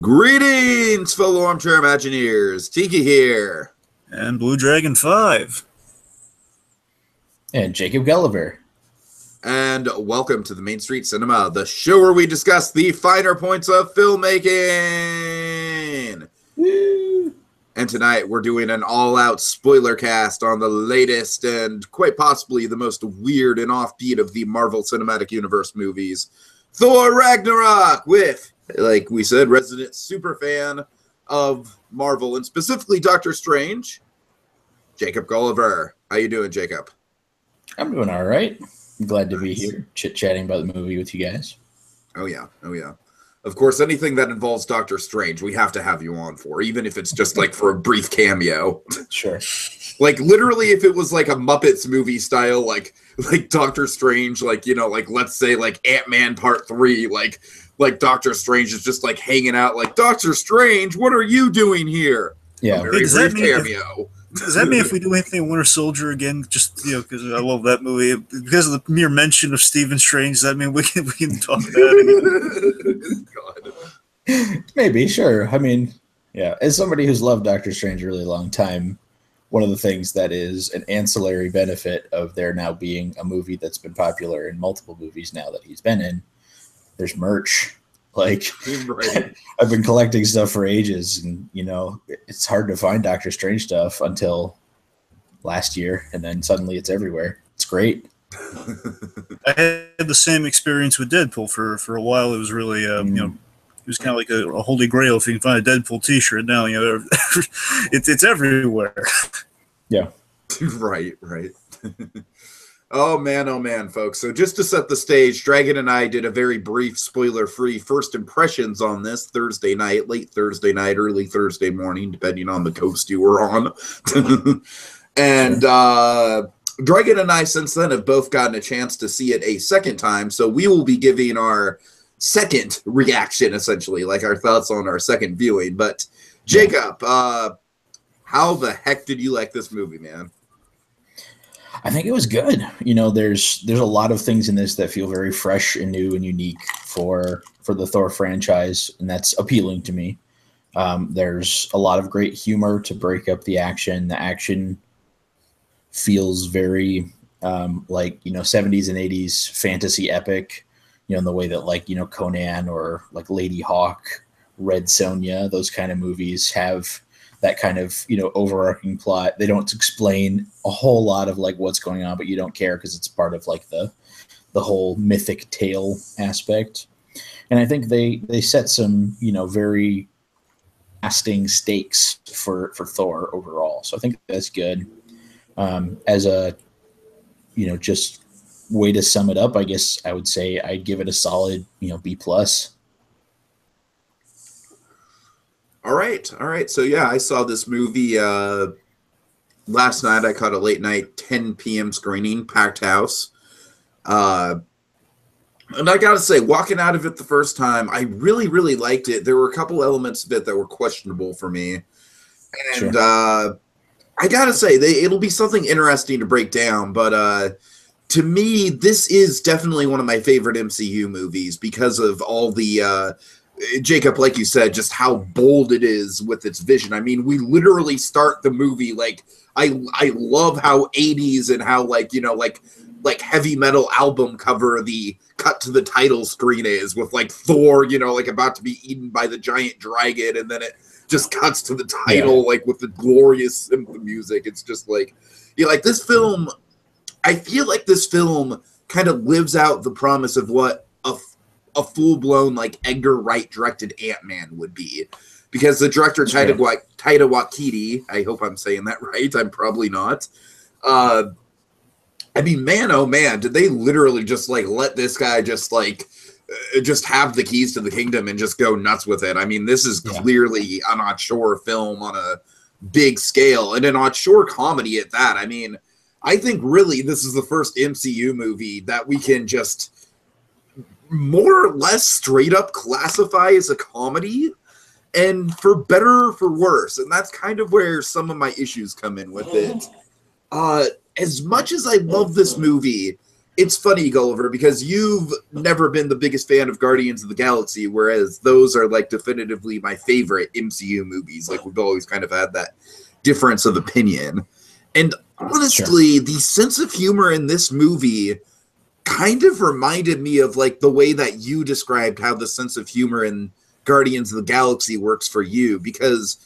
Greetings, fellow armchair Imagineers. Tiki here. And BlueDragonFive. And Jacob Gulliver. And welcome to the Main Street Cinema, the show where we discuss the finer points of filmmaking. Woo. And tonight we're doing an all-out spoiler cast on the latest and quite possibly the most weird and offbeat of the Marvel Cinematic Universe movies, Thor Ragnarok, with, like we said, resident super fan of Marvel and specifically Doctor Strange, Jacob Gulliver. How you doing, Jacob? I'm doing all right. I'm glad to be here, chit-chatting about the movie with you guys. Oh, yeah. Oh, yeah. Of course, anything that involves Doctor Strange, we have to have you on for, even if it's just, like, for a brief cameo. Sure. Like, literally, if it was, like, a Muppets movie style, like Doctor Strange, like, you know, like, let's say, like, Ant-Man Part 3, like Doctor Strange is just, like, hanging out, like, Doctor Strange, what are you doing here? Yeah. A very brief cameo. Does that mean if we do anything Winter Soldier again, just, you know, because I love that movie, because of the mere mention of Stephen Strange, does that mean we can talk about it? God. Maybe, sure. I mean, yeah, as somebody who's loved Doctor Strange a really long time, one of the things that is an ancillary benefit of there now being a movie that's been popular in multiple movies now that he's been in, there's merch. Like, Right. I've been collecting stuff for ages, and, you know, it's hard to find Doctor Strange stuff until last year, and then suddenly it's everywhere. It's great. I had the same experience with Deadpool for a while. It was really, you know, it was kind of like a holy grail if you can find a Deadpool t-shirt now. You know, it's everywhere. Yeah. Right. Oh man, folks. So just to set the stage, Dragon and I did a very brief, spoiler-free first impressions on this Thursday night, late Thursday night, early Thursday morning, depending on the coast you were on. And Dragon and I, since then, have both gotten a chance to see it a second time, so we will be giving our second reaction, essentially, like our thoughts on our second viewing. But, Jacob, how the heck did you like this movie, man? I think it was good. You know, there's a lot of things in this that feel very fresh and new and unique for the Thor franchise, and that's appealing to me. There's a lot of great humor to break up the action. The action feels very like, you know, 70s and 80s fantasy epic, you know, in the way that, like, you know, Conan or like Lady Hawk, Red Sonja, those kind of movies have that kind of, you know, overarching plot. They don't explain a whole lot of like what's going on, but you don't care because it's part of like the whole mythic tale aspect. And I think they set some, you know, very lasting stakes for Thor overall. So I think that's good. As a, you know, just way to sum it up, I guess I would say I'd give it a solid, you know, B+. All right. So, yeah, I saw this movie last night. I caught a late night 10 p.m. screening, packed house. And I got to say, walking out of it the first time, I really, really liked it. There were a couple elements of it that were questionable for me. And sure. I got to say, it'll be something interesting to break down. But to me, this is definitely one of my favorite MCU movies because of all the... Jacob, like you said, just how bold it is with its vision. I mean, we literally start the movie like I love how 80s and how, like, you know, like heavy metal album cover the cut to the title screen is with like Thor, you know, like about to be eaten by the giant dragon, and then it just cuts to the title like with the glorious synth music. It's just like, you know, like this film. I feel like this film kind of lives out the promise of what a full-blown, like, Edgar Wright-directed Ant-Man would be. Because the director, Taika Waititi, I hope I'm saying that right, I'm probably not. I mean, man, oh man, did they literally just, like, let this guy just, like, just have the keys to the kingdom and just go nuts with it. I mean, this is clearly an auteur film on a big scale, and an auteur comedy at that. I mean, I think really this is the first MCU movie that we can just more or less straight up classify as a comedy, and for better or for worse. And that's kind of where some of my issues come in with it. As much as I love this movie, it's funny, Gulliver, because you've never been the biggest fan of Guardians of the Galaxy, whereas those are like definitively my favorite MCU movies. Like we've always kind of had that difference of opinion. And honestly, the sense of humor in this movie kind of reminded me of like the way that you described how the sense of humor in Guardians of the Galaxy works for you, because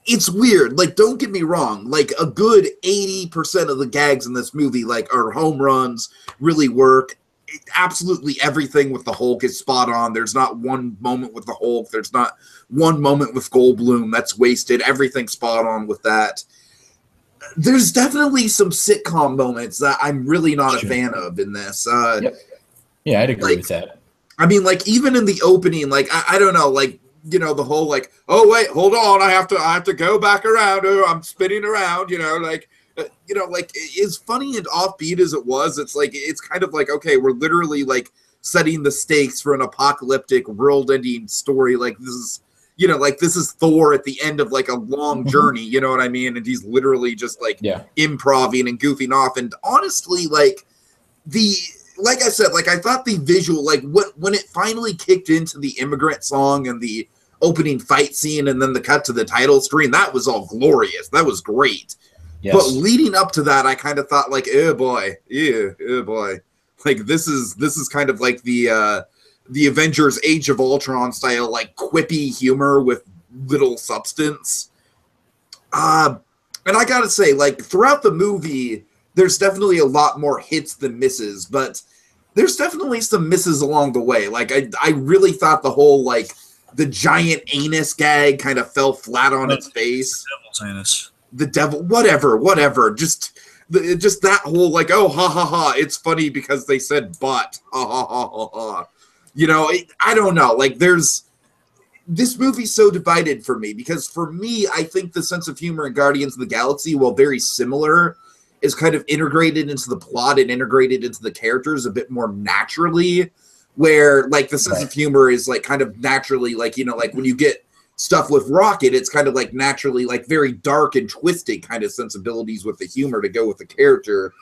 it's weird. Like, don't get me wrong. Like, a good 80% of the gags in this movie, like, are home runs, really work. Absolutely everything with the Hulk is spot on. There's not one moment with the Hulk. There's not one moment with Goldblum that's wasted. Everything's spot on with that. There's definitely some sitcom moments that I'm really not a fan of in this. Yep. Yeah, I'd agree with that. I mean, like, even in the opening, like, I don't know, like, you know, the whole, like, oh, wait, hold on, I have to go back around, oh, I'm spinning around, you know, like, as funny and offbeat as it was, it's like, it's kind of like, okay, we're literally, like, setting the stakes for an apocalyptic, world-ending story, like, this is, you know, like, this is Thor at the end of, like, a long journey, you know what I mean, and he's literally just, like, improvising and goofing off, and honestly, like I said, like, I thought the visual, like, when it finally kicked into the immigrant song and the opening fight scene and then the cut to the title screen, that was all glorious. That was great. Yes. But leading up to that, I kind of thought, like, oh boy. Like, this is kind of like the Avengers Age of Ultron style, like, quippy humor with little substance. And I gotta say, like, throughout the movie, there's definitely a lot more hits than misses, but there's definitely some misses along the way. Like, I really thought the whole, like, the giant anus gag kind of fell flat on its face. The devil's anus. The devil, whatever. Just that whole, like, oh, ha, ha, ha, it's funny because they said but. Ha, ha, ha, ha, ha. You know, I don't know. Like, this movie's so divided for me, because for me, I think the sense of humor in Guardians of the Galaxy, while very similar, is kind of integrated into the plot and integrated into the characters a bit more naturally, where, like, the sense of humor is, like, kind of naturally, like, you know, like, when you get stuff with Rocket, it's kind of, like, naturally, like, very dark and twisted kind of sensibilities with the humor to go with the character.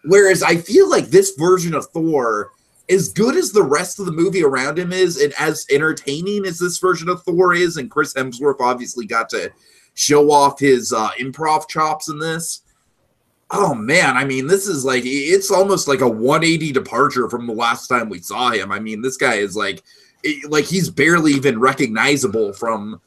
Whereas I feel like this version of Thor, as good as the rest of the movie around him is, and as entertaining as this version of Thor is, and Chris Hemsworth obviously got to show off his improv chops in this, oh man, I mean, this is like, it's almost like a 180 departure from the last time we saw him. I mean, this guy is like he's barely even recognizable from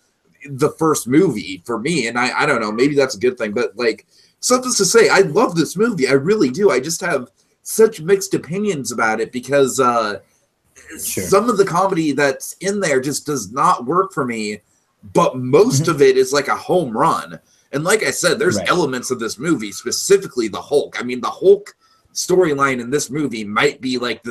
the first movie for me. And I don't know, maybe that's a good thing, but like, something to say, I love this movie. I really do. I just have such mixed opinions about it because some of the comedy that's in there just does not work for me, but most of it is like a home run. And like I said, there's elements of this movie, specifically the Hulk. I mean, the Hulk storyline in this movie might be like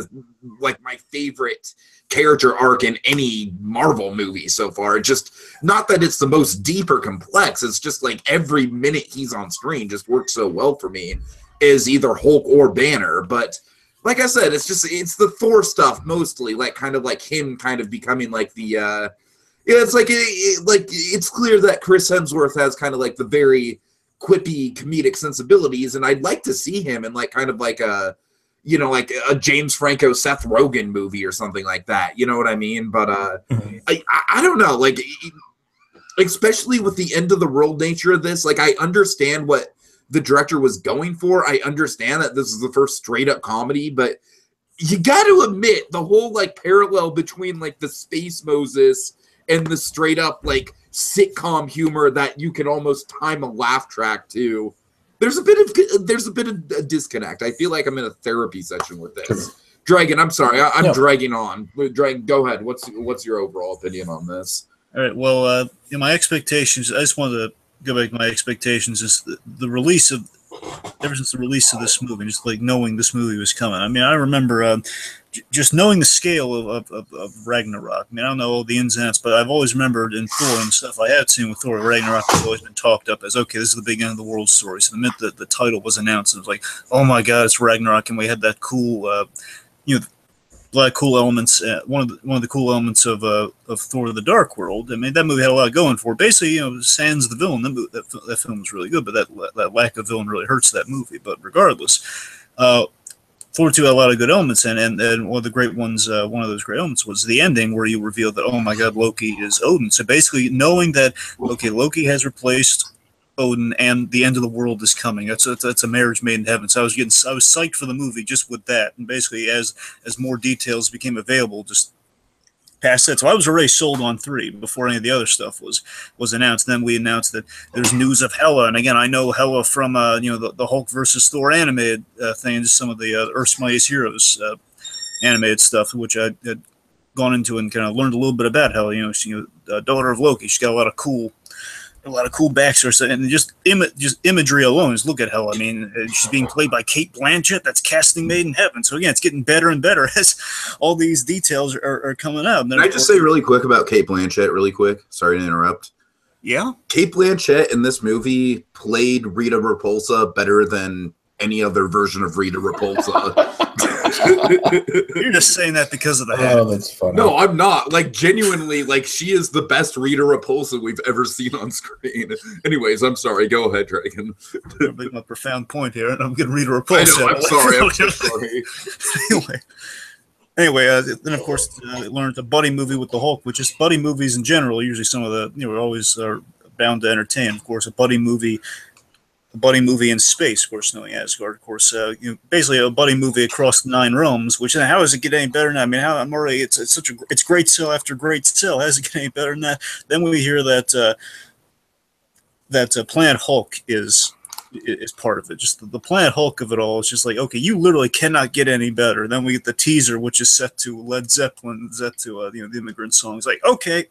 my favorite character arc in any Marvel movie so far. Just not that it's the most deep or complex. It's just like every minute he's on screen just works so well for me as either Hulk or Banner. But like I said, it's the Thor stuff mostly, like kind of like him kind of becoming like the it's like it's clear that Chris Hemsworth has kind of like the very quippy comedic sensibilities, and I'd like to see him in like kind of like a, you know, like a James Franco Seth Rogen movie or something like that. You know what I mean? But I don't know, like especially with the end of the world nature of this, like I understand what the director was going for. I understand that this is the first straight up comedy, but you got to admit the whole like parallel between like the Space Moses and the straight up like sitcom humor that you can almost time a laugh track to. There's a bit of a disconnect. I feel like I'm in a therapy session with this. Dragon, I'm sorry, I'm dragging on. Dragon, go ahead. What's your overall opinion on this? All right. Well, my expectations. I just wanted to go back to my expectations. Is the release of ever since the release of this movie, just like knowing this movie was coming. I mean, I remember just knowing the scale of Ragnarok. I mean, I don't know all the ins and outs, but I've always remembered in Thor and stuff I had seen with Thor, Ragnarok has always been talked up as, okay, this is the big end of the world story. So the minute that the title was announced, it was like, oh my God, it's Ragnarok, and we had that cool, a lot of cool elements. One of the cool elements of Thor: The Dark World. I mean, that movie had a lot going for it. Basically, sans the villain, that film was really good, but that lack of villain really hurts that movie. But regardless, Thor 2 had a lot of good elements, and one of the great ones, one of those great elements was the ending where you reveal that, oh my God, Loki is Odin. So basically, knowing that, okay, Loki has replaced Odin, and the end of the world is coming. That's a marriage made in heaven. So I was psyched for the movie just with that, and basically as more details became available, just past that. So I was already sold on 3 before any of the other stuff was announced. Then we announced that there's news of Hela, and again, I know Hela from the Hulk versus Thor animated thing, and just some of the Earth's Mightiest Heroes animated stuff, which I had gone into and kind of learned a little bit about Hela. She's daughter of Loki. She's got a lot of cool backstory, and just imagery alone. Just look at Hela. I mean, she's being played by Kate Blanchett. That's casting made in heaven. So again, it's getting better and better as all these details are coming out. Can I just say really quick about Kate Blanchett? Really quick. Sorry to interrupt. Yeah, Kate Blanchett in this movie played Rita Repulsa better than any other version of Rita Repulsa. You're just saying that because of the hat. Oh, that's funny. No, I'm not. Like, genuinely, like, she is the best Rita Repulsa we've ever seen on screen. Anyways, I'm sorry. Go ahead, Dragon. I'm making a profound point here, and I'm going to Rita Repulsa. I know, I'm sorry. I'm so sorry. Anyway, then of course I learned a buddy movie with the Hulk, which is buddy movies in general. Usually, some of the always are bound to entertain. Of course, a buddy movie in space, of course, knowing Asgard, of course, basically a buddy movie across 9 realms. Which, how does it get any better than that? I mean, I'm already it's great sell after great sell. How does it get any better than that? Then we hear that Planet Hulk is part of it. Just the Planet Hulk of it all is just like, okay, you literally cannot get any better. Then we get the teaser, which is set to Led Zeppelin, set to the Immigrant Song. It's like, okay.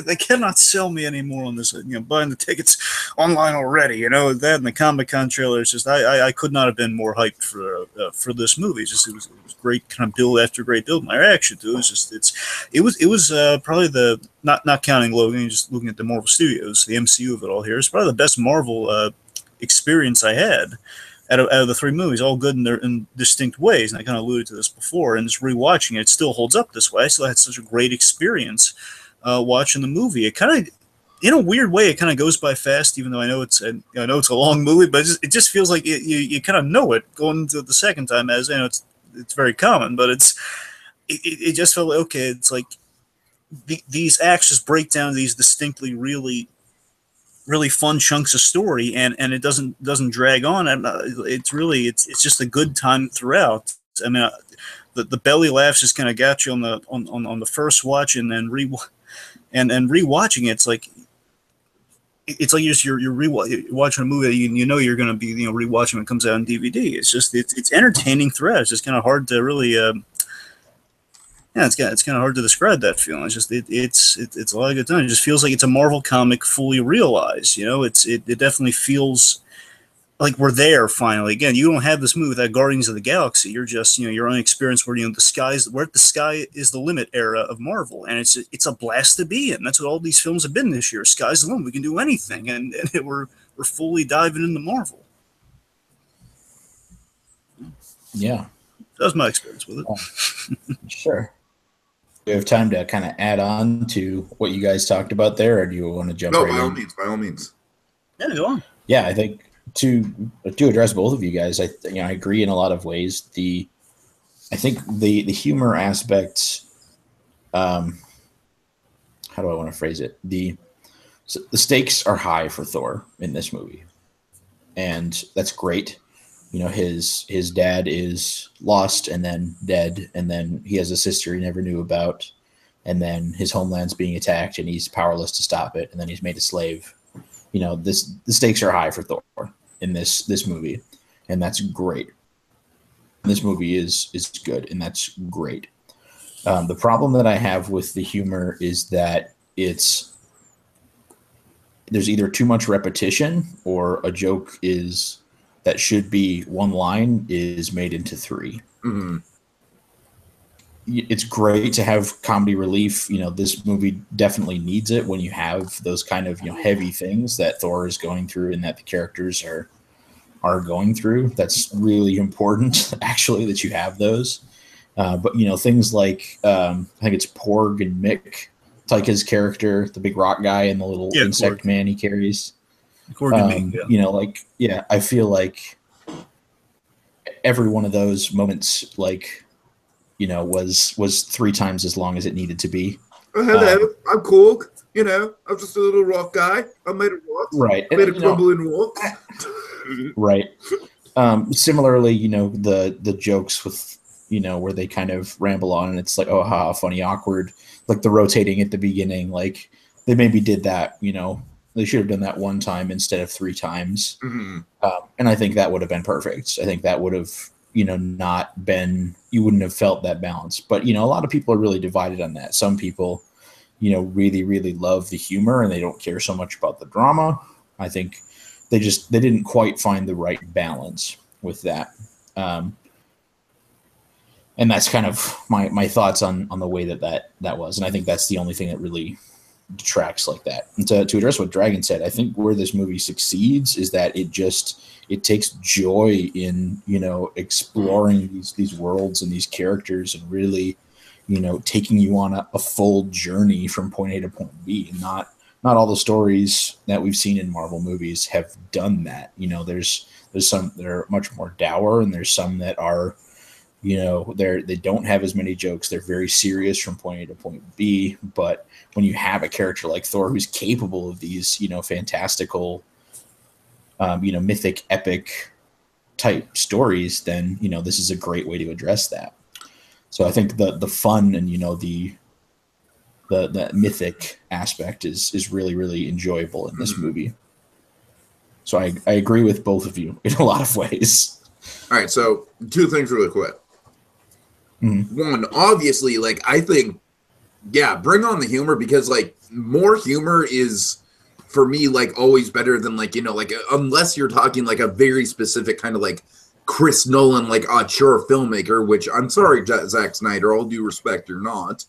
They cannot sell me anymore on this. Buying the tickets online already. That and the Comic-Con trailer. It's just I could not have been more hyped for this movie. It was great, kind of build after great build. My reaction to it was just it was probably the not counting Logan, just looking at the Marvel Studios, the MCU of it all here. It's probably the best Marvel experience I had. Out of the 3 movies, all good in distinct ways, and I kind of alluded to this before. And just rewatching it still holds up this way. I still had such a great experience watching the movie. It kind of, in a weird way, it kind of goes by fast, even though I know it's a long movie, but it just feels like you kind of know it going into the second time, as it's very common, but it just felt like, okay, it's like these acts just break down these distinctly really fun chunks of story, and it doesn't drag on. It's just a good time throughout. I mean, the belly laughs just kind of got you on the first watch, and then rewatching it, it's like you're watching a movie that you're going to be rewatching when it comes out on DVD. It's just it's entertaining throughout. It's just kind of hard to really it's kind of hard to describe that feeling. It's just it's a lot of good time. It just feels like it's a Marvel comic fully realized. It definitely feels like we're there finally. Again, you don't have this movie without Guardians of the Galaxy. You're just your own experience where the sky is the limit era of Marvel, and it's a blast to be in. That's what all these films have been this year. Sky's the limit. We can do anything, and we're fully diving into Marvel. Yeah, that was my experience with it. Sure. Do you have time to kind of add on to what you guys talked about there, or do you want to jump right in? No, by all means. Yeah, go on. Yeah, I think to address both of you guys, I agree in a lot of ways. I think the humor aspect, how do I want to phrase it? The stakes are high for Thor in this movie, and that's great. His dad is lost and then dead, and then he has a sister he never knew about, and then his homeland's being attacked, and he's powerless to stop it, and then he's made a slave. The stakes are high for Thor in this movie, and that's great. This movie is good, and that's great. The problem that I have with the humor is that there's either too much repetition, or a joke that should be one line is made into 3. Mm-hmm. It's great to have comedy relief. This movie definitely needs it when you have those kind of heavy things that Thor is going through and that the characters are going through. That's really important, actually, that you have those. But things like I think it's Porg and Mick, Taika's character, the big rock guy, and the little insect Korg. Man he carries. I feel like every one of those moments, like, you know, was 3 times as long as it needed to be. Oh, hello, I'm cool. You know, I'm just a little rock guy. I made a rock. Right. I made a crumbling rock. Right. Similarly, you know, the jokes with, you know, where they kind of ramble on and it's like, oh, haha, funny, awkward. Like the rotating at the beginning, like they maybe did that, you know, they should have done that 1 time instead of 3 times. Mm-hmm. And I think that would have been perfect. I think that would have, you know, not been, you wouldn't have felt that balance. But, you know, a lot of people are really divided on that. Some people, you know, really, really love the humor and they don't care so much about the drama. I think they didn't quite find the right balance with that. And that's kind of my thoughts on the way that was. And I think that's the only thing that really detracts like that. And to address what Dragon said, I think where this movie succeeds is that it takes joy in, you know, exploring these worlds and these characters and really, you know, taking you on a full journey from point A to point B. And not all the stories that we've seen in Marvel movies have done that. You know, there's some that are much more dour, and there's some that are, you know, they don't have as many jokes. They're very serious from point A to point B. But when you have a character like Thor who's capable of these, you know, fantastical, you know, mythic, epic type stories, then, you know, this is a great way to address that. So I think the fun and, you know, the mythic aspect is really, really enjoyable in this movie. So I agree with both of you in a lot of ways. All right, so 2 things really quick. Mm-hmm. 1, obviously, like, I think, yeah, bring on the humor, because, like, more humor is, for me, like, always better than, like, you know, like, unless you're talking, like, a very specific kind of, like, Chris Nolan, like, auteur filmmaker, which, I'm sorry, Zack Snyder, all due respect or not.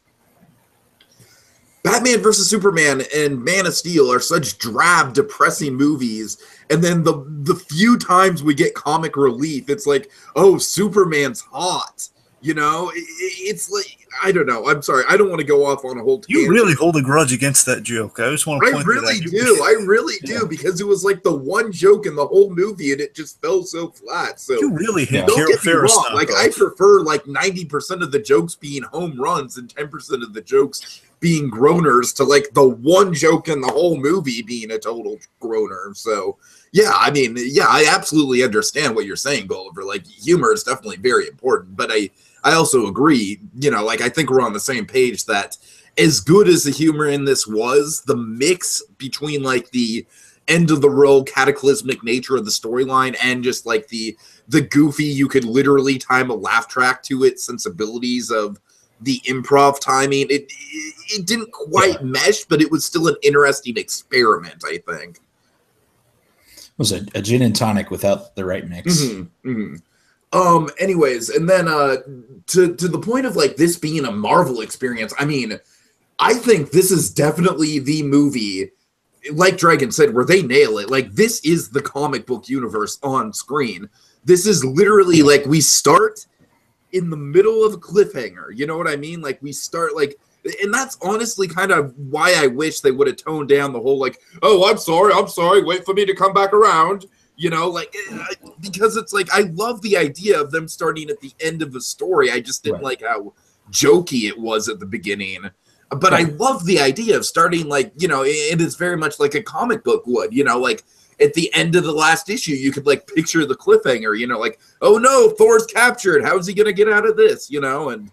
Batman vs. Superman and Man of Steel are such drab, depressing movies, and then the few times we get comic relief, it's like, oh, Superman's hot. You know, it's like, I don't know. I'm sorry. I don't want to go off on a whole tangent. You really hold a grudge against that joke. I just want to point I really do. I really do, because it was like the one joke in the whole movie, and it just fell so flat. So you really hit don't get me wrong. Like, I prefer like 90% of the jokes being home runs and 10% of the jokes being groaners to like the one joke in the whole movie being a total groaner. So yeah, I mean, yeah, I absolutely understand what you're saying, Gulliver. Like, humor is definitely very important, but I also agree, you know, like, I think we're on the same page that as good as the humor in this was, the mix between like the end of the road cataclysmic nature of the storyline and just like the goofy, you could literally time a laugh track to it sensibilities of the improv timing, it didn't quite mesh, but it was still an interesting experiment, I think. It was a gin and tonic without the right mix. Mm-hmm, mm-hmm. Anyways, and then to the point of like this being a Marvel experience, I mean, I think this is definitely the movie, like Dragon said, where they nail it. Like, this is the comic book universe on screen. This is literally like, we start in the middle of a cliffhanger. You know what I mean? Like, we start like, and that's honestly kind of why I wish they would have toned down the whole like, oh, I'm sorry, wait for me to come back around. You know, like, because it's like, I love the idea of them starting at the end of a story. I just didn't like how jokey it was at the beginning. But I love the idea of starting like, you know, it is very much like a comic book would, you know, like at the end of the last issue, you could like picture the cliffhanger, you know, like, oh no, Thor's captured. How's he going to get out of this? You know, and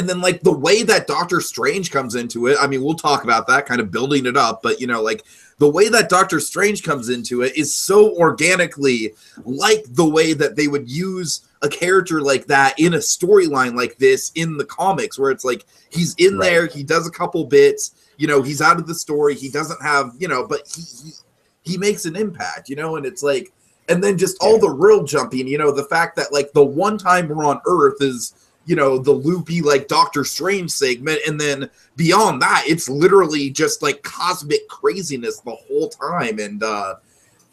then like the way that Doctor Strange comes into it, I mean, we'll talk about that, kind of building it up, but you know, like the way that Doctor Strange comes into it is so organically like the way that they would use a character like that in a storyline like this in the comics, where it's like, he's in there, he does a couple bits, you know, he's out of the story, he doesn't have, you know, but he makes an impact, you know, and it's like, and then just all the real jumping, you know, the fact that like the one time we're on Earth is, you know, the loopy like Doctor Strange segment, and then beyond that, it's literally just like cosmic craziness the whole time. And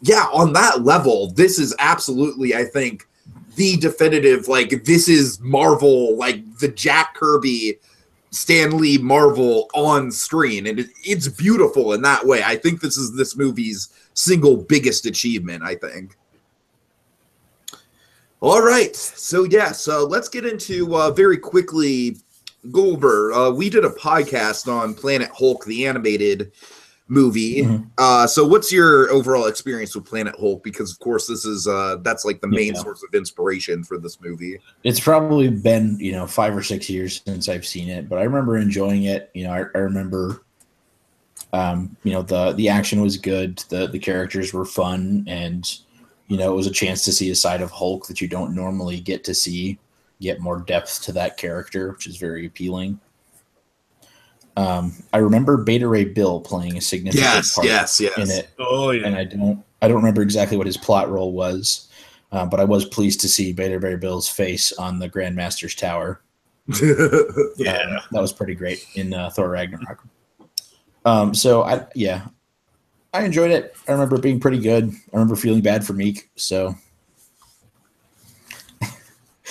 yeah, on that level, this is absolutely, I think, the definitive, like, this is Marvel, like the Jack Kirby, Stan Lee Marvel on screen, and it's beautiful in that way. I think this is this movie's single biggest achievement, I think. All right. So, let's get into very quickly, Gulliver. We did a podcast on Planet Hulk, the animated movie. So what's your overall experience with Planet Hulk? Because, of course, this is that's like the main source of inspiration for this movie. It's probably been, 5 or 6 years since I've seen it, but I remember enjoying it. I remember, the action was good. The characters were fun, and it was a chance to see a side of Hulk that you don't normally get to see, get more depth to that character, which is very appealing. I remember Beta Ray Bill playing a significant part in it. Oh, yeah. And I don't remember exactly what his plot role was, but I was pleased to see Beta Ray Bill's face on the Grandmaster's Tower. That was pretty great in Thor Ragnarok. I enjoyed it. I remember it being pretty good. I remember feeling bad for Meek, so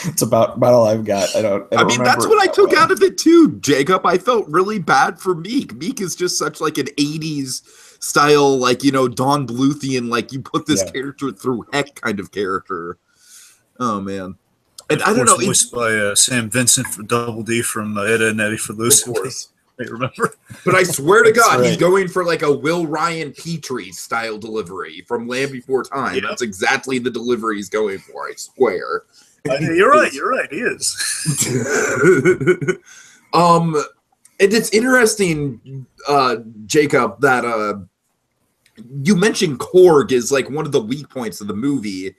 it's about all I've got. I mean, that's what I took out of it too, Jacob. I felt really bad for Meek. Meek is just such like an 80s style, like, Don Bluthian, like you put this character through heck kind of character. Oh, man. And I don't know. Voiced by Sam Vincent for Double D from Ed, Edd n Eddy for Lucy. I remember. But I swear to God, he's going for like a Will Ryan Petrie style delivery from Land Before Time. Yeah. That's exactly the delivery he's going for, I swear. You're right. He is. And it's interesting, Jacob, that you mentioned Korg is like one of the weak points of the movie.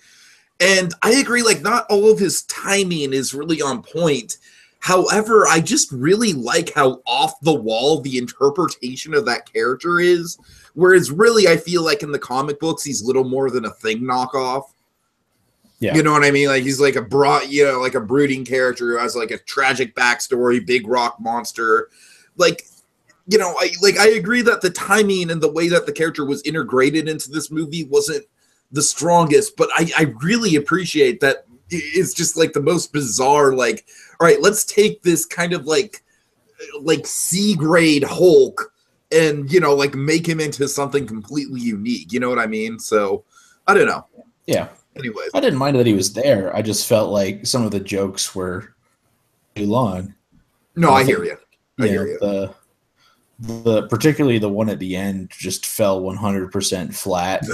And I agree, like, not all of his timing is really on point. However, I just really like how off the wall the interpretation of that character is. Whereas really, I feel like in the comic books, he's little more than a Thing knockoff. Yeah. You know what I mean? Like, he's like a brooding character who has like a tragic backstory, big rock monster. Like, I agree that the timing and the way that the character was integrated into this movie wasn't the strongest, but I really appreciate that it's just like the most bizarre, like, all right, let's take this kind of like C-grade Hulk and, like make him into something completely unique. You know what I mean? So I don't know. Yeah. Anyways, I didn't mind that he was there. I just felt like some of the jokes were too long. No, I hear you. I hear you. The particularly the one at the end just fell 100% flat.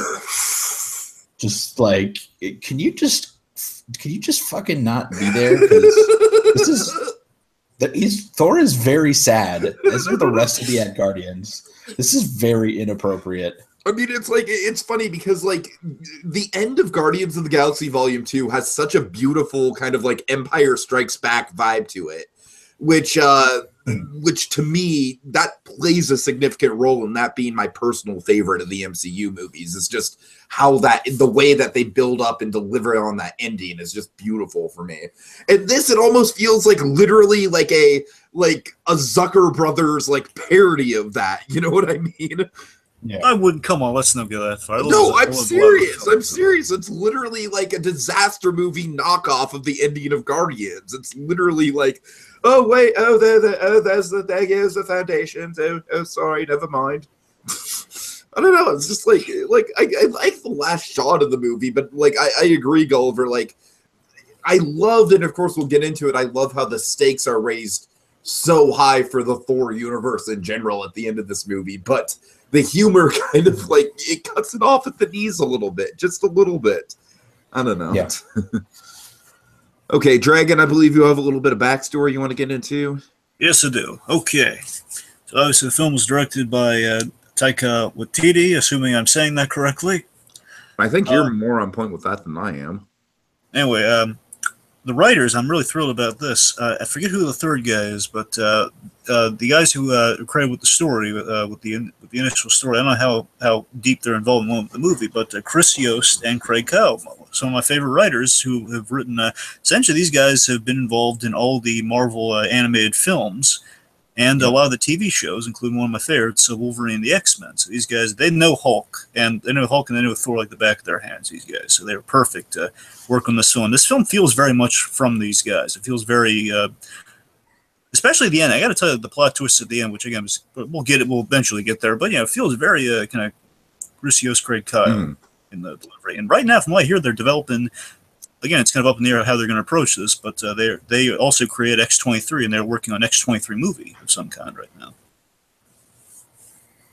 Just like, can you just fucking not be there? Thor is very sad, as are the rest of the Asgardians. This is very inappropriate. I mean, it's funny because like the end of Guardians of the Galaxy Volume 2 has such a beautiful kind of like Empire Strikes Back vibe to it, which to me, that plays a significant role in that being my personal favorite of the MCU movies. It's just how the way that they build up and deliver on that ending is just beautiful for me. And this, it almost feels like literally like a Zucker Brothers like parody of that. You know what I mean? Yeah. I wouldn't. Come on, let's not go that far. No, I'm serious. I'm serious. It's literally like a disaster movie knockoff of the ending of Guardians. It's literally like, oh wait, there's the foundations. Oh, sorry, never mind. I don't know. It's just like I like the last shot of the movie, but like I agree, Gulliver. Like I loved, and of course we'll get into it. I love how the stakes are raised so high for the Thor universe in general at the end of this movie, but the humor kind of like it cuts it off at the knees a little bit, just a little bit. I don't know. Yeah. Okay, Dragon, I believe you have a little bit of backstory you want to get into. Yes, I do. Okay. So obviously the film was directed by Taika Waititi, assuming I'm saying that correctly. I think you're more on point with that than I am. Anyway, the writers, I'm really thrilled about this. I forget who the third guy is, but the guys who are credited with the story, with the initial story, I don't know how deep they're involved in the movie, but Chris Yost and Craig Kyle, some of my favorite writers who have written, essentially these guys have been involved in all the Marvel animated films and a lot of the TV shows, including one of my favorites, Wolverine and the X-Men. So these guys, they know Hulk, and they know Thor like the back of their hands, these guys. So they were perfect to work on this film. This film feels very much from these guys. It feels very, especially the end. I got to tell you, the plot twist at the end, which again, we'll eventually get there. But, it feels very kind of Chris Yost, Craig Kyle in the delivery. And right now, from what I hear, they're developing again, it's kind of up in the air how they're going to approach this, but they also create X-23, and they're working on X-23 movie of some kind right now.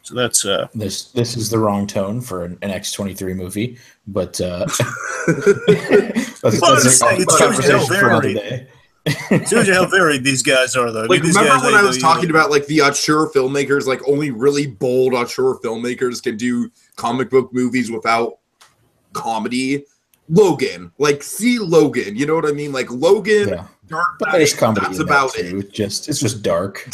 So that's this is the wrong tone for an X-23 movie, but that's a conversation for another day. Shows you how varied these guys are, though. Like, remember when I was talking about like the auteur filmmakers, like only really bold auteur filmmakers can do comic book movies without comedy? Logan, like, see Logan, you know what I mean? Like Logan, Yeah. Dark But Knight, there's comedy that's in about that too. it. It's just dark.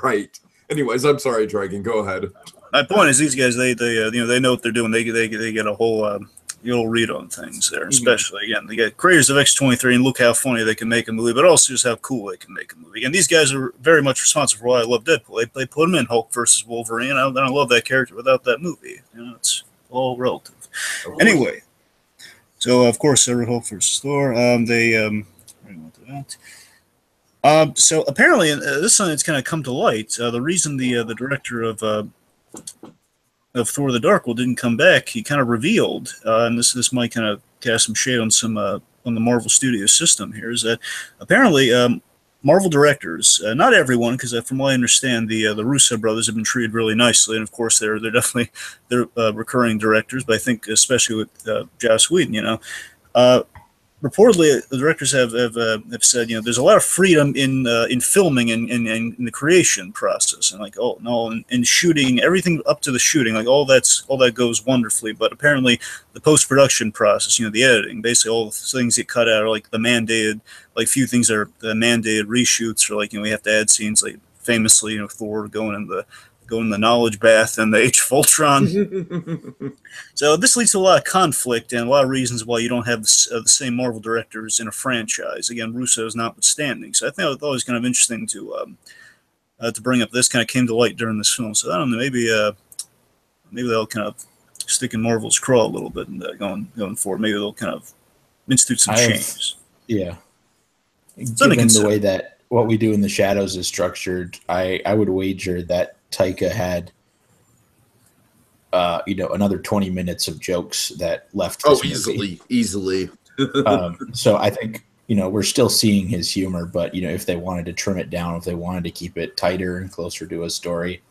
Right. Anyways, I'm sorry, Dragon. Go ahead. My point is, these guys, they know what they're doing. They get a whole read on things there. Especially again, they get creators of X-23, and look how funny they can make a movie, but also just how cool they can make a movie. And these guys are very much responsible for why I love Deadpool. They put him in Hulk versus Wolverine, and I love that character without that movie. You know, it's all relative. Anyway, so of course, Hulk versus Thor. So apparently, this one it's kind of come to light. The reason the director of Thor: The Dark World didn't come back, he kind of revealed, and this might kind of cast some shade on on the Marvel Studios system here, is that apparently Marvel directors, not everyone, because from what I understand, the Russo brothers have been treated really nicely, and of course they're definitely recurring directors, but I think especially with Joss Whedon, reportedly, the directors have said, there's a lot of freedom in filming and in the creation process, and like, oh no, in shooting, everything up to the shooting, like all that goes wonderfully, but apparently the post-production process, the editing, basically all the things get cut out are like the mandated, like few things are the mandated reshoots, or like we have to add scenes, like famously, Thor going in the knowledge bath and the Age of Ultron. So this leads to a lot of conflict and a lot of reasons why you don't have the same Marvel directors in a franchise. Again, Russo's notwithstanding. So I think it was kind of interesting to bring up. This kind of came to light during this film. So I don't know, maybe they'll kind of stick in Marvel's craw a little bit and going forward. Maybe they'll kind of institute some changes. Yeah. Given the way that what we do in the shadows is structured, I would wager that Taika had another 20 minutes of jokes that left this movie. Easily. So I think we're still seeing his humor, but if they wanted to trim it down, if they wanted to keep it tighter and closer to a story,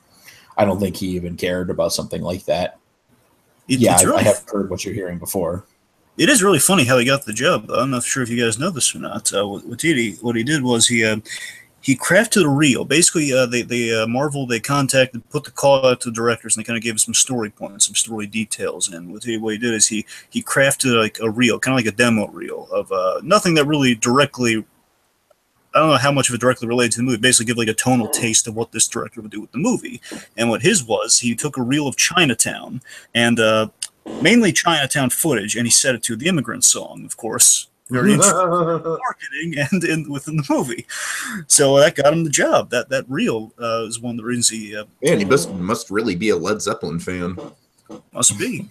I don't think he even cared about something like that. I have heard what you're hearing before. It is really funny how he got the job. I'm not sure if you guys know this or not. What he did was he crafted a reel. Basically, Marvel, they contacted, put the call out to the directors, and they kind of gave us some story points, some story details. And what he did is he crafted like a reel, kind of like a demo reel of nothing that really directly, I don't know how much of it directly related to the movie. Basically, give like a tonal taste of what this director would do with the movie. And what his was, he took a reel of Chinatown and mainly Chinatown footage, and he set it to the Immigrant Song, of course. Very interesting marketing and within the movie, so that got him the job. That reel is one of the reasons he. Man, he must really be a Led Zeppelin fan. Must be.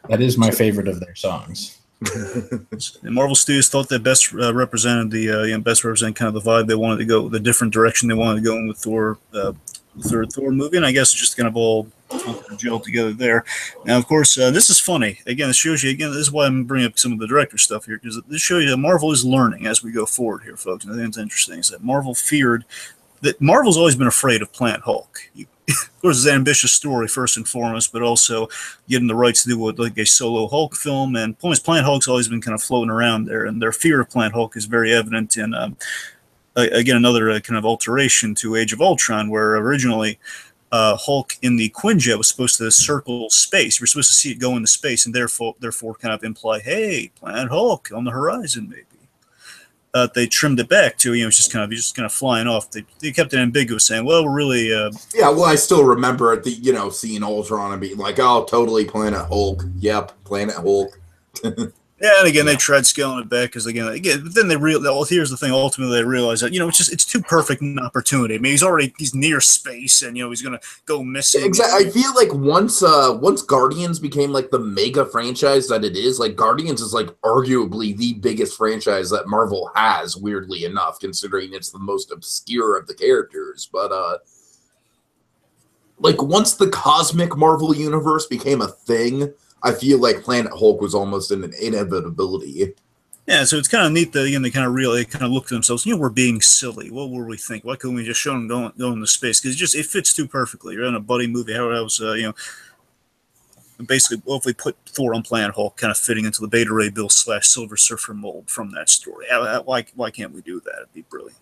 That is my favorite of their songs. The Marvel Studios thought they best represented kind of the vibe they wanted to go, the different direction they wanted to go in with Thor. The third Thor movie, and I guess it's just kind of all gelled together there. Now, of course, this is funny. Again, it shows you, this is why I'm bringing up some of the director stuff here, because this shows you that Marvel is learning as we go forward here, folks. And I think it's interesting is that Marvel's always been afraid of Planet Hulk. Of course, it's an ambitious story, first and foremost, but also getting the rights to do like a solo Hulk film. And Planet Hulk's always been kind of floating around there, and their fear of Planet Hulk is very evident in again, another kind of alteration to Age of Ultron, where originally Hulk in the Quinjet was supposed to circle space. You were supposed to see it go into space, and therefore kind of imply, hey, Planet Hulk on the horizon, maybe. They trimmed it back to, it's just kind of flying off. They kept it ambiguous, saying, well, we're really... I still remember seeing Ultron and being like, oh, totally Planet Hulk. Yep, Planet Hulk. Yeah, and again, they tried scaling it back because but then here's the thing. Ultimately, they realized that it's too perfect an opportunity. I mean, he's near space, and he's gonna go missing. Exactly. I feel like once Guardians became like the mega franchise that it is, like Guardians is like arguably the biggest franchise that Marvel has. Weirdly enough, considering it's the most obscure of the characters, but like once the cosmic Marvel universe became a thing. I feel like Planet Hulk was almost an inevitability. Yeah, so it's kind of neat that again they kind of look to themselves. We're being silly. What were we thinking? Why couldn't we just show them going into space? Because it fits too perfectly. You're in a buddy movie. How else? Basically, well, if we put Thor on Planet Hulk, kind of fitting into the Beta Ray Bill / Silver Surfer mold from that story. Why can't we do that? It'd be brilliant.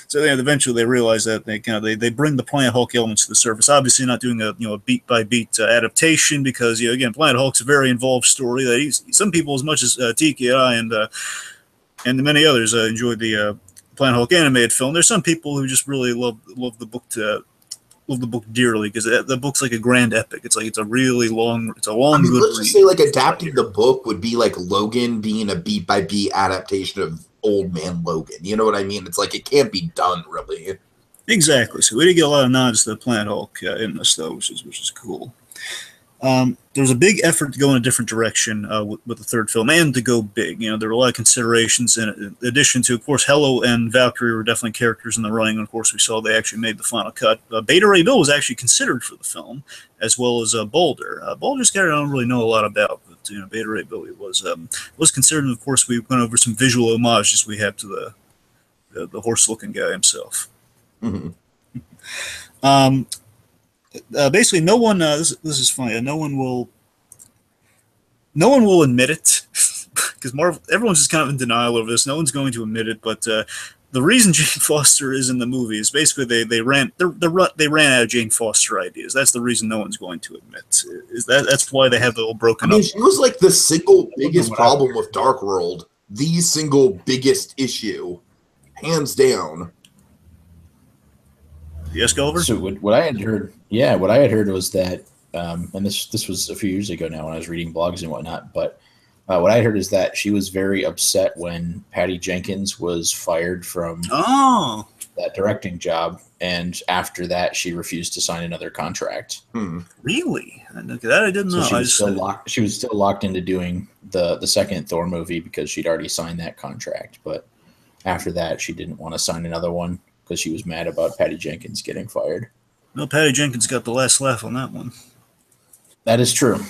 So eventually they realize that they bring the Planet Hulk elements to the surface. Obviously, not doing a beat by beat adaptation because again, Planet Hulk's a very involved story that some people as much as Tiki and I and many others enjoyed the Planet Hulk animated film. There's some people who just really love the book dearly because the book's like a grand epic. It's a really long. It's a long. Good let's just say like adapting the book would be like Logan being a beat by beat adaptation of Old Man Logan. You know what I mean? It's like it can't be done really. Exactly. So we did get a lot of nods to the Planet Hulk in this though, which is cool. There was a big effort to go in a different direction with the third film and to go big. There were a lot of considerations in addition to, of course, Hello and Valkyrie were definitely characters in the running. And of course, we saw they actually made the final cut. Beta Ray Bill was actually considered for the film, as well as Boulder. Boulder's character I don't really know a lot about, but Beta Ray Bill was considered. And of course, we went over some visual homages we have to the horse-looking guy himself. Mm-hmm. Basically, no one. This is funny. No one will admit it because everyone's just kind of in denial over this. No one's going to admit it, but the reason Jane Foster is in the movie is basically they ran out of Jane Foster ideas. That's the reason no one's going to admit. That's why they have it all broken up. She was like the single biggest problem with Dark World. The single biggest issue, hands down. Yes, Gulliver? So what I had heard was that, and this was a few years ago now when I was reading blogs and whatnot, but what I heard is that she was very upset when Patty Jenkins was fired from that directing job, and after that she refused to sign another contract. Really? That I didn't know. She was still locked into doing the second Thor movie because she'd already signed that contract, but after that she didn't want to sign another one because she was mad about Patty Jenkins getting fired. No, Patty Jenkins got the last laugh on that one. That is true.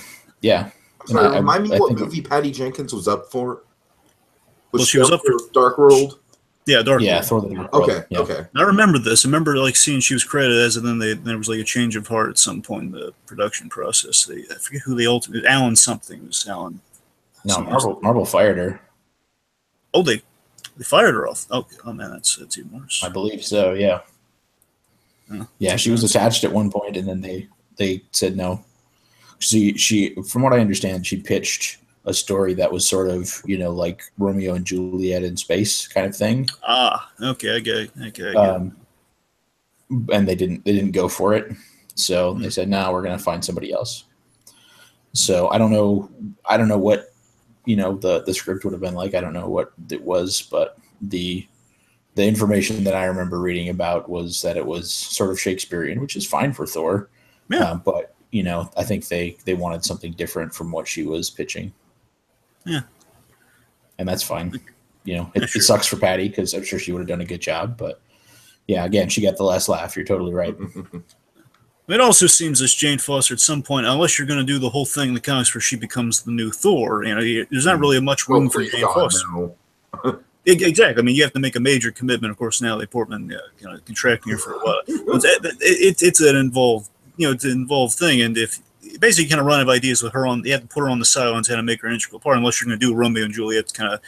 Yeah. Sorry, remind me what movie Patty Jenkins was up for? She was up for Dark World. Yeah, Dark World. Yeah, Thor the Dark World. Okay, yeah. Okay. I remember this. I remember seeing she was credited as, and then there was like a change of heart at some point in the production process. I forget who the ultimate Alan something was. Alan. No, Marvel fired her. Oh, they fired her off. Oh man, that's even worse. I believe so. Yeah. Yeah, she was attached at one point, and then they said no. She, from what I understand, she pitched a story that was sort of like Romeo and Juliet in space kind of thing. Okay, I get it. And they didn't go for it, so they said, "No, we're going to find somebody else." So I don't know what the script would have been like. I don't know what it was, but the information that I remember reading about was that it was sort of Shakespearean, which is fine for Thor. Yeah. But I think they wanted something different from what she was pitching. Yeah. And that's fine. It sucks for Patty because I'm sure she would have done a good job. But yeah, again, she got the last laugh. You're totally right. It also seems as Jane Foster at some point, unless you're going to do the whole thing in the comics where she becomes the new Thor, there's not really much room for Jane Foster. No. Exactly. I mean, you have to make a major commitment. Of course, Natalie Portman, contracting her for a while. It's an involved, it's an involved thing. And if basically kind of run out of ideas with her on, you have to put her on the sidelines and make her an integral part. Unless you're going to do Romeo and Juliet kind of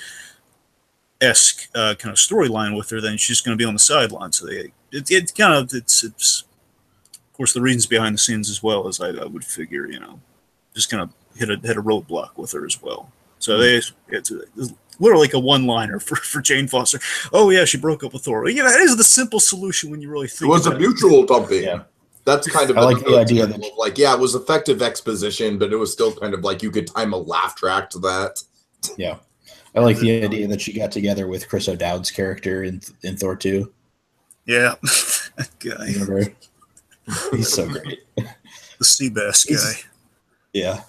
storyline with her, then she's just going to be on the sidelines. So it's of course the reasons behind the scenes as well as I would figure, just kind of hit a roadblock with her as well. So it's literally like a one-liner for Jane Foster. Oh yeah, she broke up with Thor. That is the simple solution when you really think. It was a mutual dumping. Yeah. That's kind of I like the idea that it was effective exposition, but it was still kind of like you could time a laugh track to that. Yeah, I like the idea that she got together with Chris O'Dowd's character in Thor 2. Yeah, that guy. Remember? He's so great. The Seabass guy. Yeah.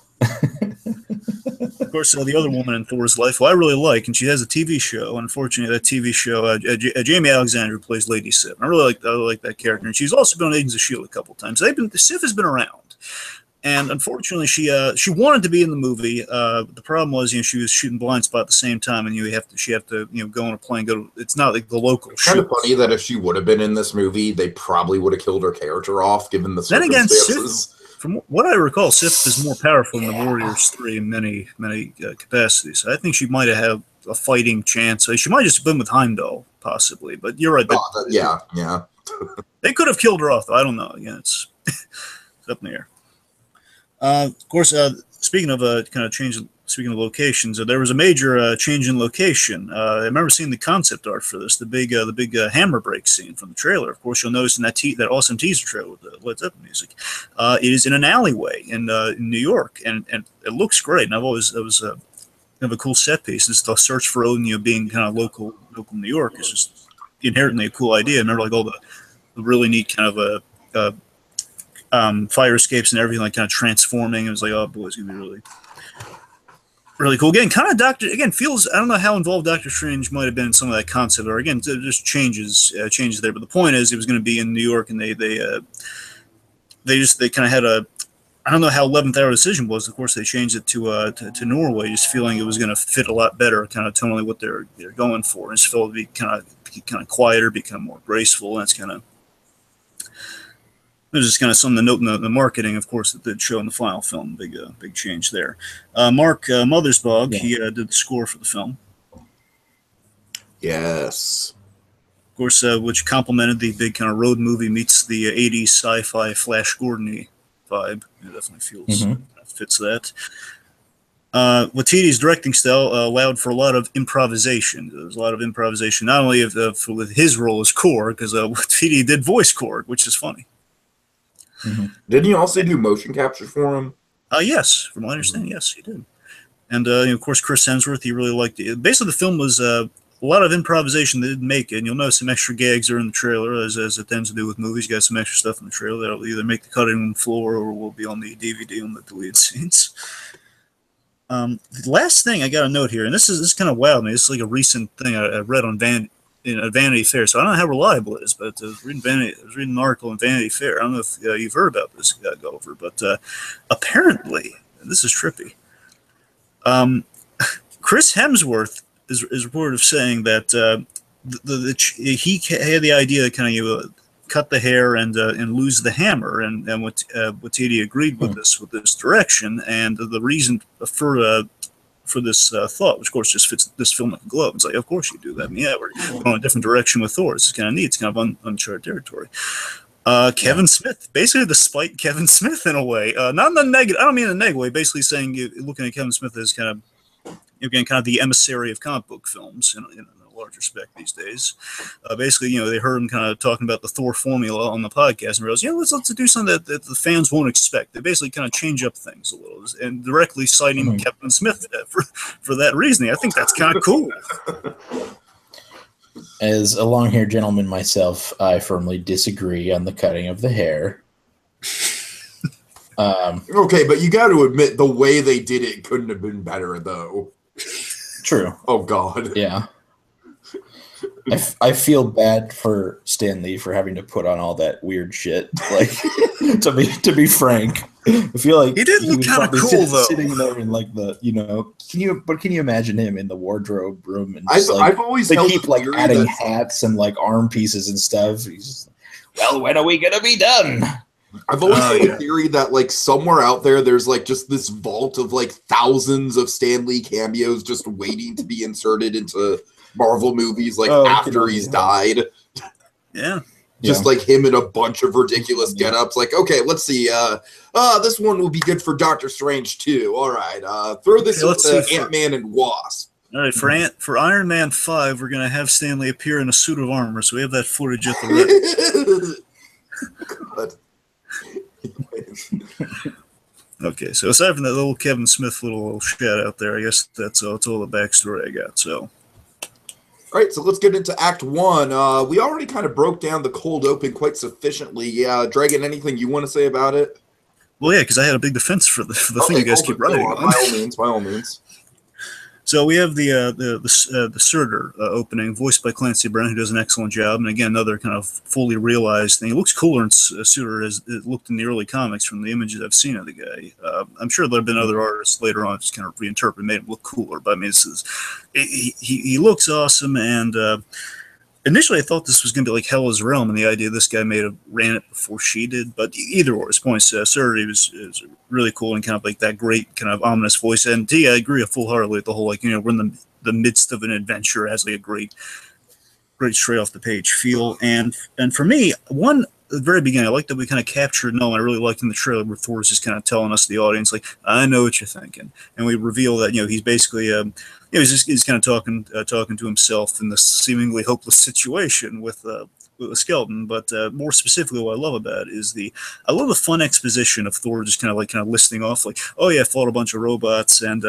Of course, the other woman in Thor's life, who I really like, and she has a TV show. Unfortunately, that TV show, Jamie Alexander plays Lady Sif. I really like that character, and she's also been on Agents of S.H.I.E.L.D. a couple times. Sif has been around. And unfortunately, she wanted to be in the movie. The problem was, she was shooting Blind Spot at the same time, and she had to go on a plane. It's not like the local. It's kind of funny that if she would have been in this movie, they probably would have killed her character off, given the circumstances. Then again, Sif, from what I recall, Sif is more powerful than the Warriors 3 in many capacities. So I think she might have had a fighting chance. She might have just been with Heimdall, possibly. But you're right. Yeah. They could have killed her off, though. I don't know. Again, it's up in the air. Of course, speaking of speaking of locations, there was a major change in location. I remember seeing the concept art for this, the big hammer break scene from the trailer. Of course, you'll notice in that awesome teaser trailer with the Led Zeppelin music, it is in an alleyway in New York, and it looks great. And it was kind of a cool set piece. It's the search for Odin, being kind of local New York is just inherently a cool idea. I remember like all the really neat kind of fire escapes and everything, like kind of transforming. It was like, oh boy, it's gonna be really, really cool. Again, kind of feels. I don't know how involved Doctor Strange might have been in some of that concept, or again, just changes there. But the point is, it was going to be in New York, and they kind of had a. I don't know how 11th Hour Decision was. Of course, they changed it to Norway, just feeling it was going to fit a lot better, kind of tonally what they're going for. And just felt to be kind of quieter, become more graceful. And it's kind of. There's just kind of something to note in the marketing, of course, that did show in the final film. Big change there. Mark Mothersbaugh, he did the score for the film. Yes. Of course, which complemented the big kind of road movie meets the 80s sci-fi Flash Gordon-y vibe. It definitely feels fits that. Waititi's directing style allowed for a lot of improvisation. There was a lot of improvisation, not only with his role as Korg, because Waititi did voice Korg, which is funny. Mm-hmm. Didn't you also do motion capture for him? Yes, from my understanding, yes, he did. And of course, Chris Hemsworth, he really liked it. Basically, the film was a lot of improvisation. They didn't make it, and you'll notice some extra gags are in the trailer, as it tends to do with movies. You got some extra stuff in the trailer that'll either make the cutting room floor or will be on the DVD on the deleted scenes. The last thing I got to note here, and this kind of wild me. This is like a recent thing I read on Vanity Fair, so I don't know how reliable it is, but I was reading an article in Vanity Fair. I don't know if you've heard about this, Gulliver, but apparently, and this is trippy, Chris Hemsworth is reported of saying that he had the idea to kind of cut the hair and lose the hammer, and Waititi agreed with this direction, and the reason for this thought, which of course just fits this film like a glove. It's like, of course you do that. I mean, yeah, we're going a different direction with Thor. It's kind of neat. It's kind of uncharted territory. Kevin Smith, basically despite Kevin Smith in a way, not in the negative. I don't mean in a negative way. Basically saying, looking at Kevin Smith as kind of, again, kind of the emissary of comic book films in a large respect these days. Basically, they heard him kind of talking about the Thor formula on the podcast and realized, let's do something that the fans won't expect. They basically kind of change up things a little, and directly citing Kevin Smith for that reasoning. I think that's kind of cool. As a long-haired gentleman myself, I firmly disagree on the cutting of the hair. Okay, but you got to admit the way they did it couldn't have been better, though. True. Oh God. Yeah. I feel bad for Stan Lee for having to put on all that weird shit. Like, to be frank, I feel like he did look kind of cool though. Sitting there in like the, can you imagine him in the wardrobe room and I've always they keep like adding hats and like arm pieces and stuff. He's just, well, when are we gonna be done? I've always had a theory that like somewhere out there's like just this vault of like thousands of Stan Lee cameos just waiting to be inserted into Marvel movies after he's died. Yeah. Just like him in a bunch of ridiculous get-ups. Like, okay, let's see. This one will be good for Doctor Strange too. All right. Throw this into Ant-Man and Wasp. All right, for Iron Man 5, we're going to have Stan Lee appear in a suit of armor, so we have that footage at the ready. Okay, so aside from that little Kevin Smith little shout out there, I guess that's all the backstory I got. So, all right, so let's get into Act 1. We already kind of broke down the cold open quite sufficiently. Yeah, Dragon, anything you want to say about it? Well, yeah, because I had a big defense for the thing you guys keep writing. By all means. So we have the Surtur opening, voiced by Clancy Brown, who does an excellent job. And again, another kind of fully realized thing. It looks cooler in Surtur as it looked in the early comics from the images I've seen of the guy. I'm sure there have been other artists later on just kind of reinterpreted, made him look cooler. But I mean, he looks awesome. And initially, I thought this was going to be like Hela's Realm, and the idea this guy ran it before she did. But either or, his points, Surtur is really cool and kind of like that great kind of ominous voice. And I agree full-heartedly with the whole, like, we're in the midst of an adventure. It has like a great straight off the page feel. And for me, at the very beginning, I like that we kind of captured Nolan. I really liked in the trailer where Thor's just kind of telling us, the audience, like, I know what you're thinking. And we reveal that, he's basically, he's kind of talking to himself in this seemingly hopeless situation with a skeleton. But more specifically, what I love about it is I love the fun exposition of Thor just kind of listing off, like, oh yeah, I fought a bunch of robots, and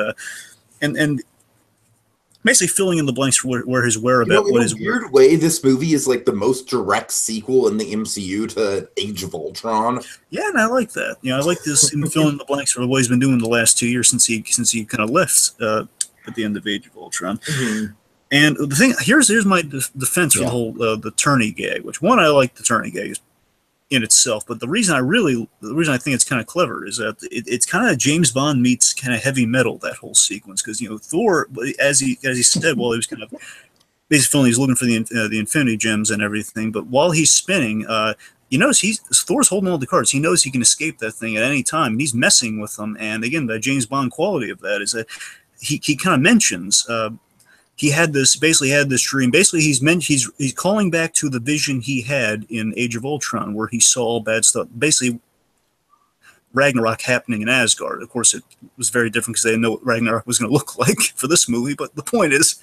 basically filling in the blanks for where his whereabouts. In a weird way, this movie is like the most direct sequel in the MCU to Age of Ultron. Yeah, and I like that. I like this him filling the blanks for what he's been doing the last 2 years since he kind of left at the end of Age of Ultron. Mm-hmm. And the thing here's my defense for the whole the tourney gag, which one, I like the tourney gag in itself, but the reason I think it's kind of clever is that it's kind of James Bond meets kind of heavy metal, that whole sequence, because Thor, as he said, while he was kind of basically he's looking for the Infinity Gems and everything, but while he's spinning, you notice Thor's holding all the cards. He knows he can escape that thing at any time, and he's messing with them. And again, the James Bond quality of that is that he kind of mentions. He had this dream. Basically, he's calling back to the vision he had in Age of Ultron, where he saw all bad stuff. Basically, Ragnarok happening in Asgard. Of course, it was very different because they didn't know what Ragnarok was going to look like for this movie. But the point is,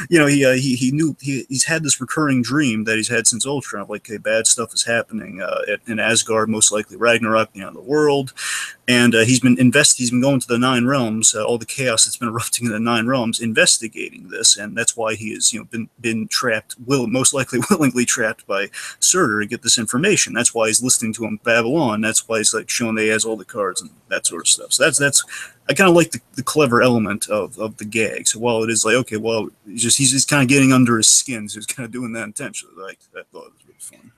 he knew he's had this recurring dream that he's had since Ultron. Like, okay, bad stuff is happening in Asgard, most likely Ragnarok, the world. And he's been going to the Nine Realms, all the chaos that's been erupting in the Nine Realms, investigating this, and that's why he has been trapped, most likely willingly trapped by Surtur to get this information. That's why he's listening to him Babylon. That's why he's like showing that he has all the cards and that sort of stuff. So that's I kind of like the clever element of the gag. So while it is like, okay, well, he's just kind of getting under his skin, so he's kind of doing that intentionally. Like, I thought it was really fun.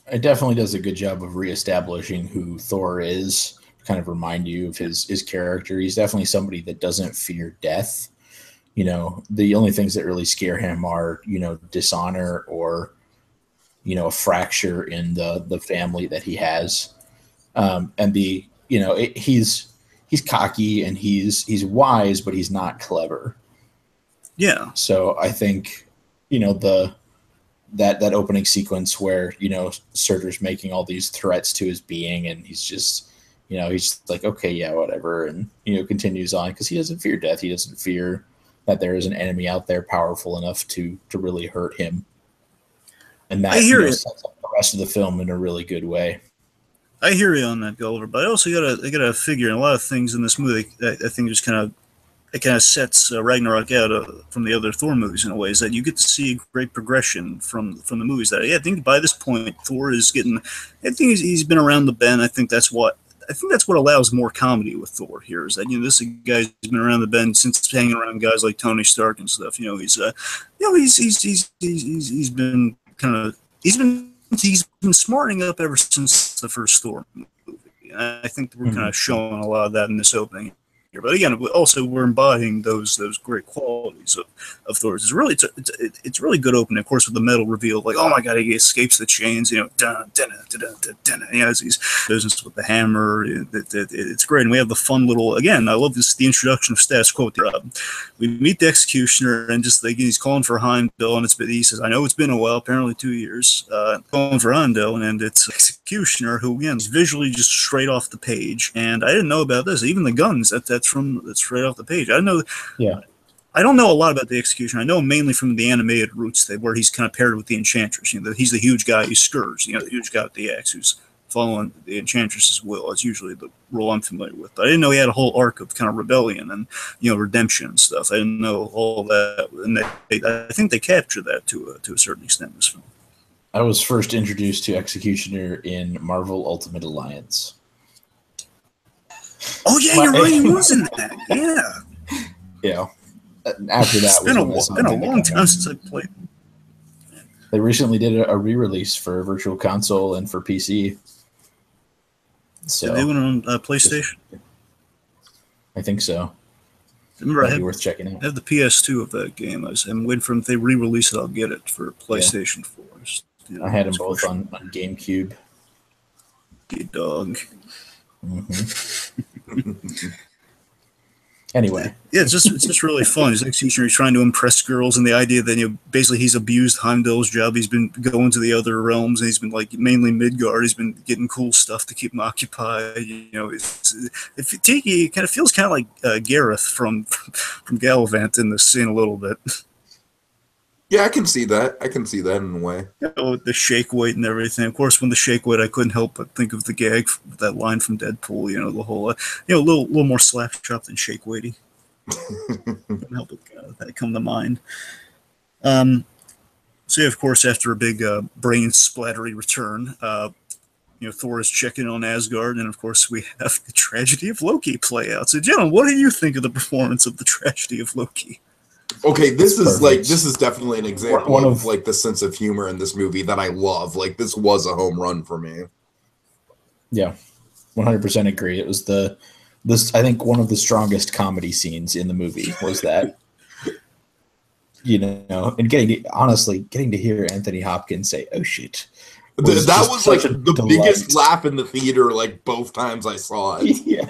It definitely does a good job of reestablishing who Thor is. Kind of remind you of his character. He's definitely somebody that doesn't fear death. The only things that really scare him are, dishonor or, a fracture in the family that he has. And he's cocky and he's wise, but he's not clever. Yeah. So I think, that opening sequence where, Surtur's making all these threats to his being, and he's just, he's like, okay, yeah, whatever. And, continues on because he doesn't fear death. He doesn't fear that there is an enemy out there powerful enough to really hurt him. And that sets up the rest of the film in a really good way. I hear you on that, Gulliver, but I also gotta figure in a lot of things in this movie. I think just kind of sets Ragnarok out from the other Thor movies in a way, is that you get to see great progression from the movies. That I think by this point Thor is getting. I think he's been around the bend. I think that's what allows more comedy with Thor here, is that this guy's been around the bend since hanging around guys like Tony Stark and stuff. He's been smartening up ever since the first Thor movie. And I think we're kind of showing a lot of that in this opening here. But again, also we're embodying those great qualities of Thor's. It's really good opening, of course, with the metal reveal, like, oh my god, he escapes the chains, as he's business with the hammer. It's great, and we have the fun little. Again, I love the introduction of Status Quo. We meet the Executioner, and just like he's calling for Heimdall, and he says, I know it's been a while, apparently 2 years, calling for Heimdall, and it's Executioner, who again is visually just straight off the page. And I didn't know about this. Even the guns, that's straight off the page. I know. Yeah. I don't know a lot about the Executioner. I know mainly from the animated roots, where he's kind of paired with the Enchantress. He's the huge guy who Scourge, the huge guy with the axe who's following the Enchantress's will. That's usually the role I'm familiar with. But I didn't know he had a whole arc of kind of rebellion and redemption and stuff. I didn't know all that, and I think they captured that to a certain extent in this film. I was first introduced to Executioner in Marvel Ultimate Alliance. Oh yeah, you're right. He was in that. Yeah. Yeah. after that, It's been was been a long time since I played. They recently did a re-release for Virtual Console and for PC. So did they do it on PlayStation? I think so. Remember, That'd be worth checking out. I have the PS2 of that game. I'm waiting for them. If they re-release it, I'll get it for PlayStation 4. I had them both on GameCube. Good dog. Anyway, yeah, it's just really fun. He's trying to impress girls, and the idea that basically he's abused Heimdall's job. He's been going to the other realms, and he's been like mainly Midgard. He's been getting cool stuff to keep him occupied. Tiki kind of feels kind of like Gareth from Gallivant in this scene a little bit. Yeah, I can see that. I can see that in a way. With the shake weight and everything. Of course, when the shake weight, I couldn't help but think of the gag, that line from Deadpool. The whole, a little more slap chop than shake weighty. Couldn't help but that come to mind. So yeah, of course, after a big brain splattery return, Thor is checking on Asgard, and of course, we have the tragedy of Loki play out. So, gentlemen, what do you think of the performance of the tragedy of Loki? Okay, this is definitely an example of like the sense of humor in this movie that I love. Like, this was a home run for me. Yeah, 100% agree. It was I think one of the strongest comedy scenes in the movie was that. And getting to hear Anthony Hopkins say, "Oh shit." That was like the biggest laugh in the theater, like both times I saw it. Yeah.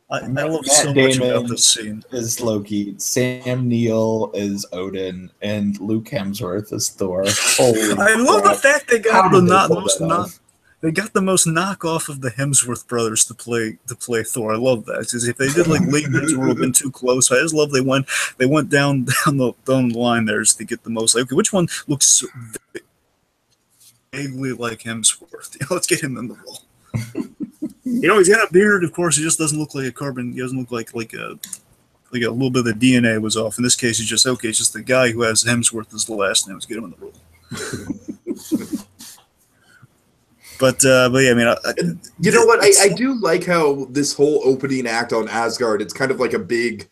I love so much about this scene. Is Loki, Sam Neill is Odin, and Luke Hemsworth is Thor. I love the fact they got they got the most knockoff of the Hemsworth brothers to play Thor. I love that. Because if they did like Liam Hemsworth would have been too close. I just love they went down the line there just to get the most. Like, okay, which one looks vaguely like Hemsworth? Let's get him in the role. He's got a beard. Of course, he just doesn't look like a carbon. He doesn't look like a little bit of the DNA was off. In this case, it's just the guy who has Hemsworth as the last name. Let's get him in the role. But yeah, I mean, you know what? I do like how this whole opening act on Asgard. It's kind of like a big,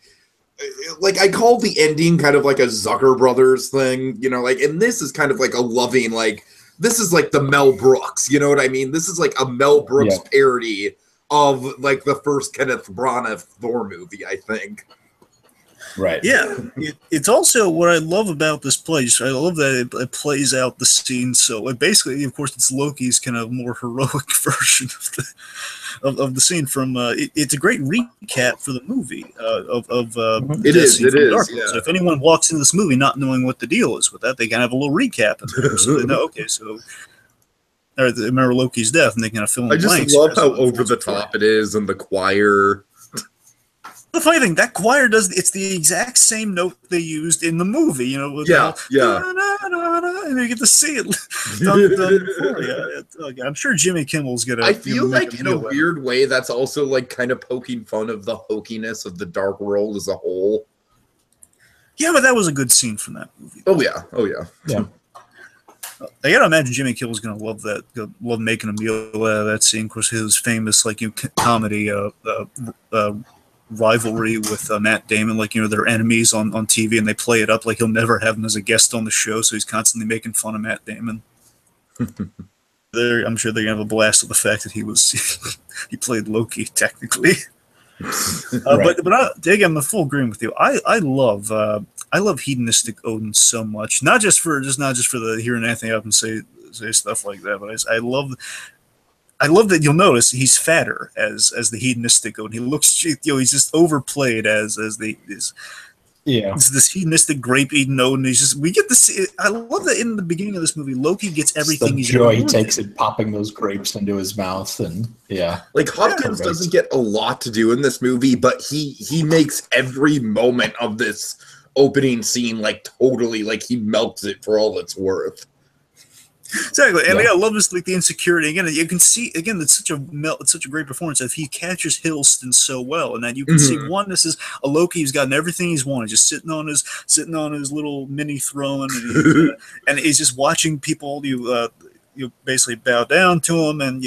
like I call the ending kind of like a Zucker Brothers thing. And this is kind of like a loving like. This is like the Mel Brooks, you know what I mean? This is like a Mel Brooks parody of like the first Kenneth Branagh Thor movie, I think. Right. Yeah. It's also what I love about this play. I love that it plays out the scene. So basically, of course, it's Loki's kind of more heroic version of the scene from. It's a great recap for the movie It is. Yeah. So if anyone walks into this movie not knowing what the deal is with that, they can have a little recap in there. So they know, okay, so. Or they remember Loki's death, and they kind of fill in the blanks. I just love how over the top it is, and the choir. The funny thing, that choir it's the exact same note they used in the movie, Yeah. And you get to see it done. I'm sure Jimmy Kimmel's gonna. I feel like in a weird way, that's also like kind of poking fun of the hokiness of the Dark World as a whole. Yeah, but that was a good scene from that movie. Oh yeah. Yeah. I gotta imagine Jimmy Kimmel's gonna love that. Love making a meal out of that scene. Of course, his famous comedy rivalry with Matt Damon, they're enemies on TV, and they play it up like he'll never have him as a guest on the show, so he's constantly making fun of Matt Damon. I'm sure they're gonna have a blast with the fact that he played Loki technically. Right. But again, I'm in full agreement with you. I love hedonistic Odin so much, not just for the hearing Anthony up and say stuff like that, but I love that you'll notice he's fatter as the hedonistic Odin. He looks, he's just overplayed as this hedonistic grape eating Odin. We get to see. I love that in the beginning of this movie, Loki gets everything. He's joy he takes in popping those grapes into his mouth, and like Hopkins doesn't get a lot to do in this movie, but he makes every moment of this opening scene like totally like he melts it for all it's worth. Exactly, and I love this, like the insecurity. Again, you can see it's such a great performance that he captures Hiddleston so well, and that you can see this is a Loki who's gotten everything he's wanted, just sitting on his little mini throne, and he's just watching people basically bow down to him, and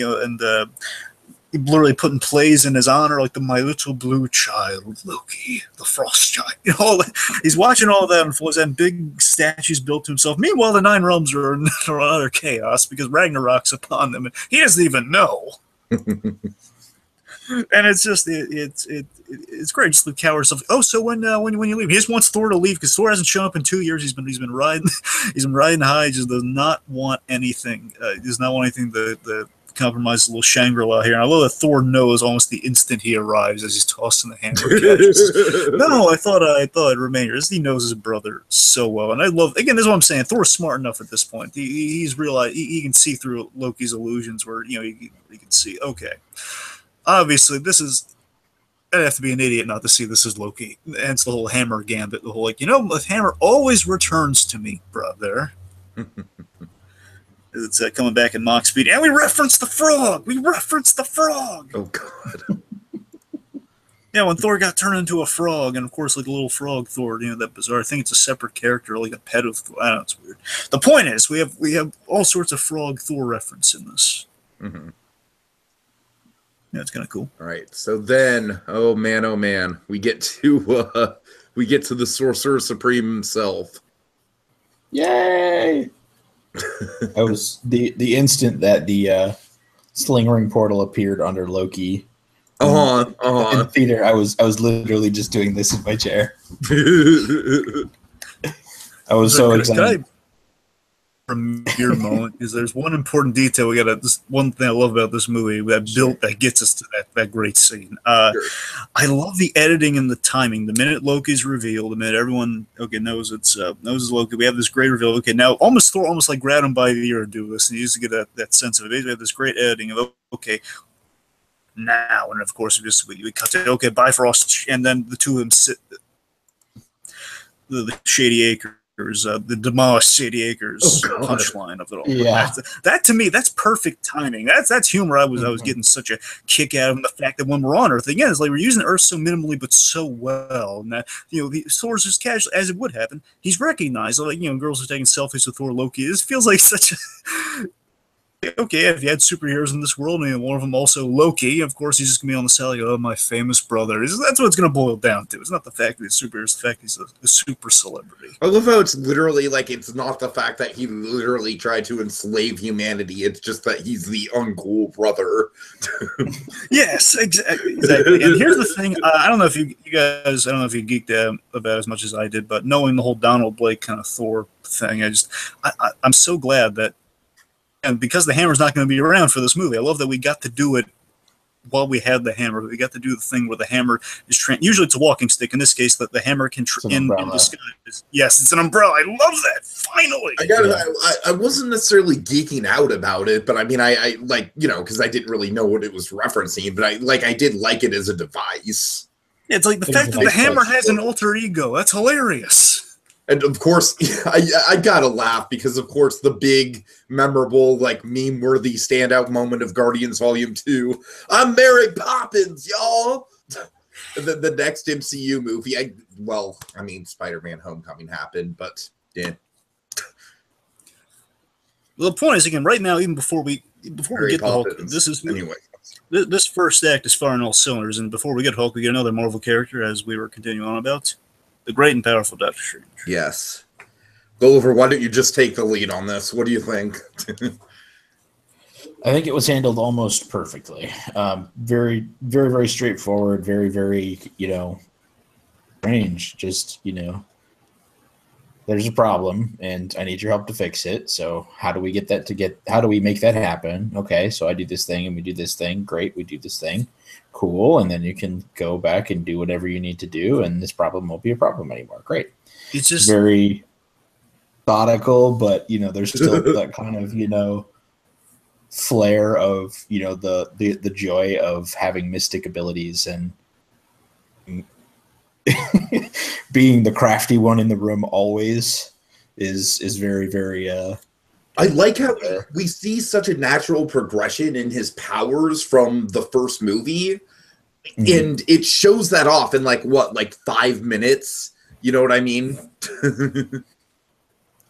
literally putting plays in his honor, like the My Little Blue Child, Loki, the Frost Giant. You know, he's watching all that unfold, and big statues built to himself. Meanwhile, the Nine Realms are utter chaos because Ragnarok's upon them, and he doesn't even know. And it's just it's great. Just the coward stuff. Oh, so when you leave, he just wants Thor to leave because Thor hasn't shown up in 2 years. He's been riding high. He just does not want anything. He does not want anything to compromise a little Shangri-La here. And I love that Thor knows almost the instant he arrives as he's tossing the hammer. No, I thought I'd remain here. He knows his brother so well, and I love. Again, this is what I'm saying. Thor's smart enough at this point. He's realized he can see through Loki's illusions, where he can see. Okay, obviously this is. I'd have to be an idiot not to see this as Loki. And it's the whole hammer gambit. The whole the hammer always returns to me, brother. It's coming back in Mach speed, and we referenced the frog. Oh God. Yeah, when Thor got turned into a frog, and of course, like a little frog Thor, that bizarre. I think it's a separate character, like a pet of Thor. I don't know, it's weird. The point is, we have all sorts of frog Thor reference in this. Mm-hmm. Yeah, it's kind of cool. All right, so then, oh man, we get to the Sorcerer Supreme himself. Yay! I was the instant that the sling ring portal appeared under Loki. In the theater, I was literally just doing this in my chair. I was so excited. Premiere moment is there's one important detail this one thing I love about this movie that gets us to that great scene. Sure. I love the editing and the timing. The minute Loki's revealed, the minute everyone knows it's Loki, we have this great reveal. Okay, now Thor almost like grabbed him by the ear to do this, and you used to get that sense of it. We have this great editing of okay. Now, and of course, we cut to okay, Bifrost, and then the two of them sit the Shady Acres, the demolished Shady Acres punchline of it all. Yeah, that to me, that's perfect timing. That's humor. I was getting such a kick out of the fact that when we're on Earth again, it's like we're using Earth so minimally but so well, and that Thor's as casual as it would happen. He's recognized, like girls are taking selfies with Thor, Loki. This feels like such a okay, if you had superheroes in this world, and one of them also Loki, of course, he's just going to be on the side like, oh, my famous brother. That's what it's going to boil down to. It's not the fact that he's a superhero, it's the fact he's a super celebrity. I love how it's literally like, it's not the fact that he literally tried to enslave humanity, it's just that he's the uncool brother. Yes, exactly. And here's the thing, I don't know if you guys, geeked out about as much as I did, but knowing the whole Donald Blake kind of Thor thing, I'm so glad that, and because the hammer's not going to be around for this movie, I love that we got to do it while we had the hammer. We got to do the thing where the hammer is usually it's a walking stick. In this case, the hammer can in disguise. Yes, it's an umbrella. I love that. Finally, I wasn't necessarily geeking out about it, but I mean, I like because I didn't really know what it was referencing, but I did like it as a device. Yeah, it's like the fact that the hammer has an alter ego. That's hilarious. And of course, I gotta laugh because, of course, the big, memorable, like meme-worthy standout moment of Guardians Volume 2. I'm Mary Poppins, y'all. The next MCU movie. Spider-Man: Homecoming happened, but yeah. Well, the point is, again, right now, even before we get to Hulk, this first act is firing all cylinders, and before we get Hulk, we get another Marvel character, as we were continuing on about. The great and powerful Doctor Strange. Yes. Gulliver, why don't you just take the lead on this? What do you think? I think it was handled almost perfectly. Very, very, very straightforward. Very, very, strange. Just, there's a problem, and I need your help to fix it. So how do we make that happen? Okay, so I do this thing, and we do this thing. Great, we do this thing. Cool, and then you can go back and do whatever you need to do, and this problem won't be a problem anymore. Great. It's just very methodical, but there's still that kind of flair of the joy of having mystic abilities and being the crafty one in the room always is very, very I like how we see such a natural progression in his powers from the first movie, and it shows that off in 5 minutes. You know what I mean?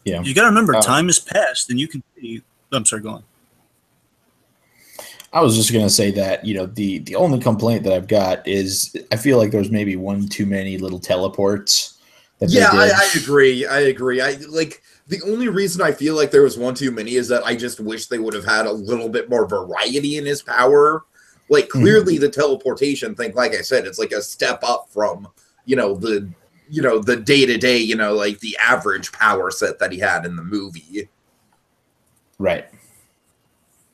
Yeah. You got to remember, time has passed, and you can see. I'm sorry, go on. I was just gonna say that the only complaint that I've got is I feel like there's maybe one too many little teleports. Yeah, I agree. I like the only reason I feel like there was one too many is that I just wish they would have had a little bit more variety in his power. Like clearly the teleportation thing, like I said, it's like a step up from the day-to-day, like the average power set that he had in the movie. Right.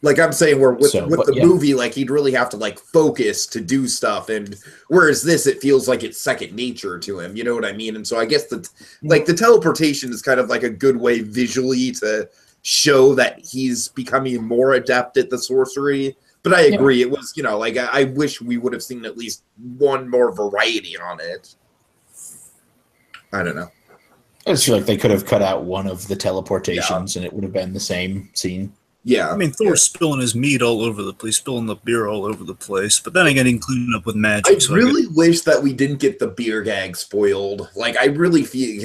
Like I'm saying, where with the movie, like he'd really have to like focus to do stuff, and whereas this, it feels like it's second nature to him. You know what I mean? And so I guess the teleportation is kind of like a good way visually to show that he's becoming more adept at the sorcery. But I agree, it was like I wish we would have seen at least one more variety on it. I don't know. I just feel like they could have cut out one of the teleportations, and it would have been the same scene. Yeah, I mean, Thor's spilling his meat all over the place, spilling the beer all over the place, but then again, cleaning up with magic. I really wish that we didn't get the beer gag spoiled. Like, I really feel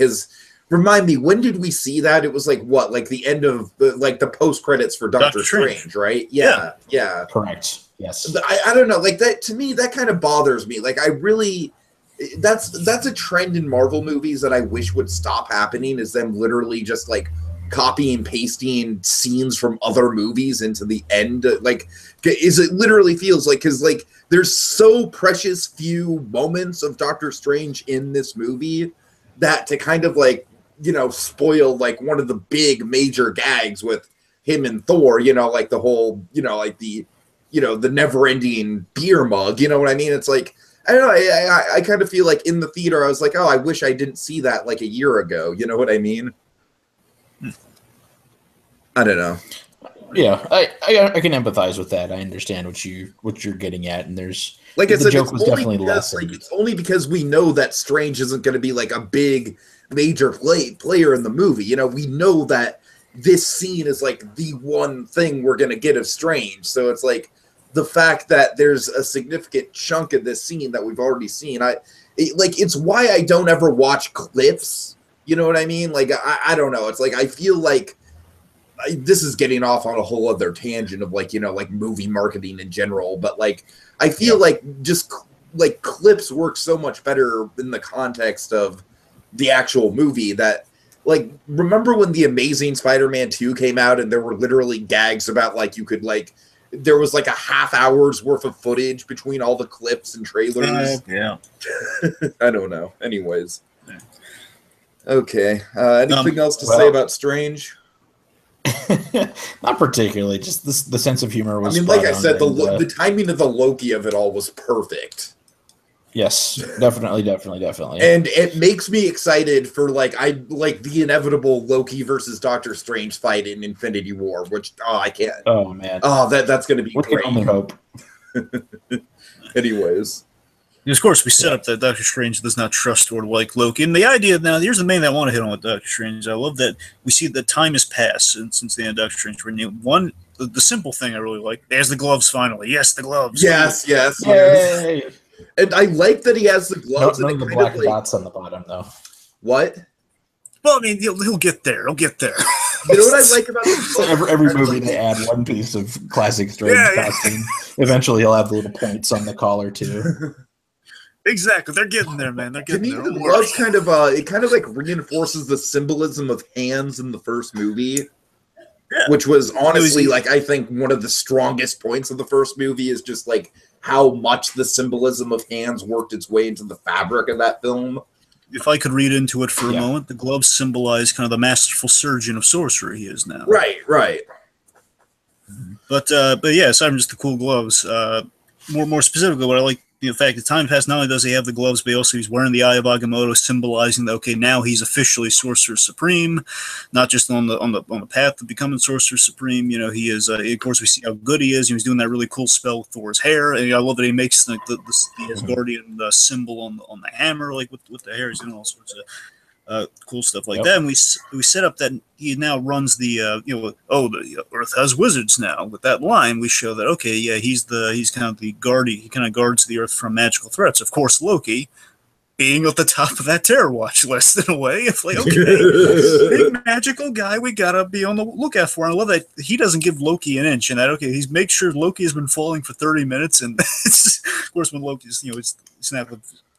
remind me, when did we see that? It was like what, like the end of the post credits for Doctor Strange, right? Yeah. Correct. Yes. I don't know, like that to me, that kind of bothers me. Like, I really, that's a trend in Marvel movies that I wish would stop happening. Is them literally just like copy and pasting scenes from other movies into the end. Like, it literally feels like, because like there's so precious few moments of Doctor Strange in this movie that to kind of like spoil like one of the big major gags with him and Thor, like the whole like the the never-ending beer mug, you know what I mean? It's like, I don't know, I kind of feel like in the theater I was like, oh, I wish I didn't see that like a year ago, you know what I mean? I don't know. Yeah, I can empathize with that. I understand what you're getting at, and there's like I said, joke was definitely less. Like, it's only because we know that Strange isn't going to be like a big major player in the movie. We know that this scene is like the one thing we're going to get of Strange. So it's like the fact that there's a significant chunk of this scene that we've already seen. It's why I don't ever watch clips. You know what I mean? Like I don't know. It's like I feel like. This is getting off on a whole other tangent of like like movie marketing in general, but like I feel like just like clips work so much better in the context of the actual movie. That like, remember when the Amazing Spider-Man 2 came out and there were literally gags about like you could like there was like a half hour's worth of footage between all the clips and trailers. Yeah. I don't know. Anyways. Okay. Anything else to say about Strange? Not particularly. Just the sense of humor was. I mean, like I said, the timing of the Loki of it all was perfect. Yes, definitely. And it makes me excited for like the inevitable Loki versus Doctor Strange fight in Infinity War, which I can't. Oh man. Oh, that's going to be great. We can only hope. Anyways. And of course, we set up that Doctor Strange does not trust or like Loki. And the idea now, here's the main thing I want to hit on with Doctor Strange. I love that we see that time has passed since the end of Doctor Strange. One, the simple thing I really like, there's the gloves finally. Yes, the gloves. Yes. Yay. And I like that he has the gloves. No, the black dots on the bottom, though. What? Well, I mean, he'll get there. He'll get there. You know what I like about the so every movie they add one piece of classic Strange costume. Eventually, he'll have the little points on the collar too. Exactly, they're getting there, man. They're getting there. The gloves kind of like reinforces the symbolism of hands in the first movie, which was honestly like I think one of the strongest points of the first movie is just like how much the symbolism of hands worked its way into the fabric of that film. If I could read into it for a moment, the gloves symbolize kind of the masterful surgeon of sorcery he is now. Right. But yeah, aside from just the cool gloves, more specifically, what I like the fact that time passed. Not only does he have the gloves, but also he's wearing the Eye of Agamotto, symbolizing that now he's officially Sorcerer Supreme, not just on the path to becoming Sorcerer Supreme. He is. Of course, we see how good he is. He's doing that really cool spell with Thor's hair, and I love that he makes the Asgardian symbol on the hammer, like with the hair. He's doing all sorts of cool stuff like that. And we set up that he now runs the the Earth has wizards now. With that line, we show that he's kind of the guardian. He kind of guards the Earth from magical threats. Of course, Loki being at the top of that terror watch list in a way. It's like, okay, big magical guy we gotta be on the lookout for. And I love that he doesn't give Loki an inch, and that he's makes sure Loki has been falling for 30 minutes, and it's, of course when Loki's it's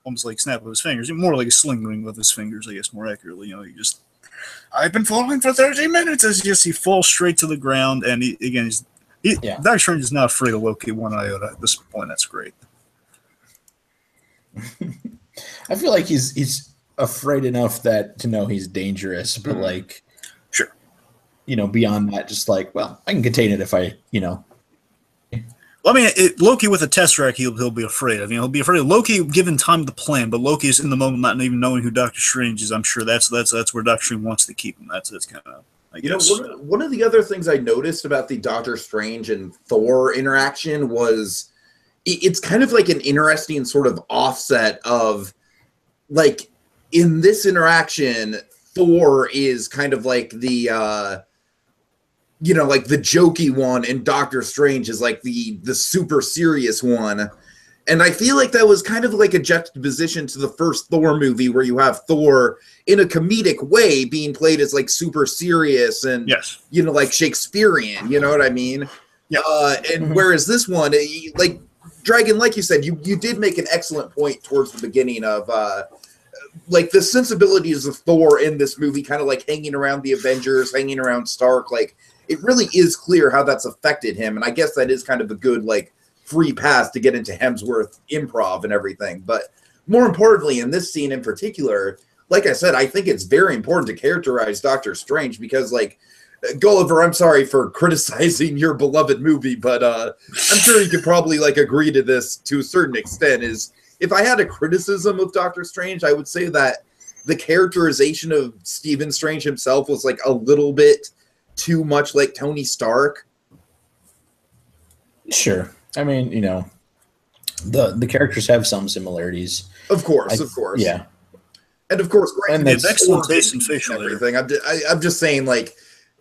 almost like snap of his fingers, more like a sling ring with his fingers, I guess more accurately. He just, I've been falling for 30 minutes as he falls straight to the ground, and Doctor Strange is not afraid of Loki one iota at this point. That's great. I feel like he's afraid enough that to know he's dangerous, but like, sure, beyond that, just like, well, I can contain it if I. Well, I mean, Loki with a Tesseract, he'll be afraid. I mean, he'll be afraid of Loki given time to plan, but Loki is in the moment not even knowing who Doctor Strange is. I'm sure that's where Doctor Strange wants to keep him. That's kind of, I guess. One of the other things I noticed about the Doctor Strange and Thor interaction was it's kind of like an interesting sort of offset of, like, in this interaction, Thor is kind of like the like the jokey one, and Doctor Strange is like the super serious one. And I feel like that was kind of like a juxtaposition to the first Thor movie, where you have Thor in a comedic way being played as like super serious and, yes, like Shakespearean, you know what I mean? Yeah. And whereas this one, like Dragon, like you said, you did make an excellent point towards the beginning of, like the sensibilities of Thor in this movie, kind of like hanging around the Avengers, hanging around Stark, like, it really is clear how that's affected him. And I guess that is kind of a good, like, free pass to get into Hemsworth improv and everything. But more importantly, in this scene in particular, like I said, I think it's very important to characterize Doctor Strange because, like, Gulliver, I'm sorry for criticizing your beloved movie, but I'm sure you could probably, like, agree to this to a certain extent, is if I had a criticism of Doctor Strange, I would say that the characterization of Stephen Strange himself was, like, a little bit too much like Tony Stark. Sure. I mean, the characters have some similarities. Of course. Yeah. And of course, and they have excellent taste in facial everything. I'm just saying, like,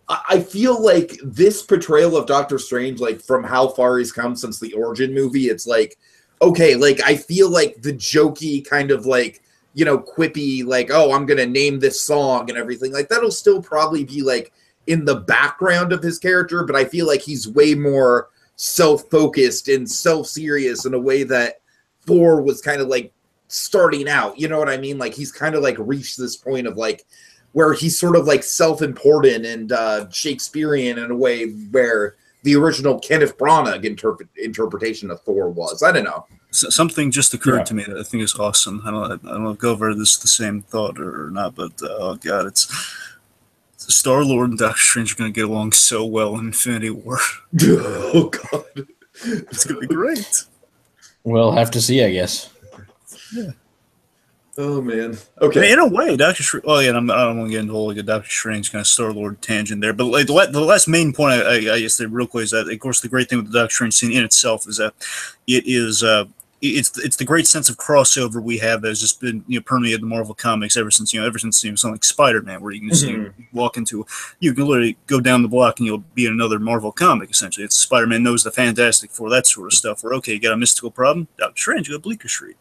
I feel like this portrayal of Doctor Strange, like, from how far he's come since the origin movie, it's like, okay, like, I feel like the jokey kind of, like, quippy, like, oh, I'm gonna name this song and everything, like, that'll still probably be, like, in the background of his character, but I feel like he's way more self-focused and self-serious in a way that Thor was kind of like starting out. You know what I mean? Like, he's kind of like reached this point of like where he's sort of like self-important and Shakespearean in a way where the original Kenneth Branagh interpretation of Thor was. I don't know. Something just occurred to me that I think is awesome. I don't know if Gulliver this the same thought or not, but oh god, it's Star-Lord and Doctor Strange are going to get along so well in Infinity War. Oh, God. It's going to be great. We'll have to see, I guess. Yeah. Oh, man. Okay. In a way, Doctor Strange... Well, yeah, I don't want to get into like a Doctor Strange kind of Star-Lord tangent there, but like the last main point I guess real quick is that, of course, the great thing with the Doctor Strange scene in itself is that it is... It's the great sense of crossover we have that has just been permeated the Marvel comics ever since something like Spider-Man, where you can just you can literally go down the block and you'll be in another Marvel comic. Essentially, it's Spider-Man knows the Fantastic Four, that sort of stuff. Where okay, you got a mystical problem, Doctor Strange, you got Bleecker Street.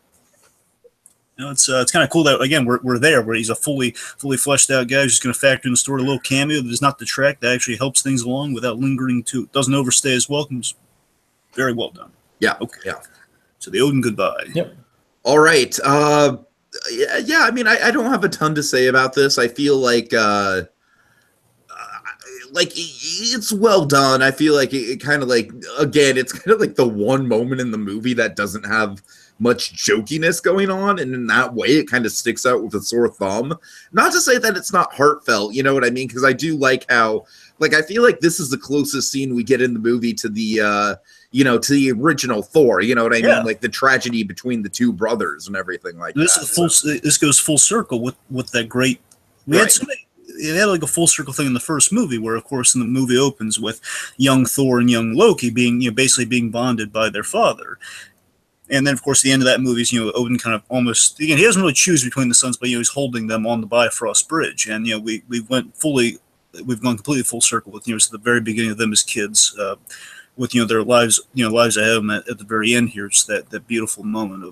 It's kind of cool that again we're there where he's a fully fleshed out guy who's just going to factor in the story a little cameo that does not detract, that actually helps things along without lingering doesn't overstay his welcome. It's very well done. Yeah. Okay. Yeah. So the Odin goodbye. Yep. All right. Yeah. I mean, I don't have a ton to say about this. I feel like it's well done. I feel like it kind of like, again, it's kind of like the one moment in the movie that doesn't have much jokiness going on, and in that way, it kind of sticks out with a sore thumb. Not to say that it's not heartfelt, you know what I mean? Because I do like how, like, I feel like this is the closest scene we get in the movie to the to the original Thor, you know what I mean? Like the tragedy between the two brothers and everything like that. This goes full circle with that great. It had like a full circle thing in the first movie, where of course in the movie opens with young Thor and young Loki being basically being bonded by their father, and then of course the end of that movie is Odin kind of almost he doesn't really choose between the sons, but he's holding them on the Bifrost Bridge, and we've gone completely full circle with so the very beginning of them as kids. With their lives ahead of them at the very end here, it's that beautiful moment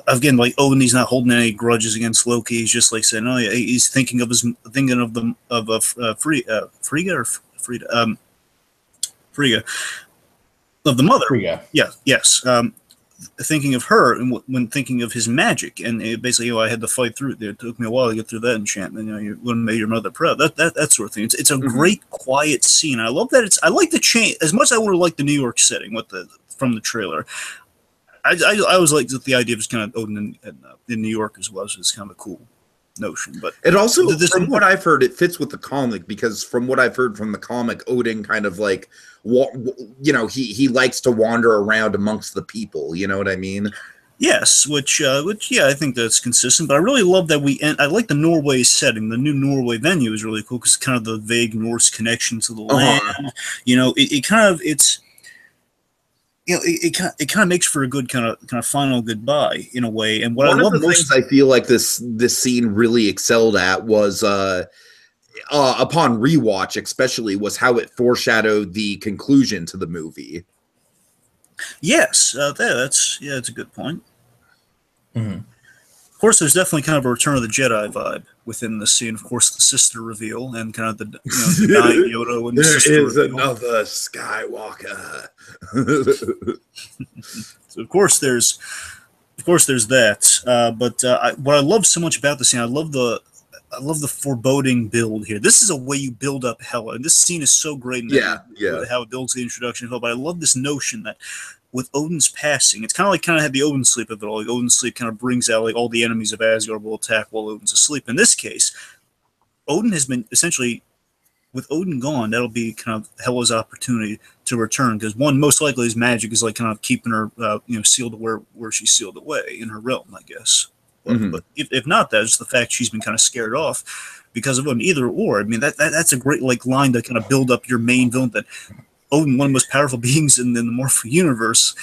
again, like Odin, he's not holding any grudges against Loki. He's just like saying, oh yeah, he's thinking of Frigga, of the mother. Frigga. Yeah, yes. Thinking of her and when thinking of his magic, and basically, I had to fight through it. It took me a while to get through that enchantment. You wouldn't make your mother proud. That sort of thing. It's a great quiet scene. I love that. I like the change as much as I would have liked the New York setting from the trailer. I always liked the idea of just kind of Odin in New York as well. So it's kind of a cool notion. But it also, from what I've heard, it fits with the comic, because from what I've heard from the comic, Odin kind of like, he likes to wander around amongst the people. You know what I mean? Yes, which I think that's consistent. But I really love that I like the Norway setting. The new Norway venue is really cool because kind of the vague Norse connection to the land. It kind of makes for a good kind of final goodbye in a way. And what one I love of the things I feel like this scene really excelled at was upon rewatch, especially, was how it foreshadowed the conclusion to the movie. Yes, that's a good point. Mm-hmm. Of course, there's definitely kind of a Return of the Jedi vibe within the scene. Of course, the sister reveal and kind of the dying Yoda and the sister reveal. There is another Skywalker. So of course there's that. But what I love so much about the scene, I love the foreboding build here. This is a way you build up Hela, and this scene is so great. How it builds the introduction of Hela. But I love this notion that with Odin's passing, it's kind of had the Odin sleep of it all. Like Odin's sleep kind of brings out like all the enemies of Asgard will attack while Odin's asleep. In this case, Odin has been essentially, with Odin gone, that'll be kind of Hela's opportunity to return, because one, most likely his magic is like kind of keeping her sealed where she's sealed away in her realm, I guess. But if not that, it's the fact she's been kind of scared off because of Odin. Either or. I mean, that's a great like line to kind of build up your main villain, that Odin, one of the most powerful beings in the Morpho universe,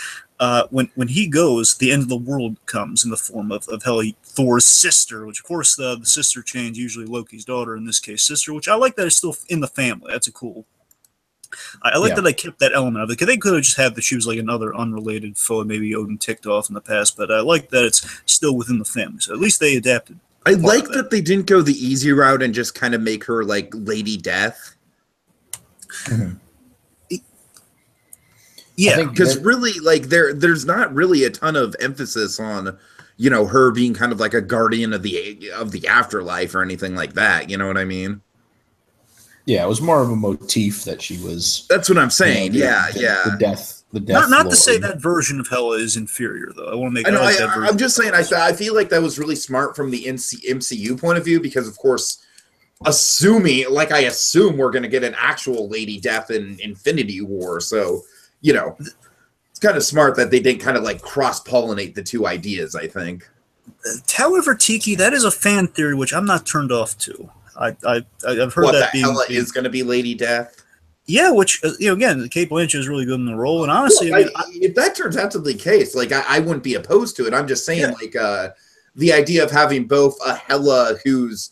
when he goes, the end of the world comes in the form of Hela, Thor's sister, which of course the sister chain's usually Loki's daughter, in this case sister, which I like that is still in the family. That's a cool. I like that they kept that element of it, because they could have just had that she was like another unrelated foe, maybe Odin ticked off in the past, but I like that it's still within the family. So at least they adapted. I like that they didn't go the easy route and just kind of make her like Lady Death. Mm-hmm. Yeah, because really, like there's not really a ton of emphasis on, her being kind of like a guardian of the afterlife or anything like that. You know what I mean? Yeah, it was more of a motif that she was. That's what I'm saying. The death. Not to say that version of Hela is inferior, though. I want to make. I'm just saying. I feel like that was really smart from the MCU point of view, because of course, I assume we're going to get an actual Lady Death in Infinity War, so. It's kind of smart that they didn't kind of like cross-pollinate the two ideas, I think. However, Tiki, that is a fan theory which I'm not turned off to. I've heard that Hela is going to be Lady Death. Yeah, which again, Kate Blanchett is really good in the role, and honestly, if that turns out to be the case, like I wouldn't be opposed to it. I'm just saying, the idea of having both a Hela who's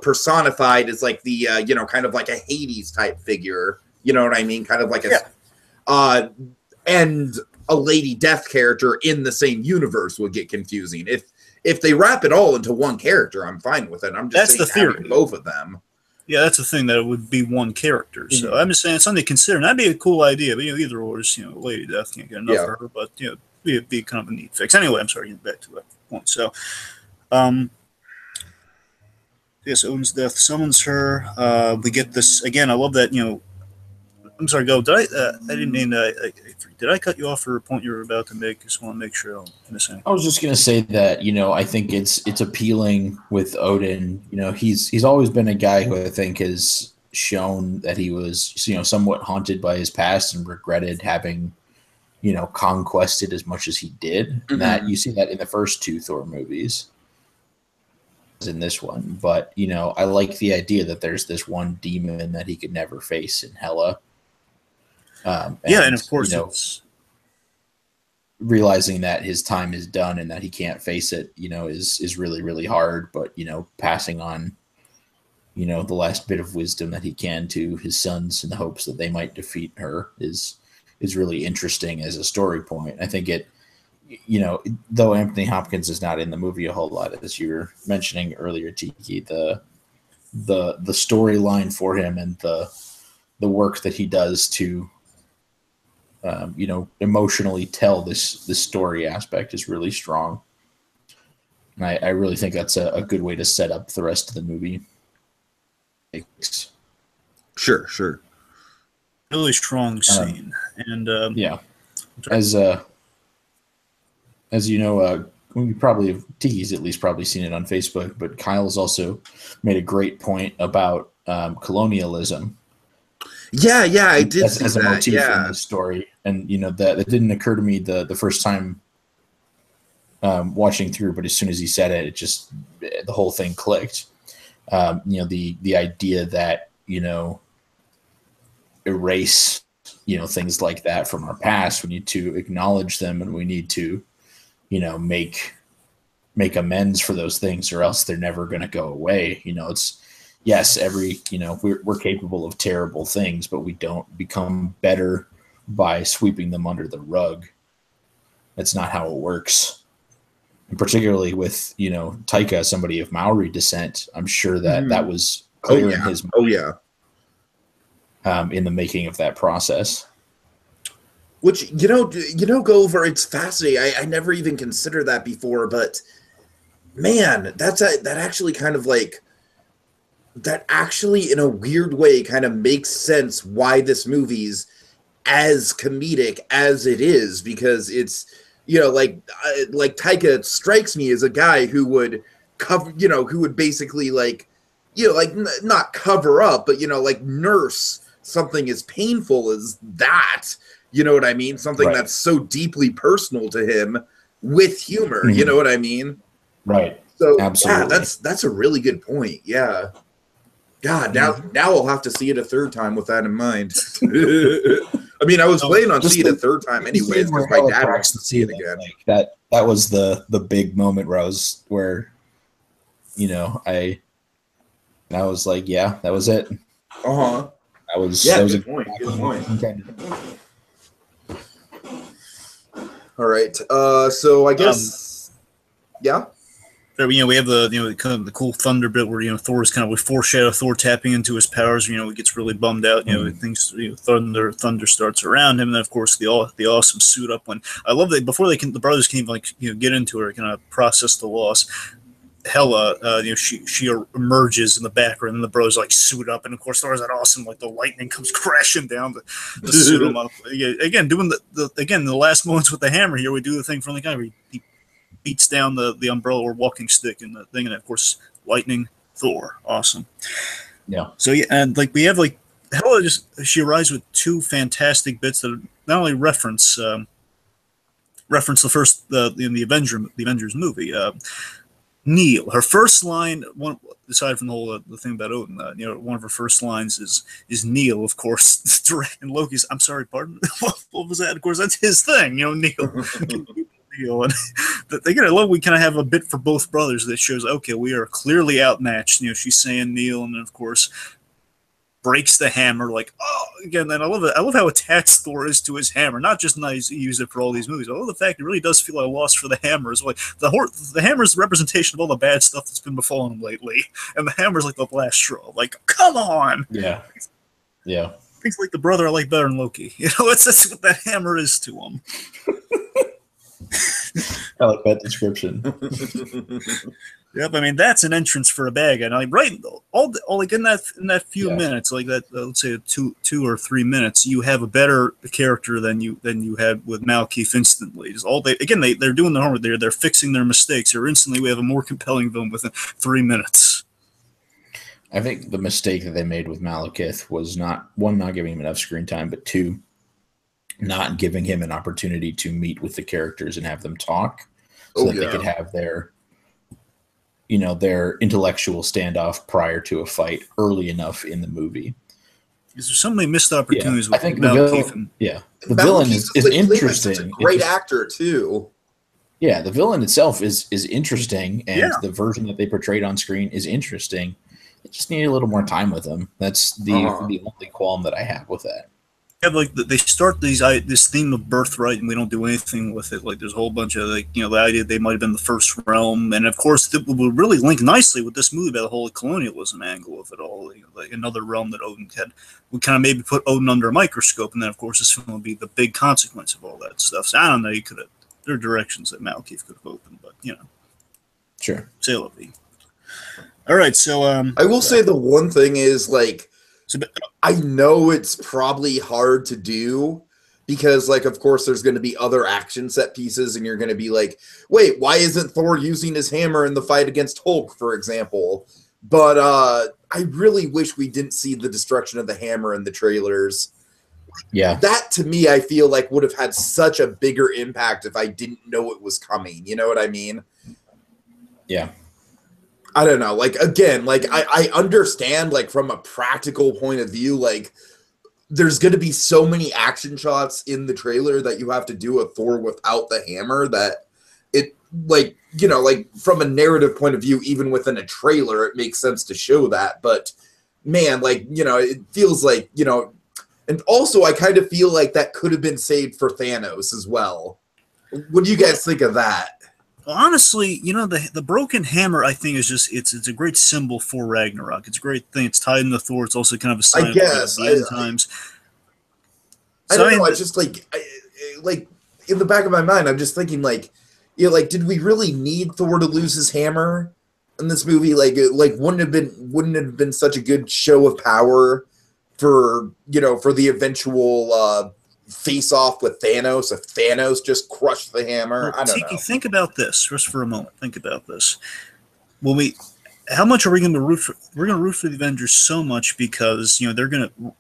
personified as like the kind of like a Hades type figure. You know what I mean? Kind of like and a Lady Death character in the same universe would get confusing. If they wrap it all into one character, I'm fine with it. I'm just saying, the theory. Both of them. Yeah, that's the thing, that it would be one character. So I'm just saying it's something to consider. And that'd be a cool idea. But either or is Lady Death can't get enough of her. But it'd be kind of a neat fix. Anyway, I'm sorry, getting back to that point. So, yes, Odin's death summons her. We get this again. I love that. I'm sorry, go. Did I didn't mean. Did I cut you off for a point you were about to make? Just want to make sure I don't miss anything. I was just gonna say that I think it's appealing with Odin. He's always been a guy who I think has shown that he was somewhat haunted by his past and regretted having conquested as much as he did. Mm-hmm. And that you see that in the first two Thor movies. In this one, but I like the idea that there's this one demon that he could never face in Hela. And of course, realizing that his time is done and that he can't face it, is really, really hard. But passing on, the last bit of wisdom that he can to his sons in the hopes that they might defeat her is really interesting as a story point. I think it though Anthony Hopkins is not in the movie a whole lot, as you were mentioning earlier, Tiki, the storyline for him and the work that he does to emotionally tell this story aspect is really strong. And I really think that's a good way to set up the rest of the movie. Sure. Really strong scene. And as you know, we probably have, Tiki's at least probably seen it on Facebook, but Kyle's also made a great point about colonialism. Yeah, I did see as a that. motif in this story, and that didn't occur to me the first time watching through, but as soon as he said it, the whole thing clicked. The idea that erase things like that from our past. We need to acknowledge them, and we need to make amends for those things, or else they're never going to go away. It's yes, we're capable of terrible things, but we don't become better by sweeping them under the rug. That's not how it works. And particularly with Taika, somebody of Maori descent, I'm sure that was clear in his mind. In the making of that process. Which, Gulliver, it's fascinating. I never even considered that before, but man, that actually kind of like, that actually in a weird way kind of makes sense why this movie's as comedic as it is, because it's, like Taika strikes me as a guy who would cover, who would basically not cover up, but, nurse something as painful as that. You know what I mean? Something right. That's so deeply personal to him with humor. Mm-hmm. You know what I mean? Right. So absolutely. Yeah, that's a really good point. Yeah. God, now I'll have to see it a third time with that in mind. I mean, I was planning on seeing it a third time anyways, because my dad wants to see it again. That was the big moment where I was like, yeah, that was it. That was good point. All right. So I guess, yeah. We have the kind of the cool thunder bit where Thor's kind of, we foreshadow Thor tapping into his powers. He gets really bummed out. Things thunder starts around him, and then of course the awesome suit up. When I love that before the brothers can even get into it, kind of process the loss. Hela, she emerges in the background, and the bros suit up, and of course Thor's that awesome, the lightning comes crashing down to suit him up. Again, doing the last moments with the hammer here, we do the thing from the guy where he beats down the umbrella or walking stick and the thing, and of course lightning, Thor, awesome. Yeah. So and we have Hela she arrives with two fantastic bits that not only reference the first in the Avengers movie. Neil, her first line, aside from the whole the thing about Odin, one of her first lines is Neil, of course. And Loki's, I'm sorry, pardon. What was that? Of course, that's his thing, Neil. Neil, and again, I love we kind of have a bit for both brothers that shows okay, we are clearly outmatched. She's saying Neil, and then of course breaks the hammer again. And I love it. I love how attached Thor is to his hammer. Not just nice he used it for all these movies. I love the fact it really does feel like a loss for the hammer as well. The hammer is the representation of all the bad stuff that's been befalling him lately, and the hammer's the last straw. Come on. Yeah. Things like the brother I like better than Loki. That's what that hammer is to him. I like that description. Yep, I mean that's an entrance for a bad guy. Right, all in that few minutes, let's say two or 3 minutes, you have a better character than you had with Malekith instantly. They're doing their homework. They're fixing their mistakes. Or instantly, we have a more compelling villain within 3 minutes. I think the mistake that they made with Malekith was not giving him enough screen time, but two, not giving him an opportunity to meet with the characters and have them talk, so they could have their intellectual standoff prior to a fight early enough in the movie. There's so many missed opportunities with I think Malekith. The villain is interesting. Such a great actor too. Yeah, the villain itself is interesting, and the version that they portrayed on screen is interesting. They just need a little more time with him. That's the only qualm that I have with that. have like they start this theme of birthright, and we don't do anything with it. Like there's a whole bunch of like the idea they might have been the first realm, and of course it would really link nicely with this movie about the whole colonialism angle of it all. Like another realm that Odin would kind of maybe put Odin under a microscope, and then of course this film would be the big consequence of all that stuff. So I don't know. There are directions that Malekith could have opened, but sure. Say la vie. All right, so I will say the one thing is like. I know it's probably hard to do because, like, of course, there's going to be other action set pieces, and you're going to be like, wait, why isn't Thor using his hammer in the fight against Hulk, for example? But I really wish we didn't see the destruction of the hammer in the trailers. Yeah. That, to me, I feel like would have had such a bigger impact if I didn't know it was coming. You know what I mean? Yeah. I don't know, like, again, like, I understand, like, from a practical point of view, like, there's going to be so many action shots in the trailer that you have to do a Thor without the hammer that it, like, like, from a narrative point of view, even within a trailer, it makes sense to show that, but, man, like, it feels like, and also I kind of feel like that could have been saved for Thanos as well. What do you guys think of that? Honestly, the broken hammer, I think, is just it's a great symbol for Ragnarok. It's a great thing. It's tied into Thor. It's also kind of a sign of the end times. I don't know. I just like in the back of my mind, I'm just thinking like, did we really need Thor to lose his hammer in this movie? Like wouldn't it have been such a good show of power for for the eventual face off with Thanos if Thanos just crushed the hammer? I don't know. Think about this just for a moment. Think about this. How much are we going to root for? We're going to root for the Avengers so much because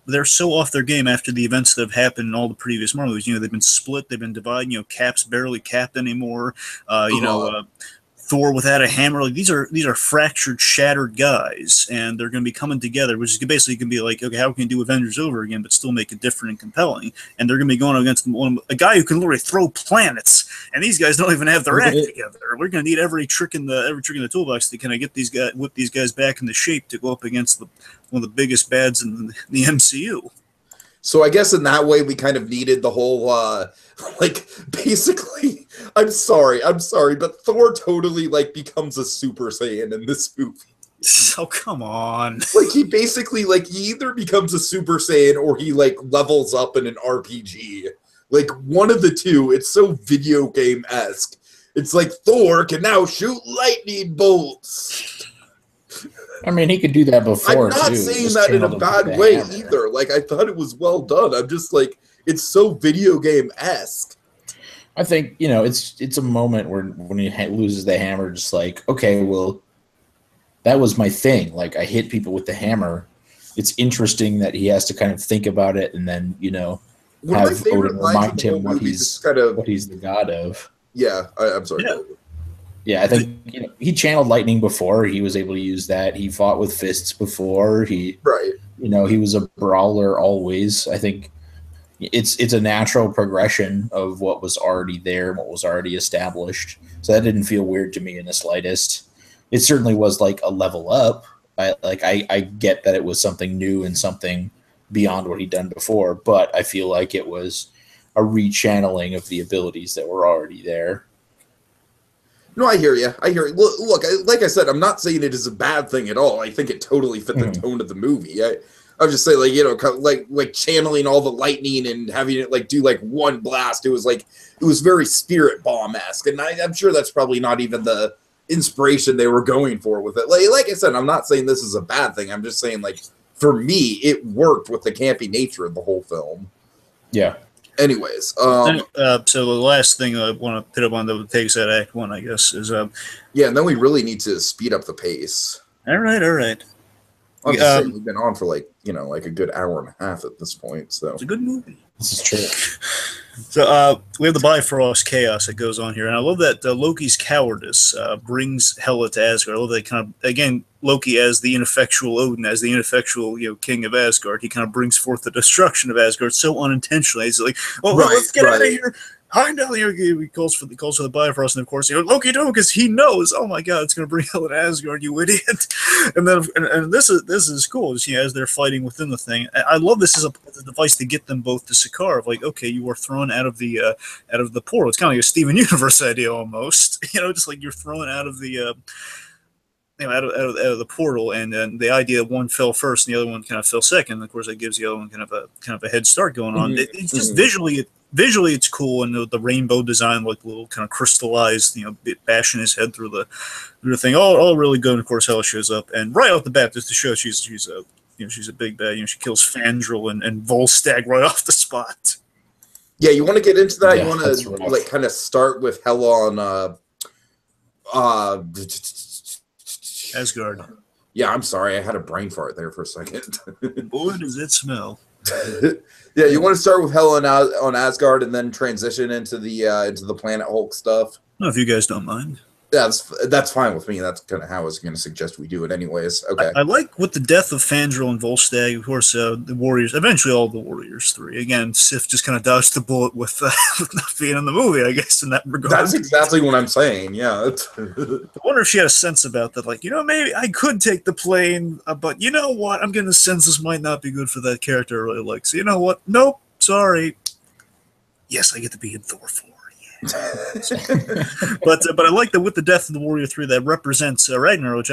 they're so off their game after the events that have happened in all the previous Marvel movies. They've been split, they've been divided. Cap's barely Cap anymore. Thor without a hammer. Like these are fractured, shattered guys, and they're going to be coming together, which is basically going to be like, okay, how can we do Avengers over again, but still make it different and compelling? And they're going to be going against a guy who can literally throw planets, and these guys don't even have their act together. We're going to need every trick in the toolbox to kind of whip these guys back into shape to go up against one of the biggest bads in the MCU. So I guess in that way we kind of needed the whole basically I'm sorry, but Thor totally becomes a Super Saiyan in this movie. Oh, come on. He basically he either becomes a Super Saiyan or he levels up in an RPG. One of the two. It's so video game-esque. It's like Thor can now shoot lightning bolts. I mean, he could do that before, I'm not saying that in a bad way either. I thought it was well done. I'm just it's so video game-esque. I think, it's a moment where when he loses the hammer, just okay, well, that was my thing. I hit people with the hammer. It's interesting that he has to kind of think about it and then, have Odin remind him what he's the god of. Yeah, I'm sorry. Yeah, I think he channeled lightning before. He was able to use that. He fought with fists before. He was a brawler always. I think it's a natural progression of what was already there, what was already established. So that didn't feel weird to me in the slightest. It certainly was a level up. I get that it was something new and something beyond what he'd done before, but I feel like it was a rechanneling of the abilities that were already there. No, I hear you. Look, like I said, I'm not saying it is a bad thing at all. I think it totally fit the tone of the movie. I was just saying, channeling all the lightning and having it do one blast. It was very Spirit Bomb-esque, and I'm sure that's probably not even the inspiration they were going for with it. Like I said, I'm not saying this is a bad thing. I'm just saying, for me, it worked with the campy nature of the whole film. Yeah. Anyways, so the last thing I want to put up on the takes at Act 1, I guess, is and then we really need to speed up the pace. All right. I'm just saying we've been on for a good hour and a half at this point. So it's a good movie. This is true. So we have the Bifrost chaos that goes on here, and I love that Loki's cowardice brings Hela to Asgard. I love that kind of, again, Loki as the ineffectual Odin, as the ineffectual king of Asgard. He kind of brings forth the destruction of Asgard so unintentionally. He's like, let's get out of here. Heimdall, he calls for the Bifrost, and of course, Loki don't, because he knows. Oh my God, it's going to bring hell to Asgard, you idiot! And then, and this is cool, as they're fighting within the thing. I love this as a device to get them both to Sakaar. Of like, okay, you are thrown out of the portal. It's kind of like a Steven Universe idea almost. Just like you're thrown out of the. Out of the portal, and the idea one fell first and the other one kind of fell second. Of course, that gives the other one kind of a head start going on. It's just visually it's cool, and the rainbow design, like little kind of crystallized, bashing his head through the thing. All really good. And of course, Hela shows up, and right off the bat, just to show she's a big bad. She kills Fandral and Volstagg right off the spot. Yeah, you want to get into that? Yeah, you want to kind of start with Hela on Asgard. Yeah, I'm sorry. I had a brain fart there for a second. Boy, does it smell. Yeah, you want to start with Hela on Asgard and then transition into the Planet Hulk stuff? No, if you guys don't mind. Yeah, that's fine with me. That's kind of how I was going to suggest we do it anyways. Okay. I like with the death of Fandral and Volstagg, of course, the Warriors, eventually all the Warriors 3. Again, Sif just kind of dodged the bullet with not being in the movie, I guess, in that regard. That's exactly what I'm saying, yeah. I wonder if she had a sense about that, like, maybe I could take the plane, but you know what? I'm getting a sense this might not be good for that character I really like. So you know what? Nope, sorry. Yes, I get to be in Thor 4. but I like that with the death of the Warrior 3 that represents Ragnarok,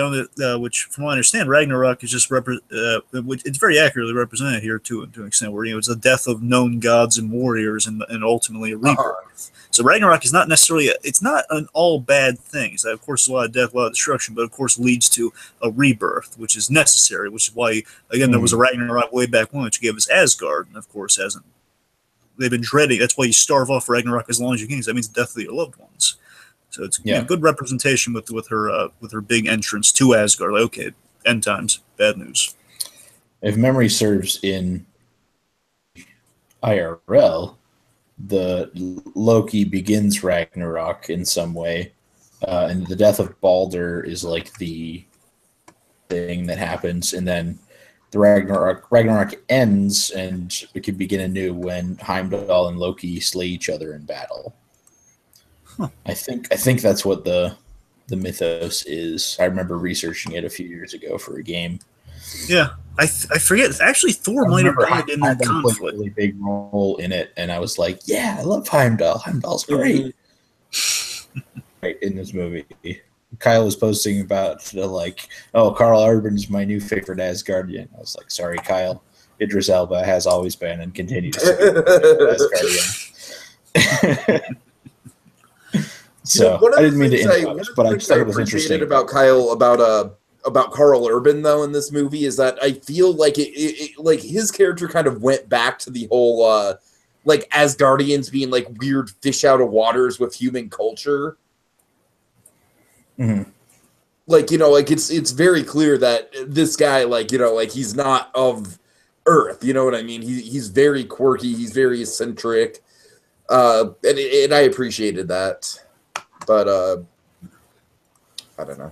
which from what I understand, Ragnarok is just it's very accurately represented here to an extent, where it's the death of known gods and warriors and ultimately a rebirth. So Ragnarok is not necessarily it's not an all bad thing. It's of course a lot of death, a lot of destruction, but of course leads to a rebirth, which is necessary. Which is why again there was a Ragnarok way back when, which gave us Asgard, and of course hasn't. They've been dreading. That's why you starve off Ragnarok as long as you can. That means the death of your loved ones. So it's good representation with her big entrance to Asgard. Like, okay, end times, bad news. If memory serves, in IRL, the Loki begins Ragnarok in some way, and the death of Balder is like the thing that happens, and then the Ragnarok ends, and it can begin anew when Heimdall and Loki slay each other in battle. Huh. I think that's what the mythos is. I remember researching it a few years ago for a game. Yeah, I forget. Actually, Thor might have died in that conflict. Played a really big role in it, and I was like, "Yeah, I love Heimdall. Heimdall's great." Right in this movie. Kyle was posting about Karl Urban's my new favorite Asgardian. I was like, sorry, Kyle. Idris Elba has always been and continues to be Asgardian. So I didn't mean to interrupt, but I just thought it was interesting about Kyle about Karl Urban though in this movie is that I feel like it like his character kind of went back to the whole like Asgardians being like weird fish out of waters with human culture. Mm-hmm. Like, it's very clear that this guy, he's not of Earth. You know what I mean? He's very quirky. He's very eccentric. And I appreciated that. But, I don't know.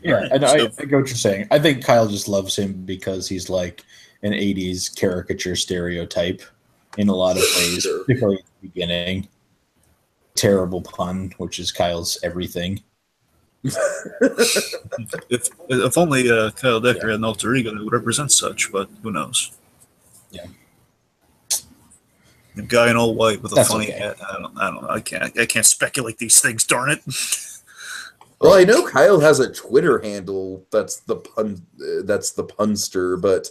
Yeah, and I get what you're saying. I think Kyle just loves him because he's like an 80s caricature stereotype in a lot of ways, particularly at the beginning. Terrible pun, which is Kyle's everything. if only Kyle Decker had an alter ego that would represent such, but who knows? Yeah, a guy in all white with a funny okay. hat. I don't know. I can't speculate these things. Darn it. Well, I know Kyle has a Twitter handle that's the punster, but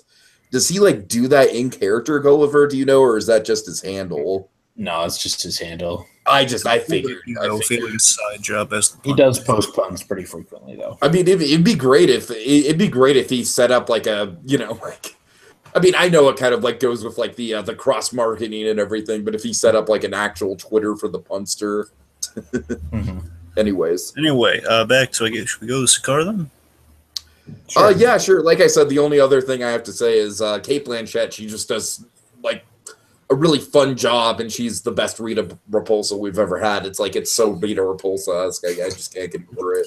does he do that in character, Gulliver? Do you know, or is that just his handle? No, it's just his handle. I figured. Feeling a side job as the he does post puns pretty frequently, though. I mean, it'd be great if he set up I know it kind of goes with the cross marketing and everything, but if he set up an actual Twitter for the punster. Mm-hmm. Anyways. Anyway, back to should we go to Sakaar then? Sure. Yeah, sure. Like I said, the only other thing I have to say is Cate Blanchett. She just does a really fun job, and she's the best Rita Repulsa we've ever had. It's so Rita Repulsa-esque. I just can't get over it.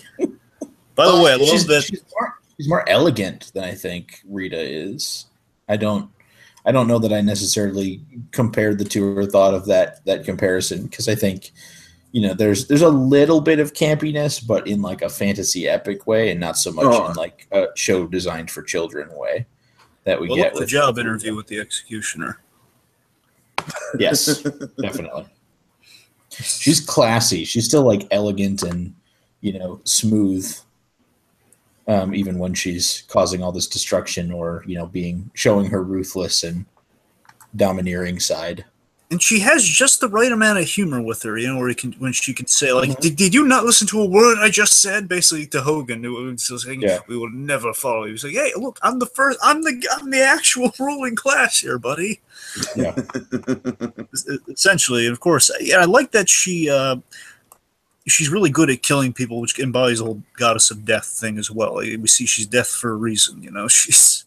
By the way, I love that she's more elegant than I think Rita is. I I don't know that I necessarily compared the two or thought of that comparison, because I think, there's a little bit of campiness, but in like a fantasy epic way, and not so much in like a show designed for children way that we get with the job interview with the executioner. Yes, definitely. She's classy. She's still like elegant and, smooth. Even when she's causing all this destruction or, showing her ruthless and domineering side. And she has just the right amount of humor with her, when she can say, like, did you not listen to a word I just said? Basically to Hogan, who was saying, we will never follow you. He's like, hey, look, I'm the actual ruling class here, buddy. Yeah. Essentially, of course. Yeah, I like that she's really good at killing people, which embodies the whole goddess of death thing as well. We see she's death for a reason, she's...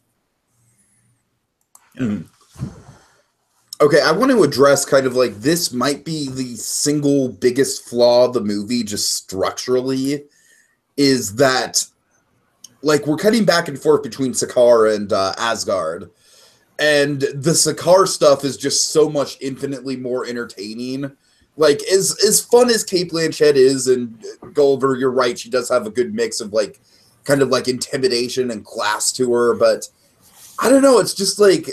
Okay, I want to address kind of like this might be the single biggest flaw of the movie, just structurally, is that like we're cutting back and forth between Sakaar and Asgard, and the Sakaar stuff is just so much infinitely more entertaining. Like as fun as Cate Blanchett is, and Gulliver, you're right, she does have a good mix of like kind of like intimidation and class to her, but I don't know, it's just like.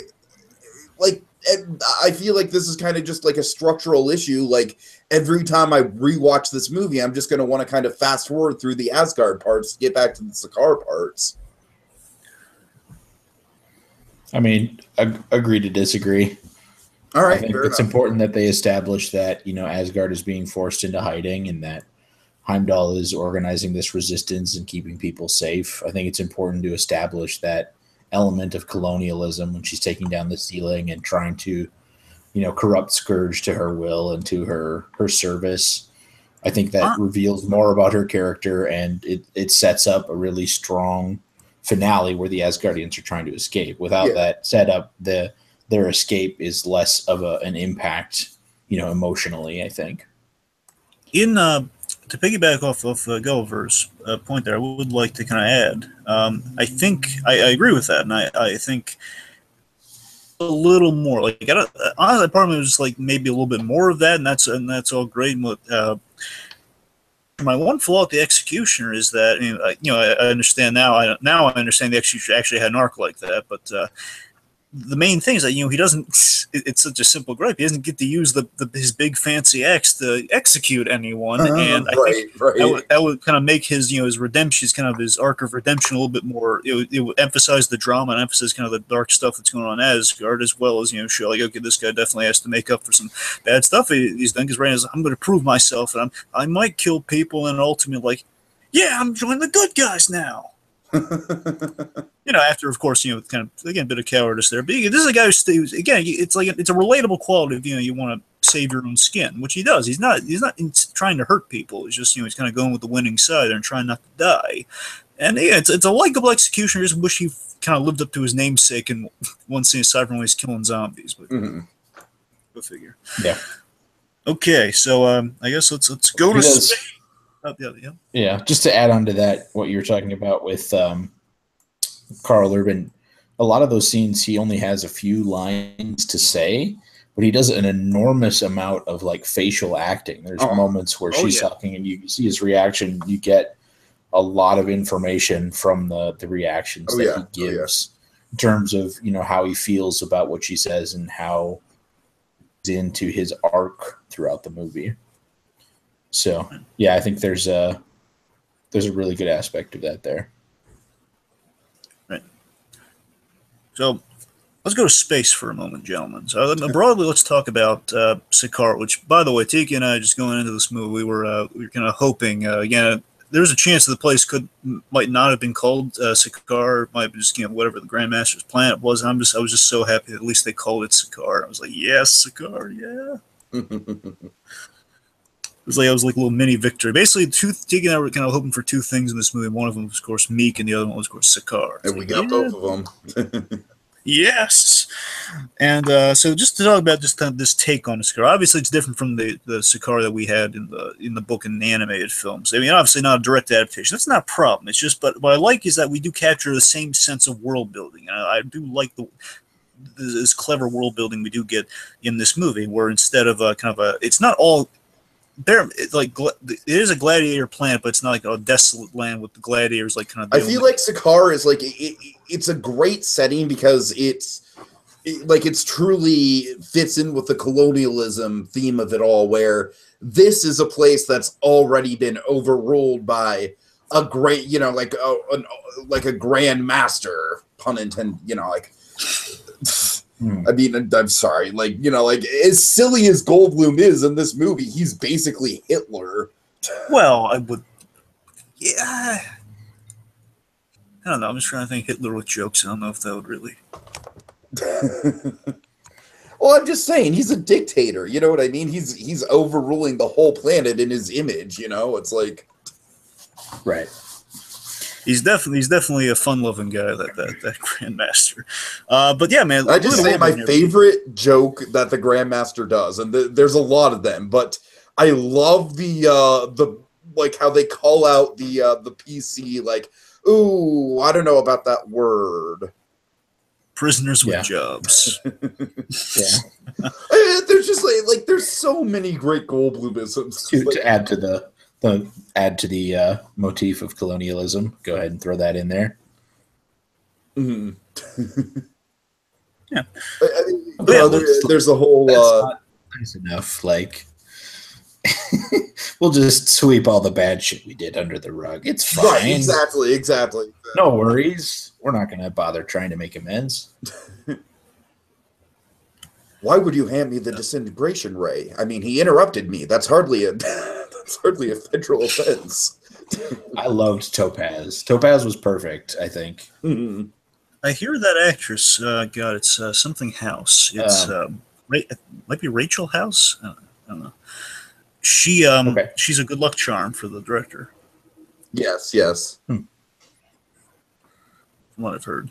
And I feel like this is kind of just like a structural issue. Like every time I rewatch this movie, I'm just going to want to kind of fast forward through the Asgard parts to get back to the Sakaar parts. I mean, agree to disagree. All right. I think it's important that they establish that, Asgard is being forced into hiding and that Heimdall is organizing this resistance and keeping people safe. I think it's important to establish that element of colonialism when she's taking down the ceiling and trying to, corrupt Scourge to her will and to her service. I think that reveals more about her character, and it sets up a really strong finale where the Asgardians are trying to escape. Without that setup, their escape is less of an impact, emotionally, I think. To piggyback off of Gulliver's point there, I would like to kind of add. I think I agree with that, and I think a little more. Like, honestly, part of me was just like maybe a little bit more of that, and that's all great. My one flaw with the Executioner is that I understand now. I understand the Executioner actually had an arc like that, but. The main thing is that he doesn't. It's such a simple gripe. He doesn't get to use his big fancy axe to execute anyone, and I think that would kind of make his his redemption, his arc of redemption a little bit more. It would emphasize the drama and emphasize kind of the dark stuff that's going on in Asgard, as well as show like, okay, this guy definitely has to make up for some bad stuff he's done. Because Rand is, I'm going to prove myself, and I might kill people, and ultimately, like, yeah, I'm joining the good guys now. After, of course, kind of, again, a bit of cowardice there. But this is a guy who's, again, it's like, it's a relatable quality of, you want to save your own skin, which he does. He's not trying to hurt people. He's just, he's kind of going with the winning side and trying not to die. And yeah, it's a likable executioner. I just wish he kind of lived up to his namesake in one scene aside from when he's killing zombies. But go figure. Yeah. Okay, so I guess let's go to space. Yeah, just to add on to that, what you were talking about with Karl Urban, a lot of those scenes he only has a few lines to say, but he does an enormous amount of like facial acting. There's moments where she's talking and you see his reaction. You get a lot of information from the reactions that he gives in terms of how he feels about what she says and how he's into his arc throughout the movie. So, yeah, I think there's a really good aspect of that there. Right. So, let's go to space for a moment, gentlemen. So, broadly, let's talk about Sakaar, which, by the way, Tiki and I, just going into this movie, we were kind of hoping, again, there's a chance that the place might not have been called Sakaar. It might be just, whatever the Grandmaster's planet was. I was just so happy that at least they called it Sakaar. I was like, yes, Sakaar, yeah. It was like a little mini victory. Basically, Tiki and I were kind of hoping for two things in this movie. One of them was, of course, Meek, and the other one was, of course, Sakaar. And we got both of them. Yes. And so just to talk about just this take on Sakaar. Obviously, it's different from the Sakaar that we had in the book and the animated films. I mean, obviously not a direct adaptation. That's not a problem. It's just, but what I like is that we do capture the same sense of world building. And I do like this clever world building we do get in this movie, where instead of it's not all there. It is a gladiator planet, but it's not like a desolate land with the gladiators like kind of. I feel like Sakaar is like it's a great setting because it's truly fits in with the colonialism theme of it all, where this is a place that's already been overruled by a great, like a grand master, pun intended, I mean, I'm sorry, as silly as Goldblum is in this movie, he's basically Hitler. Well, I don't know. I'm just trying to think Hitler with jokes. I don't know if that would really. Well, I'm just saying he's a dictator. You know what I mean? He's overruling the whole planet in his image. It's like, right. He's definitely a fun-loving guy, that Grandmaster. But yeah, man. I just say my favorite joke that the Grandmaster does, and there's a lot of them, but I love the like how they call out the PC, like, ooh, I don't know about that word. Prisoners with jobs. Yeah. There's just like there's so many great Goldblumisms to add to the motif of colonialism. Go ahead and throw that in there. Mm-hmm. Yeah. There's a whole not nice enough. Like, we'll just sweep all the bad shit we did under the rug. It's fine. Right, exactly. No worries. We're not going to bother trying to make amends. Why would you hand me the disintegration ray? I mean, he interrupted me. That's hardly a federal offense. I loved Topaz. Topaz was perfect, I think. Mm-hmm. I hear that actress. God, it's something House. It's might be Rachel House. I don't know. She's a good luck charm for the director. Yes. From what I've heard.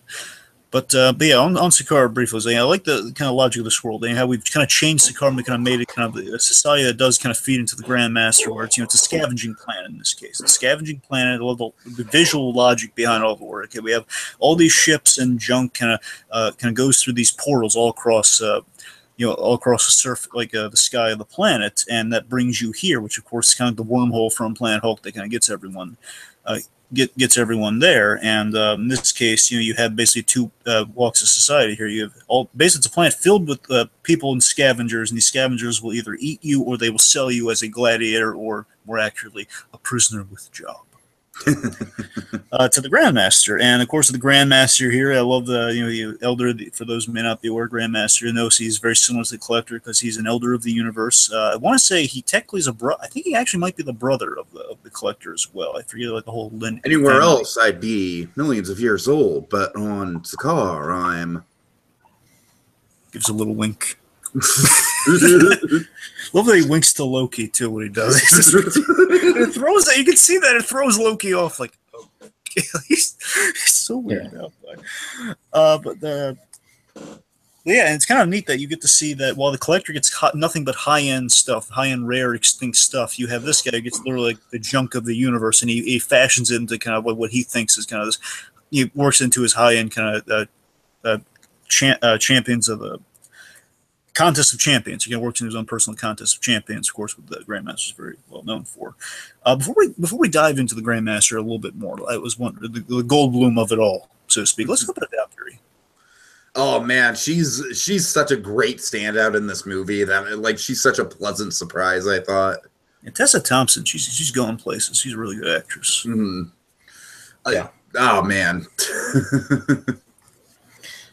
But yeah, on Sakaar briefly, I like the kind of logic of this world and how we've kind of changed Sakaar and kind of made it kind of a society that does kind of feed into the Grandmaster, where it's it's a scavenging planet in this case. A scavenging planet, the visual logic behind all the work. Okay, we have all these ships and junk kind of goes through these portals all across all across the surface, the sky of the planet, and that brings you here, which of course is kind of the wormhole from Planet Hulk that kind of gets everyone. Gets everyone there, and in this case, you have basically two walks of society here. You have basically it's a planet filled with people and scavengers, and these scavengers will either eat you or they will sell you as a gladiator, or more accurately, a prisoner with a job. To the Grandmaster, and of course the Grandmaster here. I love the elder. For those who may not be aware, Grandmaster knows he's very similar to the Collector because he's an elder of the universe. I want to say he technically is I think he actually might be the brother of the Collector as well. I forget the whole Anywhere else, I'd be millions of years old, but on Sakaar, I'm. Gives a little wink. Love that he winks to Loki too when he does. It throws that. You can see that it throws Loki off. Like, oh, he's so weird out. Yeah, and it's kind of neat that you get to see that while the Collector gets nothing but high-end stuff, high-end rare extinct stuff, you have this guy who gets literally like the junk of the universe, and he fashions it into kind of what he thinks is kind of this. He works into his high-end kind of champions of the. Contest of Champions. He kind of works in his own personal Contest of Champions, of course, what the Grandmaster is very well known for. Before we dive into the Grandmaster a little bit more, I was wondering the Goldblum of it all, so to speak. Let's talk about Valkyrie. Oh man, she's such a great standout in this movie. That she's such a pleasant surprise. I thought. And Tessa Thompson, she's going places. She's a really good actress. Mm-hmm. Yeah. Oh man.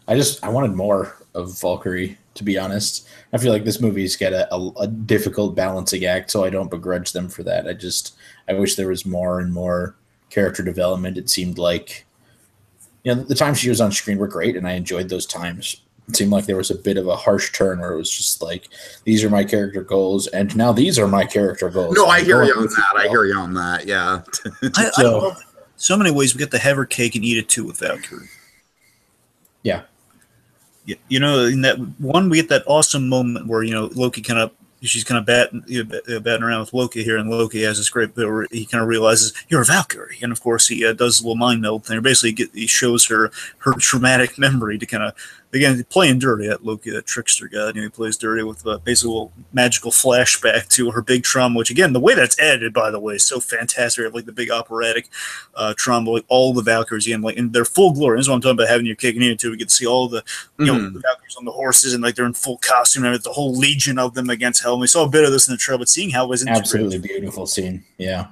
I wanted more of Valkyrie, to be honest. I feel like this movie's got a difficult balancing act, so I don't begrudge them for that. I wish there was more and more character development. It seemed like, the times she was on screen were great, and I enjoyed those times. It seemed like there was a bit of a harsh turn where it was just like, these are my character goals, and now these are my character goals. No, I hear you on that. I hear you on that, yeah. I love so many ways we get to have her cake and eat it too with Valkyrie. Yeah. In that one, we get that awesome moment where Loki she's kind of batting around with Loki here, and Loki has this great bit where he kind of realizes you're a Valkyrie, and of course he does a little mind meld thing. Basically, he shows her traumatic memory to kind again, playing dirty at Loki, that trickster god. He plays dirty with basically a little magical flashback to her big trauma, which, again, the way that's edited, by the way, is so fantastic. Like the big operatic trauma, like all the Valkyries, again, like in their full glory. That's what I'm talking about, having your cake and eating it too. We get to see all the, the Valkyries on the horses, and like they're in full costume, and the whole legion of them against Hell. And we saw a bit of this in the trailer, but seeing how it was integrated. Absolutely beautiful scene. Yeah.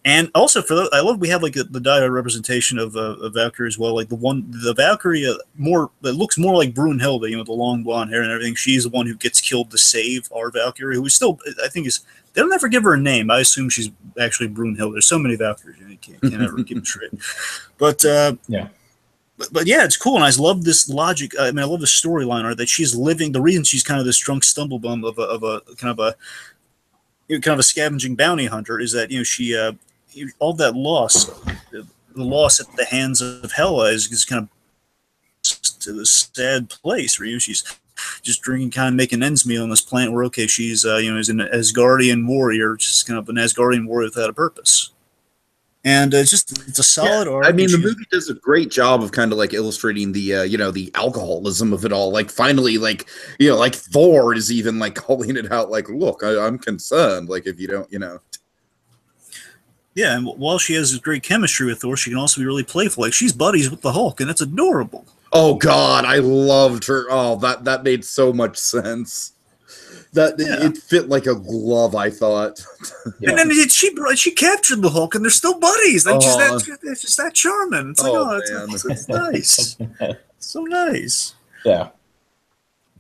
And also I love we have like the dire representation of Valkyrie as well. Like the Valkyrie more that looks more like Brunhilde, with the long blonde hair and everything. She's the one who gets killed to save our Valkyrie, who is still, I think, they don't ever give her a name. I assume she's actually Brunhilde. There's so many Valkyries, you can't ever give it straight. But yeah. But yeah, it's cool, and I love this logic. I mean, I love the storyline, right? That she's living. The reason she's kind of this drunk stumblebum of a kind of a scavenging bounty hunter is that she all that loss, the loss at the hands of Hela is kind of to this sad place where she's just drinking, kind of making ends meet on this planet where she's is an Asgardian warrior, just kind of an Asgardian warrior without a purpose. And it's a solid arc. I mean, the movie does a great job of kind of like illustrating the the alcoholism of it all. Like finally, like Thor is even like calling it out. Like, look, I'm concerned. Like if you don't, Yeah, and while she has great chemistry with Thor, she can also be really playful. Like she's buddies with the Hulk, and it's adorable. Oh God, I loved her. Oh, that made so much sense. It fit like a glove, I thought. Yeah. And then she captured the Hulk, and they're still buddies. Like it's just that charming. It's like it's nice, so nice. Yeah.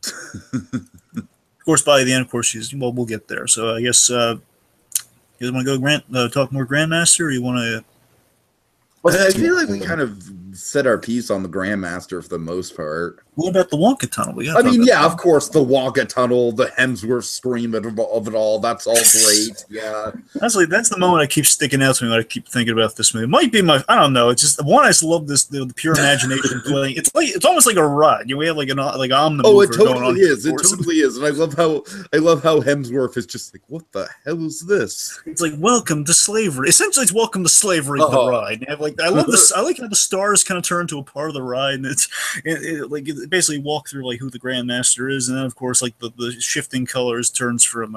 Of course, by the end, we'll get there. So I guess you guys want to go talk more Grandmaster, or you want to? I feel like we kind of said our piece on the Grandmaster for the most part. What about the Wonka Tunnel? I mean, yeah, of course, the Wonka Tunnel, the Hemsworth scream of it all. That's all great. Yeah. That's the moment that keeps sticking out to me when I keep thinking about this movie. It might be I don't know. It's just one. I just love the pure imagination playing. It's almost like a ride. We have like omnibus. Oh, it totally is. It totally is. And I love how Hemsworth is just like, what the hell is this? It's like welcome to slavery. Essentially, it's welcome to slavery. The ride. I love this. I like how the stars kind of turn to a part of the ride, and it basically walk through like who the Grandmaster is, and then of course like the shifting colors turns from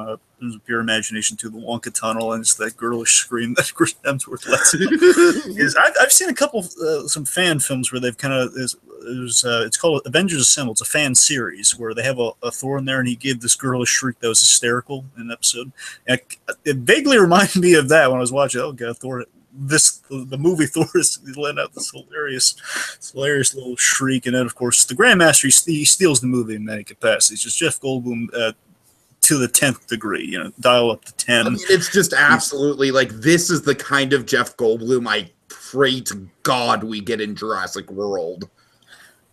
pure imagination to the Wonka Tunnel, and it's that girlish scream that Chris Hemsworth lets out. I've seen a couple some fan films where they've kind of it's called Avengers Assemble. It's a fan series where they have a Thor in there, and he gave this girlish shriek that was hysterical in an episode. And it vaguely reminded me of that when I was watching. Oh god, Thor. The movie Thor is letting out this hilarious little shriek, and then of course the Grandmaster he steals the movie in many capacities. Just Jeff Goldblum to the 10th degree, dial up to 10. I mean, it's just absolutely like this is the kind of Jeff Goldblum I pray to God we get in Jurassic World.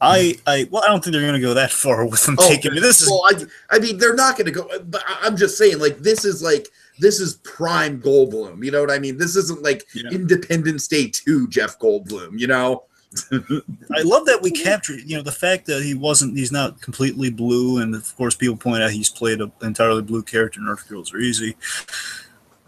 I don't think they're going to go that far with them taking me. I mean, they're not going to go. But I'm just saying, like this is prime Goldblum. You know what I mean? This isn't like Independence Day 2 Jeff Goldblum. I love that we captured, the fact that he's not completely blue, and of course people point out he's played an entirely blue character in Earth Girls Are Easy.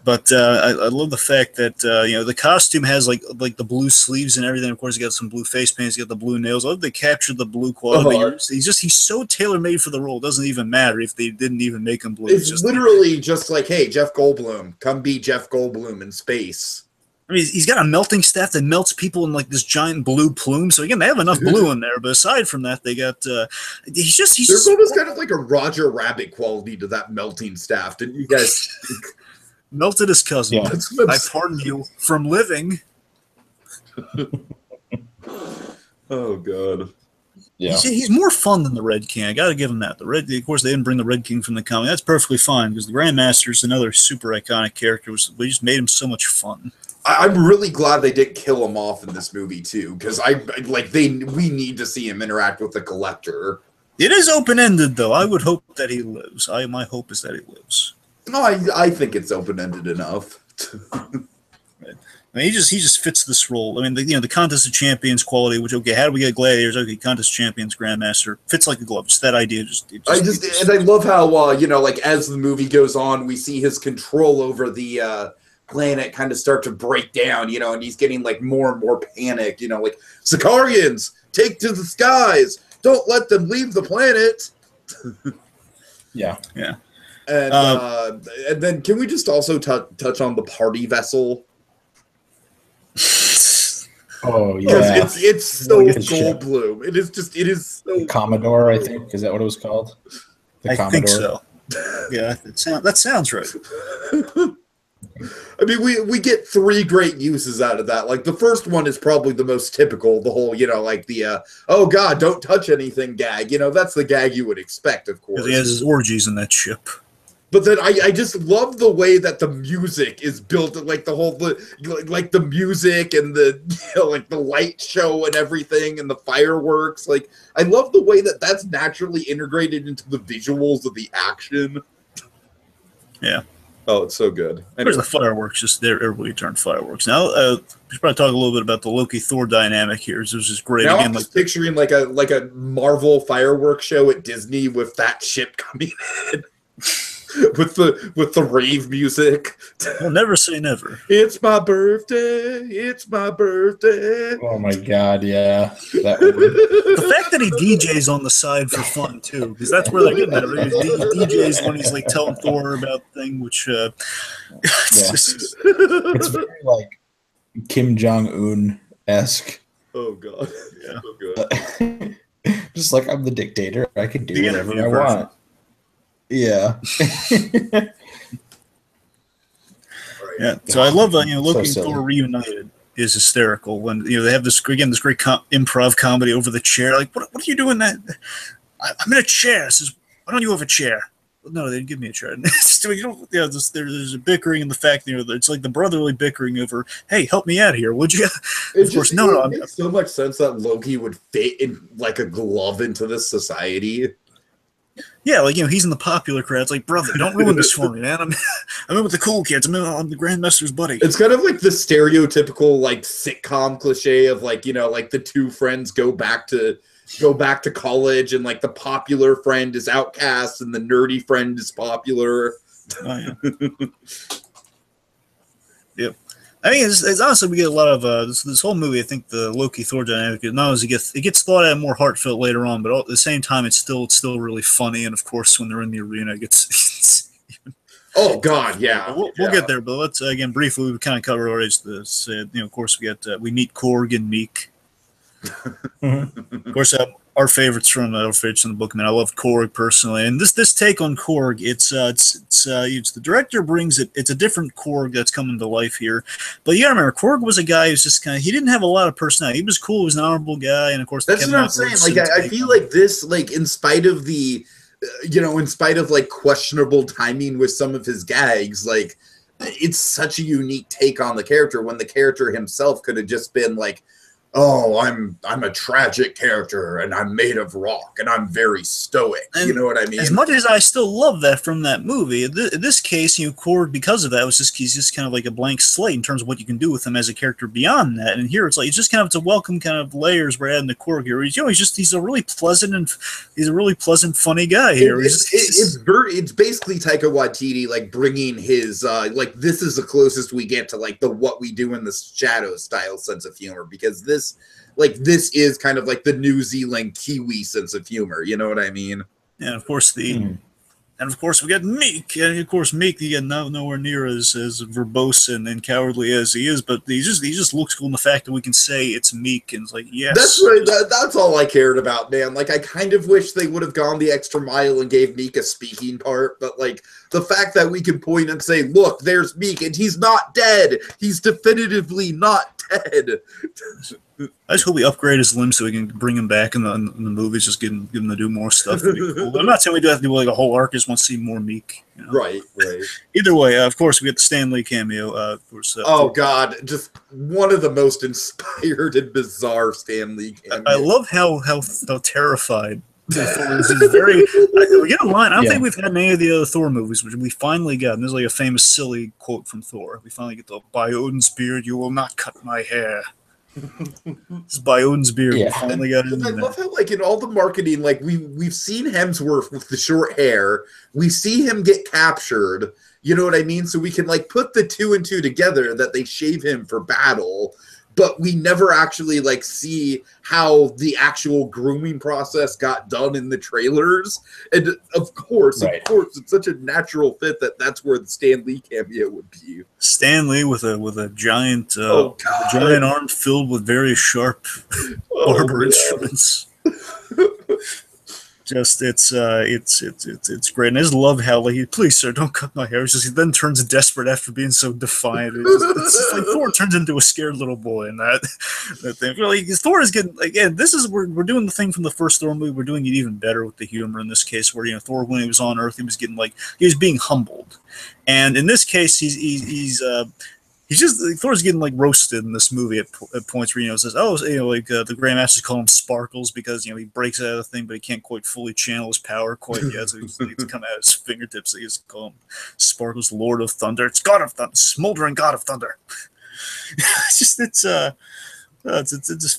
But I love the fact that the costume has like the blue sleeves and everything. Of course, he got some blue face paint. He's got the blue nails. I love they captured the blue quality. He's so tailor made for the role. It doesn't even matter if they didn't even make him blue. It's just literally just like, hey, Jeff Goldblum, come be Jeff Goldblum in space. I mean, he's got a melting staff that melts people in like this giant blue plume. So again, they have enough blue in there. But aside from that, they got There's almost kind of like a Roger Rabbit quality to that melting staff. Didn't you guys? Melted his cousin. Yeah. I pardon you from living. Oh god. Yeah. He's more fun than the Red King. I got to give him that. Of course, they didn't bring the Red King from the comic. That's perfectly fine because the Grandmaster is another super iconic character. We just made him so much fun. I'm really glad they didn't kill him off in this movie too, because we need to see him interact with the Collector. It is open ended though. I would hope that he lives. My hope is that he lives. No, I think it's open ended enough. I mean, he just fits this role. I mean, the Contest of Champions quality, which, okay, how do we get Gladiators? Okay, Contest of Champions, Grandmaster. Fits like a glove. Just that idea. And I love how, like, as the movie goes on, we see his control over the planet kind of start to break down, and he's getting, like, more and more panicked, like, Sicarians, take to the skies, don't let them leave the planet. Yeah. And then can we just also touch on the party vessel? Oh yeah, because it's so Goldblum. It is so the Commodore. I think is that what it was called? I think so. Yeah, that sounds right. I mean, we get 3 great uses out of that. Like the first one is probably the most typical. The whole, like the oh god, don't touch anything gag. That's the gag you would expect, of course. He has his orgies in that ship. But then I just love the way that the music is built, like the whole like the music and the like the light show and everything and the fireworks. Like I love the way that that's naturally integrated into the visuals of the action. Yeah. Oh, it's so good. There's the fireworks, just there. Everybody turned fireworks. Now, we should probably talk a little bit about the Loki-Thor dynamic here. This is great. Now again, I'm just picturing like a Marvel fireworks show at Disney with that ship coming in. with the rave music. We'll never say never. It's my birthday. It's my birthday. Oh my god, yeah. The fact that he DJs on the side for fun too, because that's where they're getting at. Right? He DJs when he's like telling Thor about thing, which it's very like Kim Jong-un-esque. Oh god, yeah. So good. Just like I'm the dictator, I can do whatever I want. Yeah. Yeah. So I love Loki and Thor reunited is hysterical when they have this great improv comedy over the chair. Like, what are you doing? That I'm in a chair. It says, why don't you have a chair? No, they didn't give me a chair. There's a bickering in the fact it's like the brotherly bickering over, hey, help me out here, would you? Of course, no. It makes so much sense that Loki would fit in like a glove into this society. Yeah, like he's in the popular crowd. It's like, brother, don't ruin this for me, man. I'm in with the cool kids. I'm the Grandmaster's buddy. It's kind of like the stereotypical like sitcom cliche of like like the 2 friends go back to college and like the popular friend is outcast and the nerdy friend is popular. Oh, yeah. Yep. I mean, it's honestly, we get a lot of this whole movie. I think the Loki-Thor dynamic, not only it gets thought out more heartfelt later on, but at the same time, it's still really funny. And of course, when they're in the arena, it gets. Oh God, yeah. We'll get there, but let's again briefly. We kind of covered already. Of course, we meet Korg and Meek. Of course, our favorites from the book. I mean, I love Korg personally, and this take on Korg, it's the director brings it. It's a different Korg that's coming to life here, but you gotta remember, Korg was a guy who's just he didn't have a lot of personality. He was cool, he was an honorable guy, and of course that's what I'm saying. Like I feel like this, like in spite of the, in spite of like questionable timing with some of his gags, like it's such a unique take on the character when the character himself could have just been like, oh, I'm a tragic character and I'm made of rock and I'm very stoic. And you know what I mean? As much as I still love that from that movie, in this case, Korg, because of that, he's just kind of like a blank slate in terms of what you can do with him as a character beyond that. And here it's like it's a welcome kind of layers we're adding to Korg here. He's a really pleasant funny guy here. It's basically Taika Waititi like bringing his like this is the closest we get to like the what we do in the shadow style sense of humor, because this is kind of like the New Zealand Kiwi sense of humor. You know what I mean? And of course and of course we got Meek, and of course Meek, again, nowhere near as verbose and cowardly as he is, but he just looks cool in the fact that we can say it's Meek, and it's like, yes, that's right. That's all I cared about, man. Like I kind of wish they would have gone the extra mile and gave Meek a speaking part, but like the fact that we can point and say, look, there's Meek, and he's not dead. He's definitively not dead. I just hope we upgrade his limbs so we can bring him back in the movies, just give him to do more stuff. Cool. I'm not saying we do have to do like a whole arc. I just want to see more Meek. Right. Either way, of course, we get the Stan Lee cameo. Of course. Oh God, just one of the most inspired and bizarre Stan Lee cameos. I love how terrified Thor is. He's very. We get a line. I don't think we've had any of the other Thor movies, which we finally got. And there's like a famous silly quote from Thor. We finally get the "By Odin's beard, you will not cut my hair." It's by Odin's beard. Yeah. We finally got it. I love how, like, in all the marketing, like we've seen Hemsworth with the short hair. We see him get captured. You know what I mean? So we can like put the 2 and 2 together that they shave him for battle. but we never actually like see how the actual grooming process got done in the trailers. And of course, it's such a natural fit that that's where the Stan Lee cameo would be. Stan Lee with a giant giant arm filled with very sharp barber instruments. Just it's great, and I just love how like, please sir, don't cut my hair. It's just he then turns desperate after being so defiant. It's just like Thor turns into a scared little boy in that thing. Like, Thor is getting, again. This is we're doing the thing from the first Thor movie. We're doing it even better with the humor in this case, where Thor, when he was on Earth, he was getting like he was being humbled, and in this case he's just Thor's getting like roasted in this movie at points where says, the Grandmasters call him Sparkles because he breaks out of the thing, but he can't quite fully channel his power quite yet, so he's to come out of his fingertips. So he just call him Sparkles, Lord of Thunder. It's God of Thunder, smoldering God of Thunder. It's just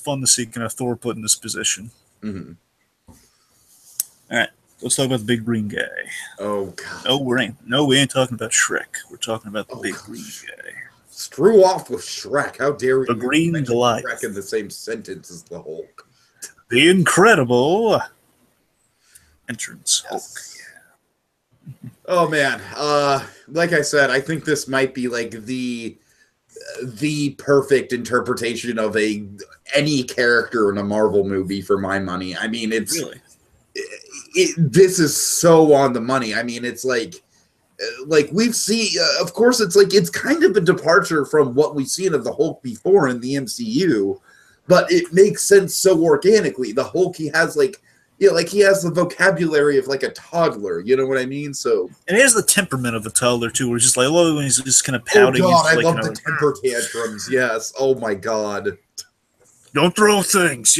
fun to see kind of Thor put in this position. Mm-hmm. All right. Let's talk about the big green guy. Oh God! We ain't talking about Shrek. We're talking about the big green guy. Screw off with Shrek. How dare you? The Green Goliath. Shrek in the same sentence as the Hulk. The incredible entrance Hulk. Yeah. Oh man. Like I said, I think this might be like the perfect interpretation of any character in a Marvel movie for my money. I mean, it's really this is so on the money. I mean, it's like we've seen, of course, it's kind of a departure from what we've seen of the Hulk before in the MCU, but it makes sense so organically. The Hulk, he has he has the vocabulary of like a toddler, you know what I mean? So, and he has the temperament of a toddler too, where it's just like, I love it when he's just kind of pouting. Oh God, I like, love the temper tantrums. Yes. Oh my God. Don't throw things,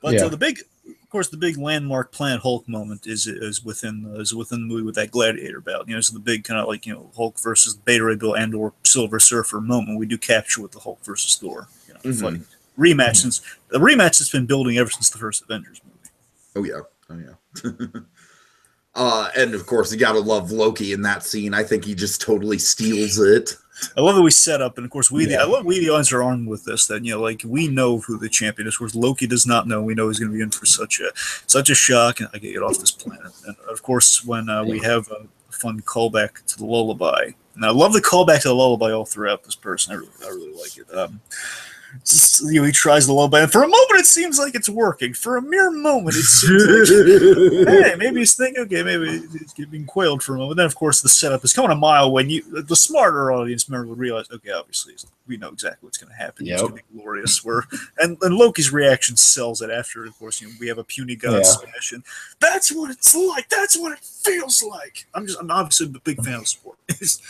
But the big landmark Planet Hulk moment is within the movie with that gladiator bout. So the big kind of Hulk versus Beta Ray Bill and or Silver Surfer moment we do capture with the Hulk versus Thor. Fighting. Rematch since the rematch that's been building ever since the first Avengers movie. Oh yeah. And of course you gotta love Loki in that scene. I think he just totally steals it. I love that we set up, and of course we the audience are armed with this. That we know who the champion is. Of course, Loki does not know. We know he's going to be in for such a shock, and I get off this planet. And of course, when we have a fun callback to the lullaby, and I love the callback to the lullaby all throughout this person. I really like it. He tries the lullaby, and for a moment it seems like it's working. For a mere moment, it seems like, hey, maybe he's thinking, okay, maybe he's getting quailed for a moment. Then, of course, the setup is coming a mile when the smarter audience member will realize, okay, obviously we know exactly what's going to happen. It's going to be glorious. And Loki's reaction sells it after, of course, we have a puny god smash, and that's what it's like. That's what it feels like. I'm obviously a big fan of sport. It's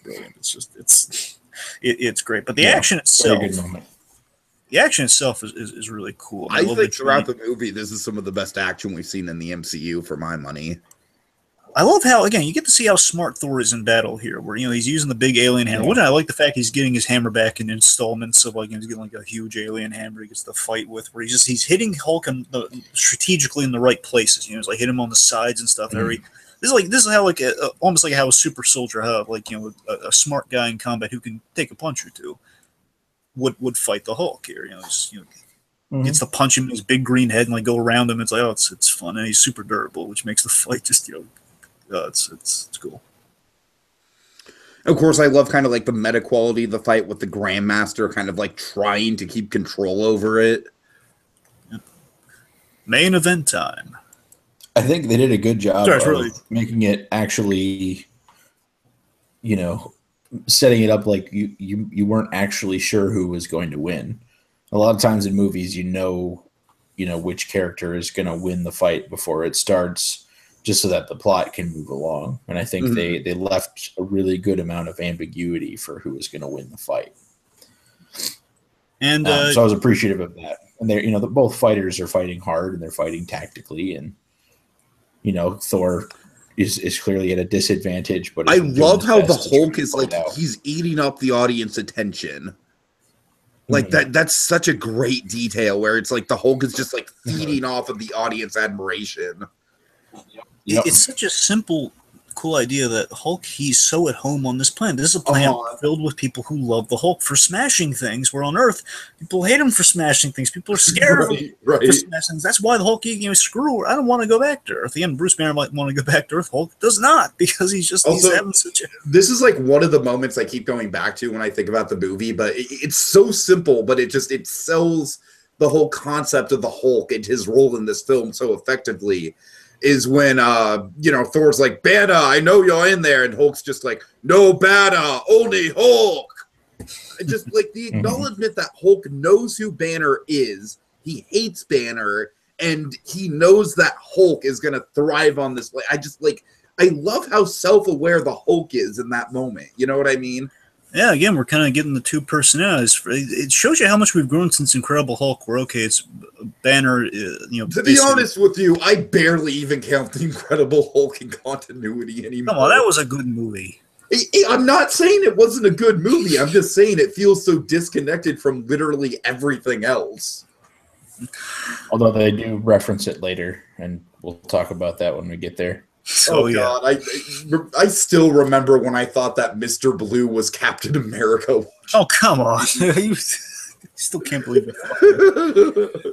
brilliant. It's great. But the action itself, is really cool. I think throughout the movie, this is some of the best action we've seen in the MCU for my money. I love how, again, you get to see how smart Thor is in battle here, where he's using the big alien hammer. Wouldn't I like the fact he's getting his hammer back in installments of he's getting like a huge alien hammer he gets to fight with, where he's hitting Hulk strategically in the right places. It's like hit him on the sides and stuff. This is how almost like how a super soldier, a smart guy in combat who can take a punch or two would fight the Hulk here. Gets to punch him in his big green head and go around him. It's like, it's fun, and he's super durable, which makes the fight just it's cool. Of course, I love kind of the meta quality of the fight with the Grandmaster kind of trying to keep control over it. Yep. Main event time. I think they did a good job of making it actually, setting it up like you weren't actually sure who was going to win. A lot of times in movies, which character is going to win the fight before it starts, just so that the plot can move along. And I think they left a really good amount of ambiguity for who was going to win the fight. And so I was appreciative of that. And they're, both fighters are fighting hard and they're fighting tactically, and Thor is clearly at a disadvantage. But I love how the Hulk is he's eating up the audience attention. That's such a great detail where it's the Hulk is just feeding off of the audience admiration. It's such a simple cool idea that Hulk, he's so at home on this planet. This is a planet filled with people who love the Hulk for smashing things, where on Earth, people hate him for smashing things. People are scared of him for smashing things. That's why the Hulk, screw her. I don't want to go back to Earth. Again, Bruce Banner might want to go back to Earth. Hulk does not, because he's having such a... This is like one of the moments I keep going back to when I think about the movie, but it's so simple, but it sells the whole concept of the Hulk and his role in this film so effectively. Is when Thor's like, Banner, I know you're in there, and Hulk's just like, no Banner, only Hulk. And just like the acknowledgement that Hulk knows who Banner is, he hates Banner, and he knows that Hulk is gonna thrive on this. I love how self-aware the Hulk is in that moment. You know what I mean? Yeah, again, we're kind of getting the two personalities. It shows you how much we've grown since Incredible Hulk, where, okay, it's Banner, To be honest with you, I barely even count the Incredible Hulk in continuity anymore. Come on, that was a good movie. I'm not saying it wasn't a good movie. I'm just saying it feels so disconnected from literally everything else. Although they do reference it later, and we'll talk about that when we get there. God, I still remember when I thought that Mr. Blue was Captain America. Oh, come on. You still can't believe it.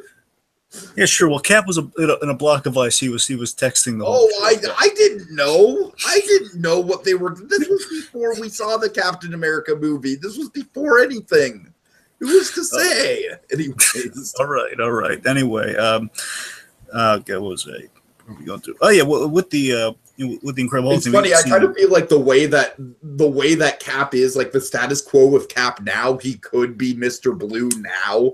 Yeah, sure. Well, Cap was in a block of ice. He was texting the whole I didn't know. I didn't know what they were. This was before we saw the Captain America movie. This was before anything. Who's to say? Anyways. All right. Anyway, what was it? What are we going to? Oh yeah, well, with the Incredible Hulk. It's funny. I kind of feel like the way that Cap is, like the status quo of Cap now, he could be Mr. Blue now.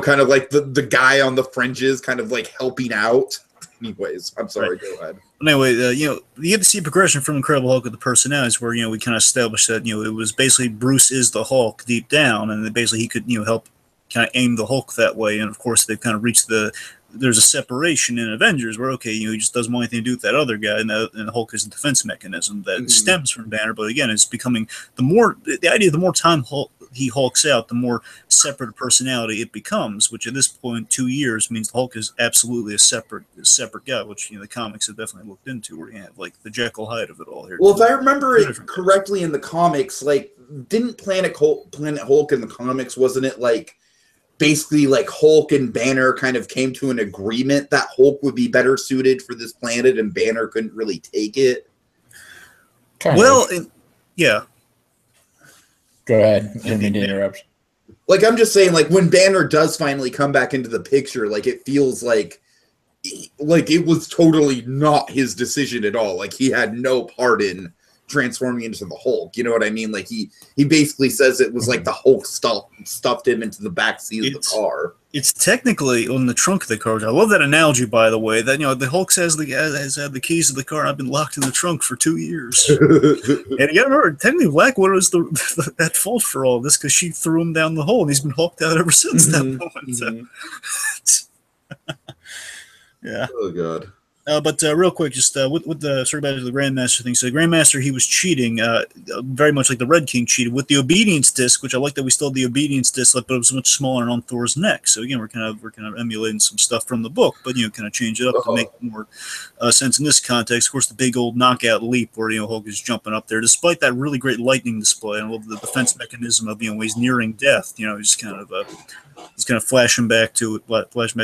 Kind of like the guy on the fringes, kind of like helping out. Anyways, I'm sorry. Go ahead. Anyway, you get to see progression from Incredible Hulk with the personalities, where we kind of established that it was basically Bruce is the Hulk deep down, and basically he could help kind of aim the Hulk that way, and of course they've kind of reached there's a separation in Avengers where, okay, he just doesn't want anything to do with that other guy, and Hulk is a defense mechanism that stems from Banner. But again, it's becoming the idea the more time he hulks out, the more separate a personality it becomes, which at this point, 2 years, means the Hulk is absolutely a separate guy, which the comics have definitely looked into, where you have like the Jekyll Hyde of it all here. Well, if I remember it correctly in the comics, like, didn't Planet Hulk in the comics, wasn't it like basically like Hulk and Banner kind of came to an agreement that Hulk would be better suited for this planet and Banner couldn't really take it? Yeah. Go ahead. I didn't mean to interrupt. Like, I'm just saying, like, when Banner does finally come back into the picture, like, it feels like it was totally not his decision at all. Like, he had no part in transforming into the Hulk. You know what I mean? Like, he basically says it was like the Hulk stuffed him into the back seat of the car. It's technically on the trunk of the car. I love that analogy, by the way, that the Hulk has had the keys to the car. I've been locked in the trunk for 2 years. And you gotta remember, technically Black Widow is at fault for all this, because she threw him down the hole, and he's been hulked out ever since that moment. Yeah. Oh God. But real quick, just with the sort of back to the Grandmaster thing. So the Grandmaster, he was cheating, very much like the Red King cheated with the Obedience Disc, which I like that we still have the Obedience Disc, but it was much smaller and on Thor's neck. So again, we're kind of emulating some stuff from the book, but kind of change it up to make more sense in this context. Of course, the big old knockout leap where Hulk is jumping up there, despite that really great lightning display. And I love the defense mechanism of he's nearing death. He's kind of flashing back to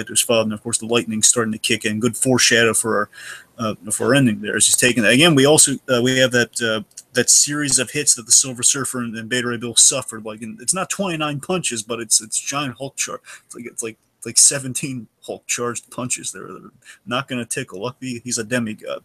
his father, and of course the lightning's starting to kick in. Good foreshadow for our ending there. As he's taking that again, we also we have that series of hits that the Silver Surfer and Beta Ray Bill suffered. Like, it's not 29 punches, but it's giant Hulk charge. It's like 17 Hulk charged punches there. They're not going to tickle. Lucky he's a demigod.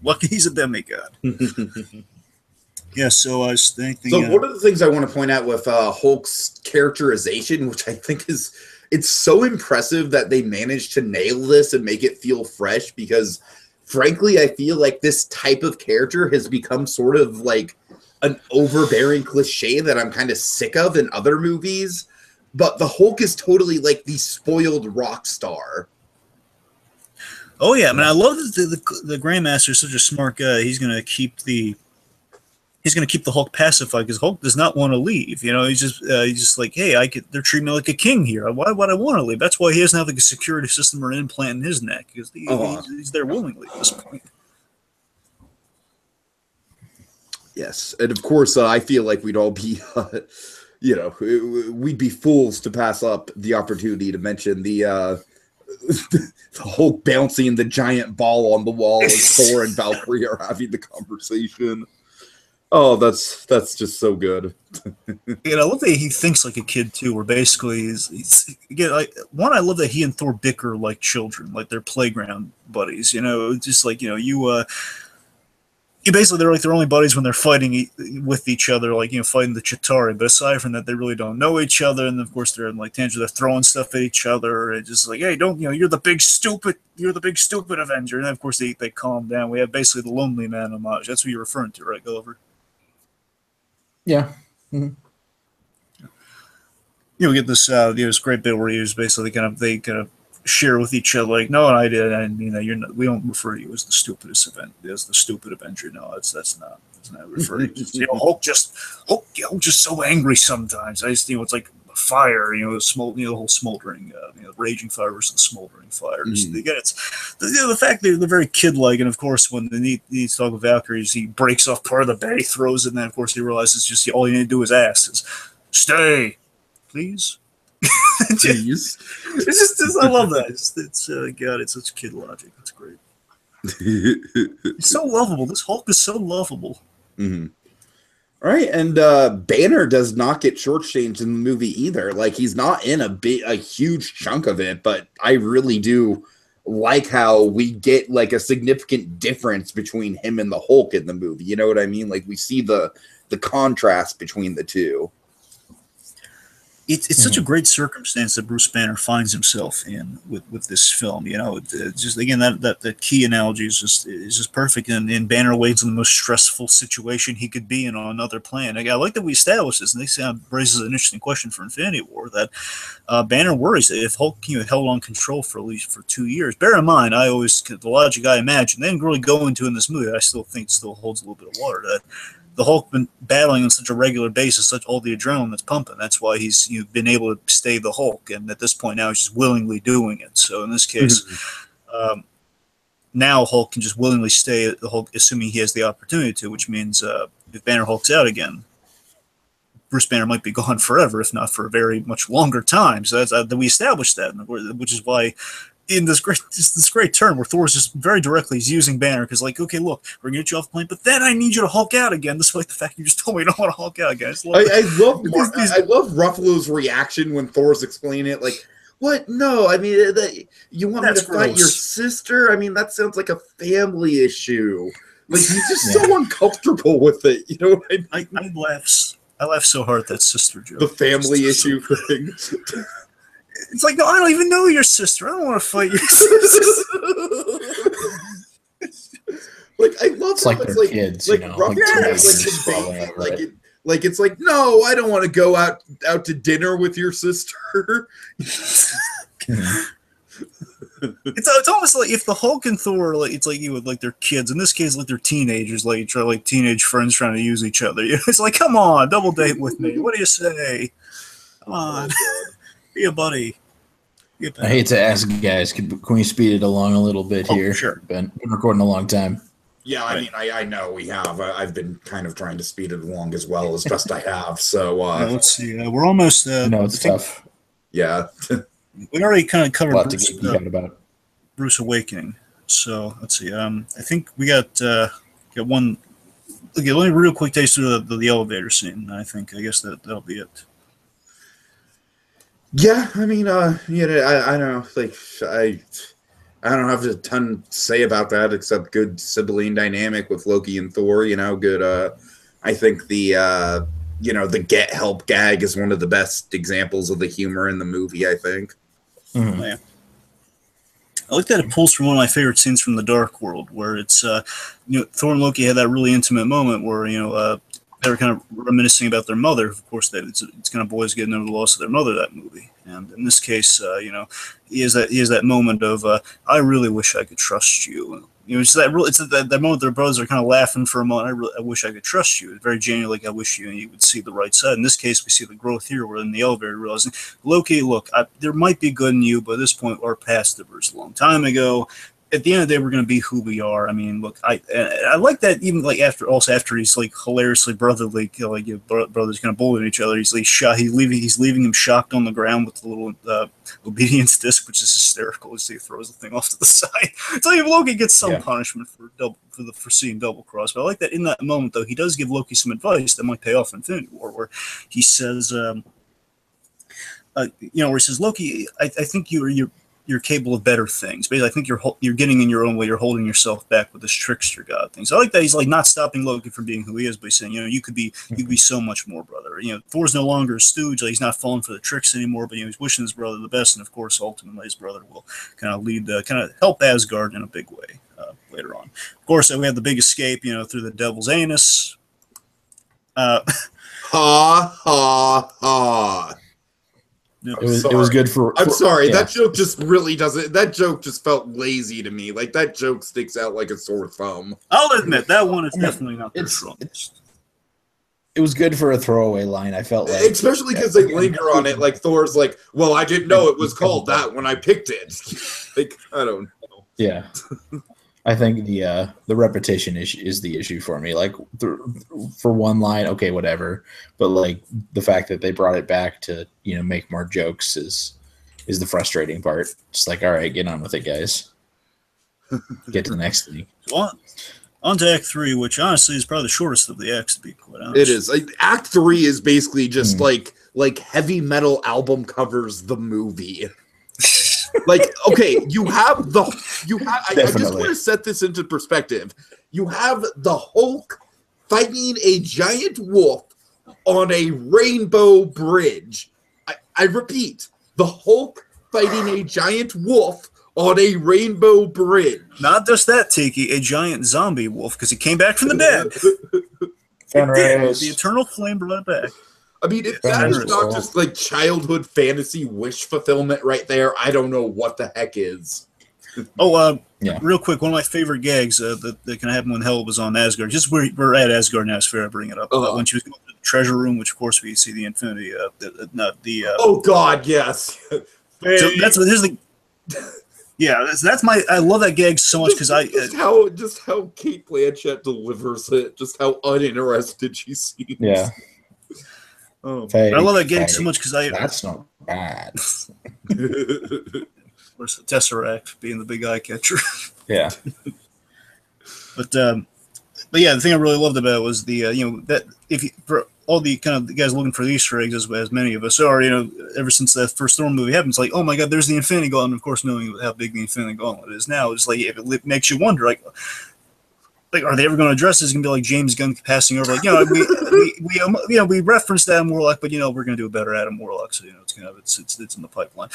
Yeah, so I was thinking. So one of the things I want to point out with Hulk's characterization, which I think it's so impressive that they managed to nail this and make it feel fresh, because frankly, I feel like this type of character has become sort of like an overbearing cliche that I'm kind of sick of in other movies. But the Hulk is totally like the spoiled rock star. Oh yeah, I mean, I love that the Grandmaster is such a smart guy. He's going to keep the Hulk pacified, because Hulk does not want to leave. He's just like, hey, they're treating me like a king here. Why would I want to leave? That's why he doesn't have like a security system or an implant in his neck, because he's there willingly at this point. Yes, and of course, I feel like we'd all be, we'd be fools to pass up the opportunity to mention the Hulk bouncing the giant ball on the wall as Thor and Valkyrie are having the conversation. Oh, that's just so good. I love that he thinks like a kid too. Where basically he's again, I love that he and Thor bicker like children, like they're playground buddies. Just like you basically they're only buddies when they're fighting with each other, like fighting the Chitauri. But aside from that, they really don't know each other. And of course, they're in like tangent, they're throwing stuff at each other, and just like, hey, don't you're the big stupid Avenger. And then, of course, they calm down. We have basically the Lonely Man homage. That's what you're referring to, right, Gulliver? Yeah. Mm-hmm. We get this great bit where he was basically they kind of share with each other, like, no, I did, and you're not. We don't refer to you as the stupidest as the stupid Avenger. No, that's not referring to. Hulk just so angry sometimes. I just it's like fire. The whole smoldering, raging fire versus the smoldering fire. Again, it's the fact that they're very kid-like, and of course when they need to talk with Valkyries, he breaks off part of the bed, he throws it, and then of course he realizes just all you need to do is ask is stay, please. Jeez. It's just I love that. God, it's such kid logic. It's great. He's so lovable. This Hulk is so lovable. Mm-hmm. All right, and Banner does not get shortchanged in the movie either. Like, he's not in a huge chunk of it, but I really do like how we get like a significant difference between him and the Hulk in the movie. You know what I mean? Like, we see the contrast between the two. It's such a great circumstance that Bruce Banner finds himself in with this film. Just again that key analogy is just perfect. And Banner waits in the most stressful situation he could be in on another planet. I like that we established this, and this raises an interesting question for Infinity War that Banner worries that if Hulk held on control for at least 2 years. Bear in mind, the logic I imagine they didn't really go into in this movie. I still think still holds a little bit of water that. The Hulk been battling on such a regular basis, such all the adrenaline that's pumping. That's why he's been able to stay the Hulk, and at this point now he's just willingly doing it. So in this case, now Hulk can just willingly stay the Hulk, assuming he has the opportunity to. Which means if Banner Hulk's out again, Bruce Banner might be gone forever, if not for a very much longer time. So we established that, which is why. In this great turn where Thor's just very directly is using Banner because okay, look, we're gonna get you off the plane, but then I need you to Hulk out again, despite the fact you just told me you don't want to Hulk out again. I love Ruffalo's reaction when Thor's explaining it. Like, what? No, I mean, you want me to fight your sister? I mean, that sounds like a family issue. Like, he's just so uncomfortable with it. You know what I mean? I laugh so hard at that sister joke. The family issue thing. It's like, no, I don't even know your sister. I don't want to fight your sister. Like, I love it's like they're kids, it's like, no, I don't want to go out to dinner with your sister. It's almost like if the Hulk and Thor, it's like they're kids. In this case, like they're teenagers, teenage friends trying to use each other. It's like, come on, double date with me. What do you say? Come on. Be a buddy. I hate to ask guys, can we speed it along a little bit here? Sure. Been recording a long time. Yeah, I mean, I know we have. I've been kind of trying to speed it along as well as best I have. So let's see. We're almost. It's tough. Yeah. We already kind of covered Bruce Awakening. So let's see. I think we got one. Okay, let me real quick taste through the elevator scene. I guess that'll be it. Yeah, I mean, I don't know, like, I don't have a ton to say about that except good sibling dynamic with Loki and Thor. Good. I think the get help gag is one of the best examples of the humor in the movie. I think. Mm-hmm. Yeah. I like that it pulls from one of my favorite scenes from the Dark World, where it's Thor and Loki had that really intimate moment where they were kind of reminiscing about their mother. Of course, it's kind of boys getting over the loss of their mother, that movie. And in this case, he has that moment of I really wish I could trust you. It's that moment their brothers are kind of laughing for a moment. I wish I could trust you. It's very genuine, like I wish you would see the right side. In this case, we see the growth here. We're in the elevator realizing, Loki, look, there might be good in you, but at this point, our past diverged a long time ago. at the end of the day, we're going to be who we are. I mean, look, I like that even like after he's like hilariously brotherly, brothers kind of bullying each other. He's like he's leaving him shocked on the ground with the little obedience disc, which is hysterical. As he throws the thing off to the side. It's like Loki gets some punishment for seeing double cross. But I like that in that moment though, he does give Loki some advice that might pay off in Infinity War, where he says, where he says, Loki, I think you're capable of better things. Basically, I think you're getting in your own way. You're holding yourself back with this trickster god thing. So I like that he's like not stopping Loki from being who he is, but he's saying, you could be so much more, brother. Thor's no longer a stooge. Like, he's not falling for the tricks anymore. But he's wishing his brother the best, and of course, ultimately, his brother will kind of help Asgard in a big way later on. Of course, we have the big escape, through the Devil's Anus. Ha ha ha. It was good for. I'm sorry. Yeah. That joke just really doesn't. That joke just felt lazy to me. Like, that joke sticks out like a sore thumb. I'll admit that one is definitely not the strongest. It was good for a throwaway line. I felt like, especially because they linger on it. Like, Thor's like, "Well, I didn't know it was called that when I picked it." Like, I don't know. Yeah. I think the repetition is the issue for me. Like, for one line, okay, whatever. But like the fact that they brought it back to make more jokes is the frustrating part. Just like, all right, get on with it, guys. Get to the next thing. On to Act 3, which honestly is probably the shortest of the acts, to be quite honest. It is. Like, Act 3 is basically just like heavy metal album covers the movie. Like, okay, I just want to set this into perspective. You have the Hulk fighting a giant wolf on a rainbow bridge. I repeat, the Hulk fighting a giant wolf on a rainbow bridge. Not just that, Tiki, a giant zombie wolf, because he came back from the dead. The eternal flame brought it back. I mean, if that is not just like childhood fantasy wish fulfillment right there, I don't know what the heck is. Real quick, one of my favorite gags that can happen when Hel was on Asgard. Just we're at Asgard now, so I bring it up. When she was going to the treasure room, which of course we see the Infinity, oh God, yes. That's my. I love that gag so much because just how Kate Blanchett delivers it, just how uninterested she seems. Yeah. Oh, I love that gag so much because that's not bad. Where's the Tesseract being the big eye catcher? Yeah. But yeah, the thing I really loved about it was the that for all the kind of the guys looking for the Easter eggs, as many of us are, ever since that first Thor movie happened, it's like, oh my God, there's the Infinity Gauntlet. And of course, knowing how big the Infinity Gauntlet is now, it's like it makes you wonder, like, are they ever going to address this? It's going to be like James Gunn passing over, like, we referenced Adam Warlock, but we're going to do a better Adam Warlock, so it's in the pipeline.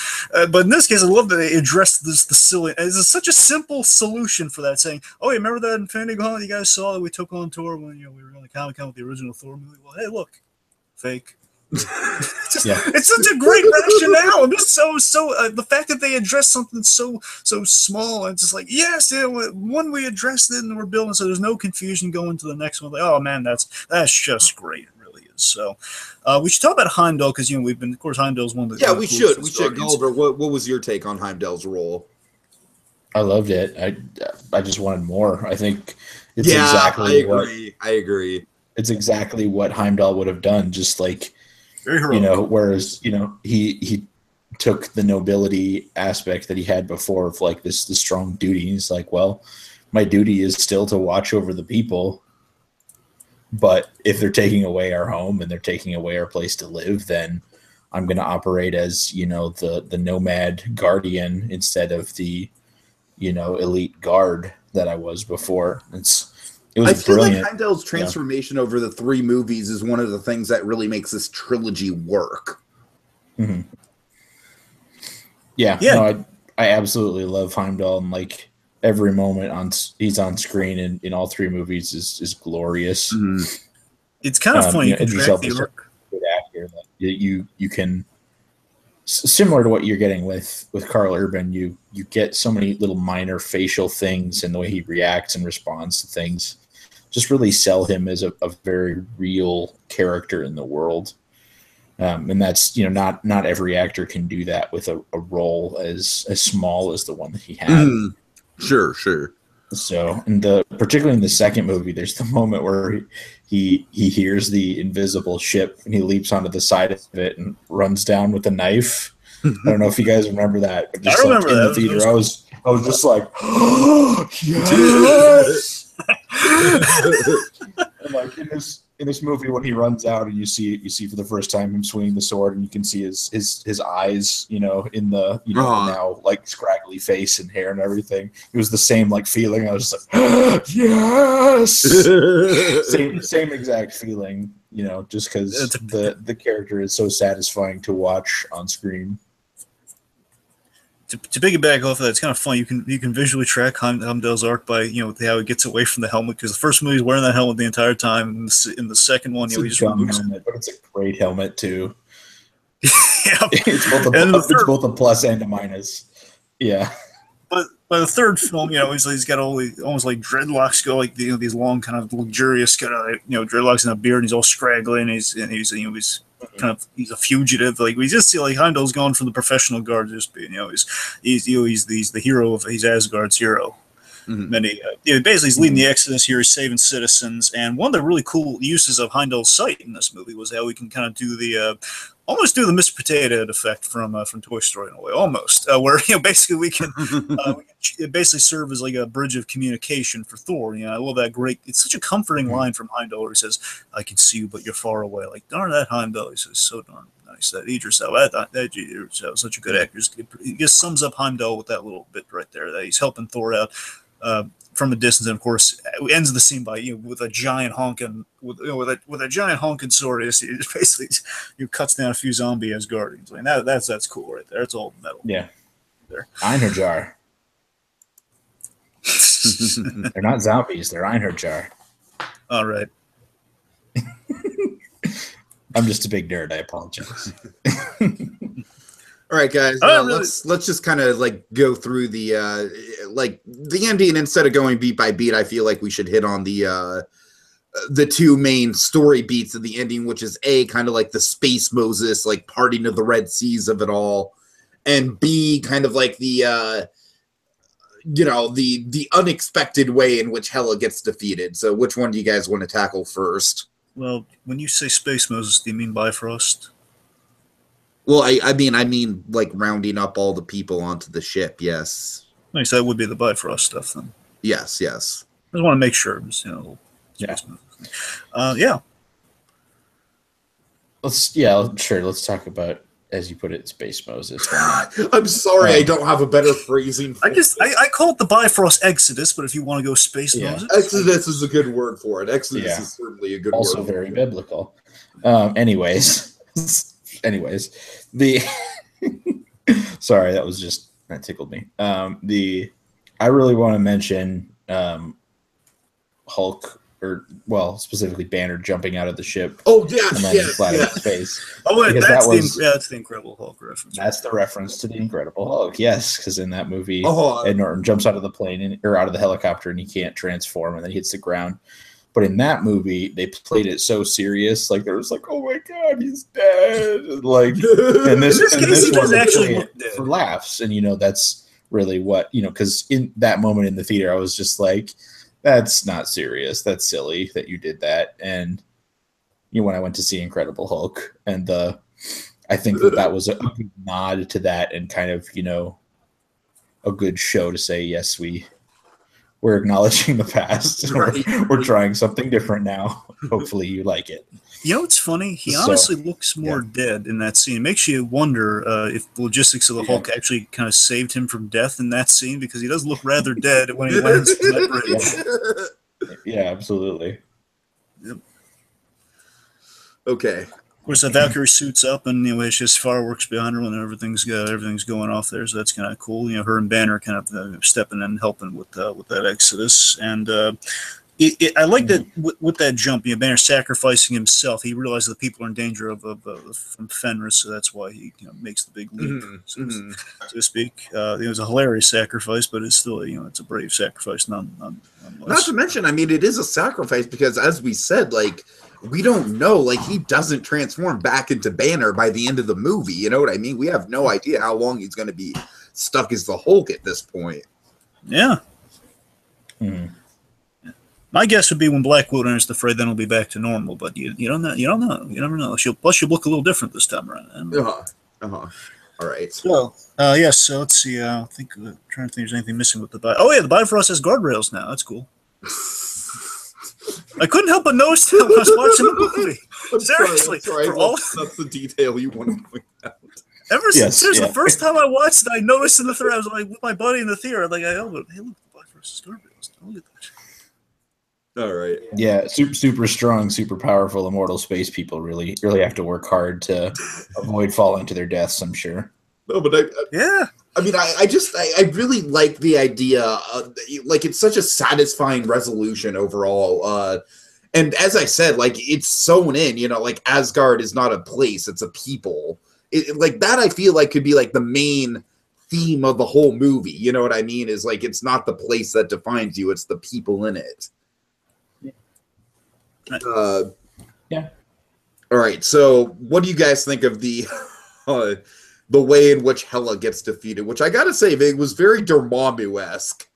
But in this case, I love that they addressed the silly. It's such a simple solution for that, saying, "Oh, you remember that Infinity Gauntlet you guys saw that we took on tour when we were on the Comic-Con with the original Thor movie? Well, hey, look, fake." It's such a great rationale. And just the fact that they addressed something so small and just like, yes, one we addressed it and we're building, so there's no confusion going to the next one. Like, oh man, that's just great. It really is. So we should talk about Heimdall because we've been, of course, Heimdall's one of the we should. Gulliver, what was your take on Heimdall's role? I loved it. I just wanted more. I think it's I agree. It's exactly what Heimdall would have done. Just like, whereas he took the nobility aspect that he had before of like the strong duty. He's like, well, my duty is still to watch over the people, but if they're taking away our home and they're taking away our place to live, then I'm going to operate as the nomad guardian instead of the elite guard that I was before. I feel like Heimdall's transformation over the 3 movies is one of the things that really makes this trilogy work. Mm-hmm. Yeah. I absolutely love Heimdall, and like every moment he's on screen in all 3 movies is glorious. Mm-hmm. It's kind of funny. Good actor that you can, similar to what you're getting with Karl Urban, you get so many little minor facial things and the way he reacts and responds to things just really sell him as a very real character in the world. And that's, not every actor can do that with a role as small as the one that he had. Sure, sure. So, particularly in the second movie, there's the moment where he hears the invisible ship and he leaps onto the side of it and runs down with a knife. I don't know if you guys remember that. But just I remember in that. the theater, I was just like, yes. And like in this movie, when he runs out and you see for the first time him swinging the sword, and you can see his eyes, in the now like scraggly face and hair and everything. It was the same like feeling. I was just like, yes, same exact feeling. Just because the character is so satisfying to watch on screen. To piggyback off of that, it's kind of fun. You can visually track Heimdall's arc by how he gets away from the helmet, because the first movie he's wearing that helmet the entire time, and in the second one, he just removes it. But it's a great helmet too. Yeah, it's both a plus and a minus. Yeah. But by the third film, he's got all the almost like dreadlocks go, like these long kind of luxurious kind of dreadlocks and a beard, and he's all scraggly, and he's kind of he's a fugitive. Like we just see like Heimdall's gone from the professional guard to just being he's the hero he's Asgard's hero. Mm-hmm. And basically he's leading the Exodus here. He's saving citizens, and one of the really cool uses of Heimdall's sight in this movie was how we can kind of do almost do the Mr. Potato Head effect from Toy Story in a way, almost, where basically we can it basically serve as like a bridge of communication for Thor. I love that great. It's such a comforting line from Heimdall where he says, "I can see you, but you're far away." Like, darn that Heimdall, he says, so darn nice. That Idris Elba, that such a good actor. He just sums up Heimdall with that little bit right there, that he's helping Thor out from a distance, and of course ends the scene by with a giant honking with a giant honking sword. It basically cuts down a few zombie Asgardians. Like that's cool right there. It's all metal. Yeah, there. Einherjar. They're not zombies. They're Einherjar. All right. I'm just a big nerd. I apologize. All right, guys. Let's just kind of like go through the ending instead of going beat by beat. I feel like we should hit on the two main story beats of the ending, which is A, kind of like the space Moses, like parting of the Red Seas of it all, and B, kind of like the the unexpected way in which Hela gets defeated. So, which one do you guys want to tackle first? Well, when you say space Moses, do you mean Bifrost? Well, I mean, like rounding up all the people onto the ship. Yes. Nice. That would be the Bifrost stuff then. Yes. I just want to make sure. Yeah. Yeah. Let's talk about, as you put it, Space Moses. I'm sorry, I don't have a better phrasing. I call it the Bifrost Exodus, but if you want to go Space Moses, Exodus is a good word for it. Exodus is certainly a good word. Also very biblical. Anyways, sorry, that tickled me. I really want to mention Hulk, specifically Banner jumping out of the ship. Oh yeah, and then flat in space. Oh wait, that's the Incredible Hulk reference. That's the reference to the Incredible Hulk. Yes, because in that movie, Ed Norton jumps out of the plane or out of the helicopter, and he can't transform, and then he hits the ground. But in that movie, they played it so serious, like there was like, "Oh my God, he's dead!" Like, and this was actually look dead for laughs, and that's really what because in that moment in the theater, I was just like, "That's not serious. That's silly that you did that." And when I went to see Incredible Hulk, and I think that was a good nod to that, and kind of a good show to say, yes, we're acknowledging the past. Right. We're trying something different now. Hopefully you like it. It's funny. He honestly looks more dead in that scene. It makes you wonder if the logistics of the Hulk actually kind of saved him from death in that scene, because he does look rather dead when he lands from that bridge. Yeah, absolutely. Yep. Okay. Of course, the Valkyrie suits up, and it's just fireworks behind her when everything's going off there. So that's kind of cool. Her and Banner kind of stepping in and helping with that Exodus. And I like that with that jump. Banner sacrificing himself. He realizes that people are in danger from Fenris, so that's why he makes the big leap, so to speak. It was a hilarious sacrifice, but it's still it's a brave sacrifice, nonetheless. Not to mention, it is a sacrifice because, as we said, we don't know, he doesn't transform back into Banner by the end of the movie. You know what I mean? We have no idea how long he's going to be stuck as the Hulk at this point. Yeah. Mhm. My guess would be when Black Widow enters the fray, then it'll be back to normal. But you don't know. You don't know. You never know. She'll look a little different this time around. All right. So, yes. So let's see. I think trying to think if there's anything missing with the Bifrost. Oh yeah, the Bifrost has guardrails now. That's cool. I couldn't help but notice that when I was watching the movie. Seriously, sorry. for all That's the detail you want to point out. Seriously, the first time I watched it, I noticed in the theater. I was like with my buddy in the theater. Like, hey, look, the Bifrost has guardrails. Look at that. All right. Yeah, super strong, super powerful, immortal space people really have to work hard to avoid falling to their deaths, I'm sure. No, but I mean, I really like the idea. Like, it's such a satisfying resolution overall. And as I said, like, it's sewn in, you know, like Asgard is not a place, it's a people. Like that, I feel like could be like the main theme of the whole movie. You know what I mean? Is like, it's not the place that defines you, it's the people in it. Yeah. All right. So, what do you guys think of the way in which Hela gets defeated? Which I gotta say, it was very Dormammu-esque.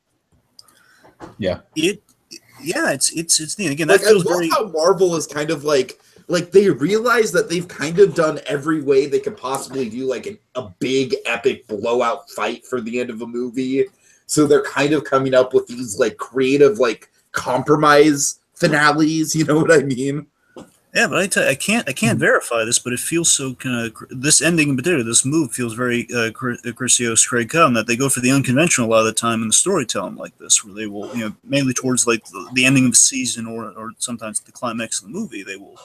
Yeah. It's neat. Again, Like, that feels I love very. how Marvel is kind of like they realize that they've kind of done every way they could possibly do like a big epic blowout fight for the end of a movie. So they're kind of coming up with these like creative like compromise finales, you know what I mean? Yeah, but I tell you, I can't verify this, but it feels so kind of this ending in particular. This move feels very Chrysios Craig Cunn, that they go for the unconventional a lot of the time in the storytelling like this, where they will, you know, mainly towards like the ending of the season or sometimes the climax of the movie, they will,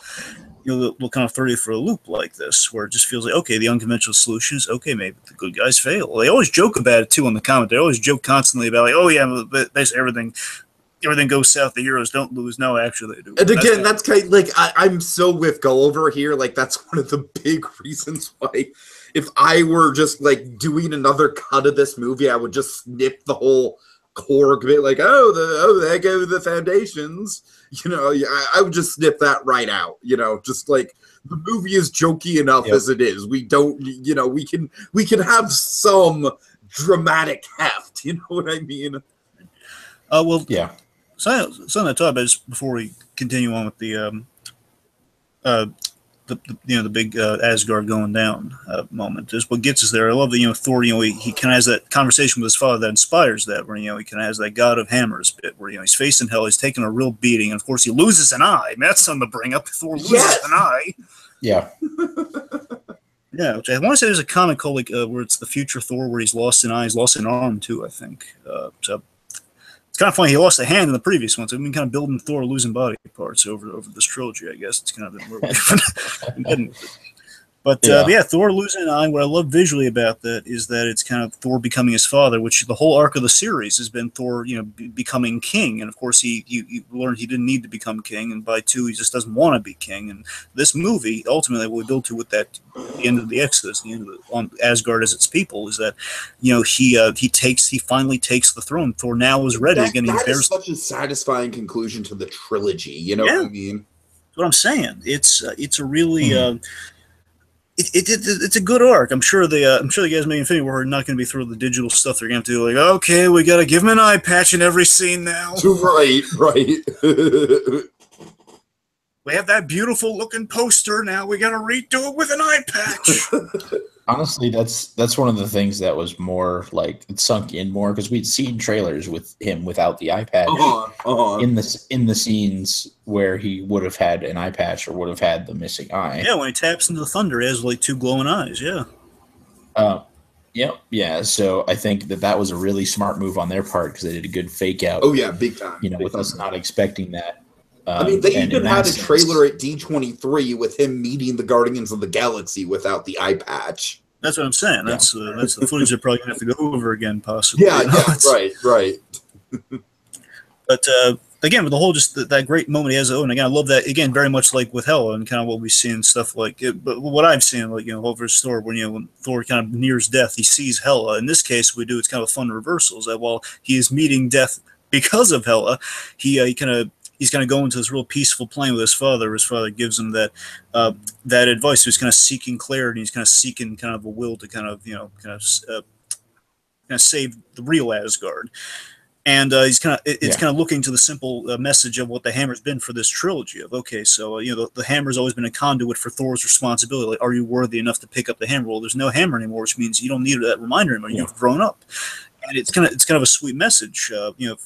you know, they'll kind of throw you for a loop like this, where it just feels like, okay, the unconventional solution is okay, maybe the good guys fail. They always joke about it too on the comment. They always joke constantly about like, oh yeah, basically everything goes south, the heroes don't lose. No, actually they do. And again, that's kind of like I'm so with Gulliver here. Like, that's one of the big reasons why, if I were just like doing another cut of this movie, I would just snip the whole core bit. Like, there go the foundations. You know, I would just snip that right out. You know, just like the movie is jokey enough as it is. We don't, you know, we can have some dramatic heft. You know what I mean? Well, yeah. Something I talked about just before we continue on with the big Asgard going down moment is what gets us there. I love that, you know, Thor, you know, he kind of has that conversation with his father that inspires that, where, you know, he kind of has that God of Hammers bit where, you know, he's facing hell, he's taking a real beating, and of course he loses an eye. I mean, that's something to bring up. Thor loses an eye. Yeah. Yeah, which I want to say there's a comic called like where it's the future Thor, where he's lost an eye, he's lost an arm too, I think. So it's kind of funny. He lost a hand in the previous one, so we've been kind of building Thor losing body parts over this trilogy, I guess. It's kind of been where we've been. But yeah, Thor losing an eye, what I love visually about that is that it's kind of Thor becoming his father, which the whole arc of the series has been Thor, you know, becoming king. And of course, he learned he didn't need to become king. And by 2, he just doesn't want to be king. And this movie, ultimately, what we build to with that, the end of the Exodus, the end of on Asgard as its people, is that, you know, he finally takes the throne. Thor now is ready again. That is such a satisfying conclusion to the trilogy. You know what I mean? That's what I'm saying. It's a really. It's a good arc. I'm sure the guys making Infinity War are not going to be through the digital stuff. They're going to have to do like, okay, we got to give him an eye patch in every scene now. Right. We have that beautiful looking poster now. We got to redo it with an eye patch. Honestly, that's one of the things that was more like it sunk in more because we'd seen trailers with him without the eye patch in the scenes where he would have had an eye patch or would have had the missing eye. Yeah, when he taps into the thunder, he has like 2 glowing eyes. Yeah. Yeah. So I think that was a really smart move on their part because they did a good fake out. Oh yeah, big time. You know, with us not expecting that. I mean, they even had a trailer at D23 with him meeting the Guardians of the Galaxy without the eye patch. That's what I'm saying. That's the footage they're probably going to have to go over again, possibly. Yeah, right. But again, with the whole that great moment he has, and again, I love that, again, very much like with Hela and kind of what we see and stuff like it. But what I've seen, like, you know, over his Thor, when Thor kind of nears death, he sees Hela. In this case, it's kind of a fun reversal, is that while he is meeting death because of Hela, he's going to go into this real peaceful plane with his father. His father gives him that advice. He's kind of seeking clarity. He's kind of seeking kind of a will to kind of save the real Asgard. And he's kind of it's kind of looking to the simple message of what the hammer's been for this trilogy of, okay, so the hammer's always been a conduit for Thor's responsibility. Like, are you worthy enough to pick up the hammer? Well, there's no hammer anymore, which means you don't need that reminder anymore. You've grown up. And it's kind of a sweet message,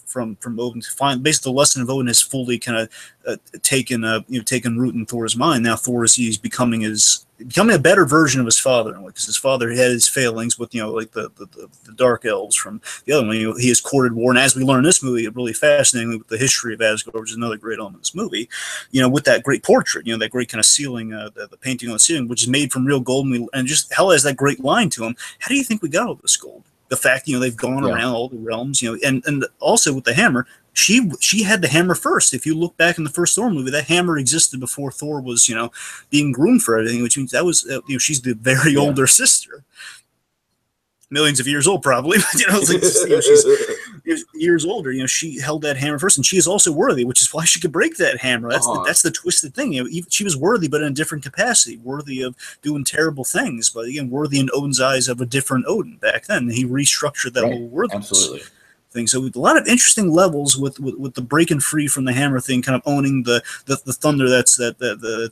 from Odin to find. Basically, the lesson of Odin has fully kind of taken root in Thor's mind. Now Thor is becoming a better version of his father, because his father had his failings with like the dark elves from the other one. He has courted war, and as we learn in this movie, really fascinatingly, with the history of Asgard, which is another great element of this movie. With that great portrait, that great kind of ceiling, the painting on the ceiling, which is made from real gold, and just Hela has that great line to him. How do you think we got all this gold? The fact they've gone around all the realms, and also with the hammer, she had the hammer first. If you look back in the first Thor movie, that hammer existed before Thor was being groomed for everything, which means that was she's the very older sister, millions of years old probably, but she's years older. She held that hammer first, and she is also worthy, which is why she could break that hammer. That's the twisted thing. She was worthy, but in a different capacity, worthy of doing terrible things, but again, worthy in Odin's eyes of a different Odin back then. He restructured that whole worthiness thing. So with a lot of interesting levels with the breaking free from the hammer thing, kind of owning the thunder that's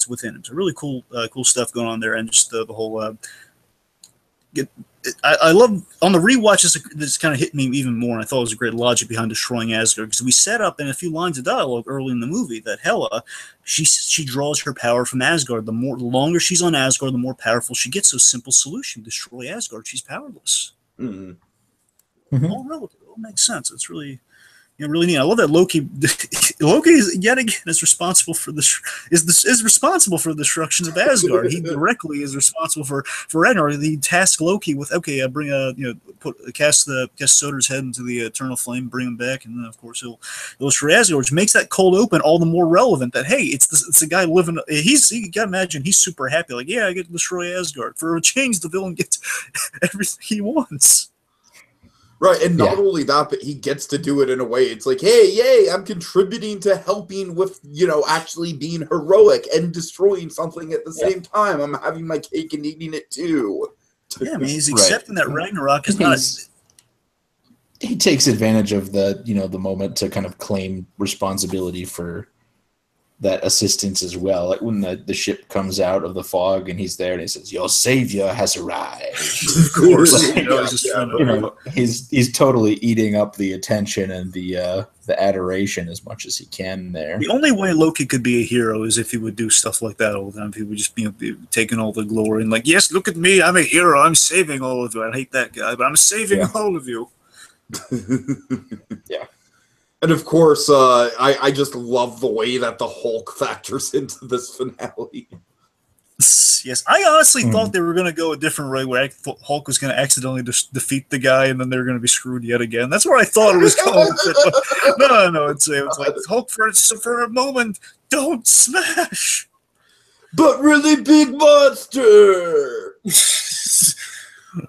within him. So really cool stuff going on there, and just the whole. I love on the rewatch. This kind of hit me even more. And I thought it was a great logic behind destroying Asgard, because we set up in a few lines of dialogue early in the movie that Hela, she draws her power from Asgard. The longer she's on Asgard, the more powerful she gets. So simple solution: destroy Asgard. She's powerless. All relative. It all makes sense. It's really. Really neat. I love that Loki. Loki is yet again responsible for is responsible for the destruction of Asgard. He directly is responsible for Ragnarok. He tasked Loki with cast Soder's head into the eternal flame, bring him back, and then of course he'll destroy Asgard, which makes that cold open all the more relevant. That hey, it's a guy living. You gotta imagine he's super happy. Like, yeah, I get to destroy Asgard. For a change, the villain gets everything he wants. Right, and not only that, but he gets to do it in a way. It's like, hey, yay, I'm contributing to helping with, actually being heroic and destroying something at the same time. I'm having my cake and eating it too. Yeah, I mean, he's accepting that Ragnarok is not. He takes advantage of the moment to kind of claim responsibility for that assistance as well. Like when the ship comes out of the fog and he's there and he says, "Your savior has arrived." Of course, he's totally eating up the attention and the adoration as much as he can there. The only way Loki could be a hero is if he would do stuff like that all the time. If he would just be taking all the glory and like, yes, look at me, I'm a hero, I'm saving all of you. I hate that guy, but I'm saving all of you. Yeah. And of course, I just love the way that the Hulk factors into this finale. Yes, I honestly thought they were going to go a different way, where Hulk was going to accidentally defeat the guy, and then they're going to be screwed yet again. That's where I thought it was going. No, it's like Hulk for a moment, don't smash. But really big monster.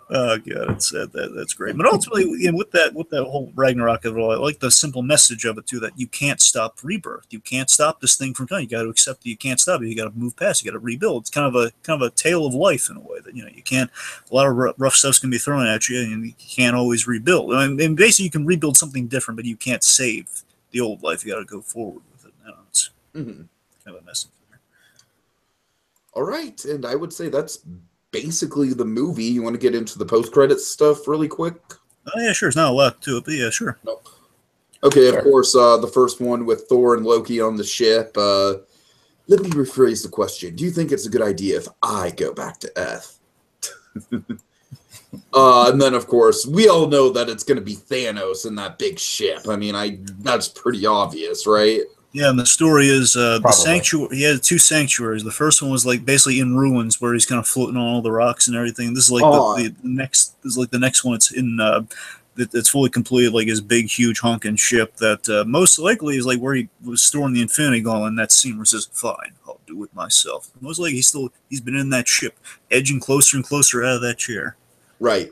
Oh god, that's great. But ultimately, with that whole Ragnarok of it all, I like the simple message of it too, that you can't stop rebirth. You can't stop this thing from coming. You got to accept that you can't stop it. You got to move past. You got to rebuild. It's kind of a tale of life in a way that you can't. A lot of rough stuff's gonna be thrown at you, and you can't always rebuild. And basically, you can rebuild something different, but you can't save the old life. You got to go forward with it. It's kind of a message there. All right, and I would say that's basically the movie. You want to get into the post-credits stuff really quick? Oh yeah, sure. There's not a lot to it, but yeah, sure. Nope. Okay, of course, the first one with Thor and Loki on the ship. Let me rephrase the question. Do you think it's a good idea if I go back to Earth? And then, of course, we all know that it's going to be Thanos in that big ship. I mean, that's pretty obvious, right? Yeah, and the story is the sanctuary. He had two sanctuaries. The first one was like basically in ruins, where he's kind of floating on all the rocks and everything. This is like the next. This is like the next one. It's in. It's fully completed, like his big, huge honking ship that most likely is like where he was storing the Infinity Gauntlet. And that scene where he says, "Fine, I'll do it myself." Most likely he's been in that ship, edging closer and closer out of that chair. Right.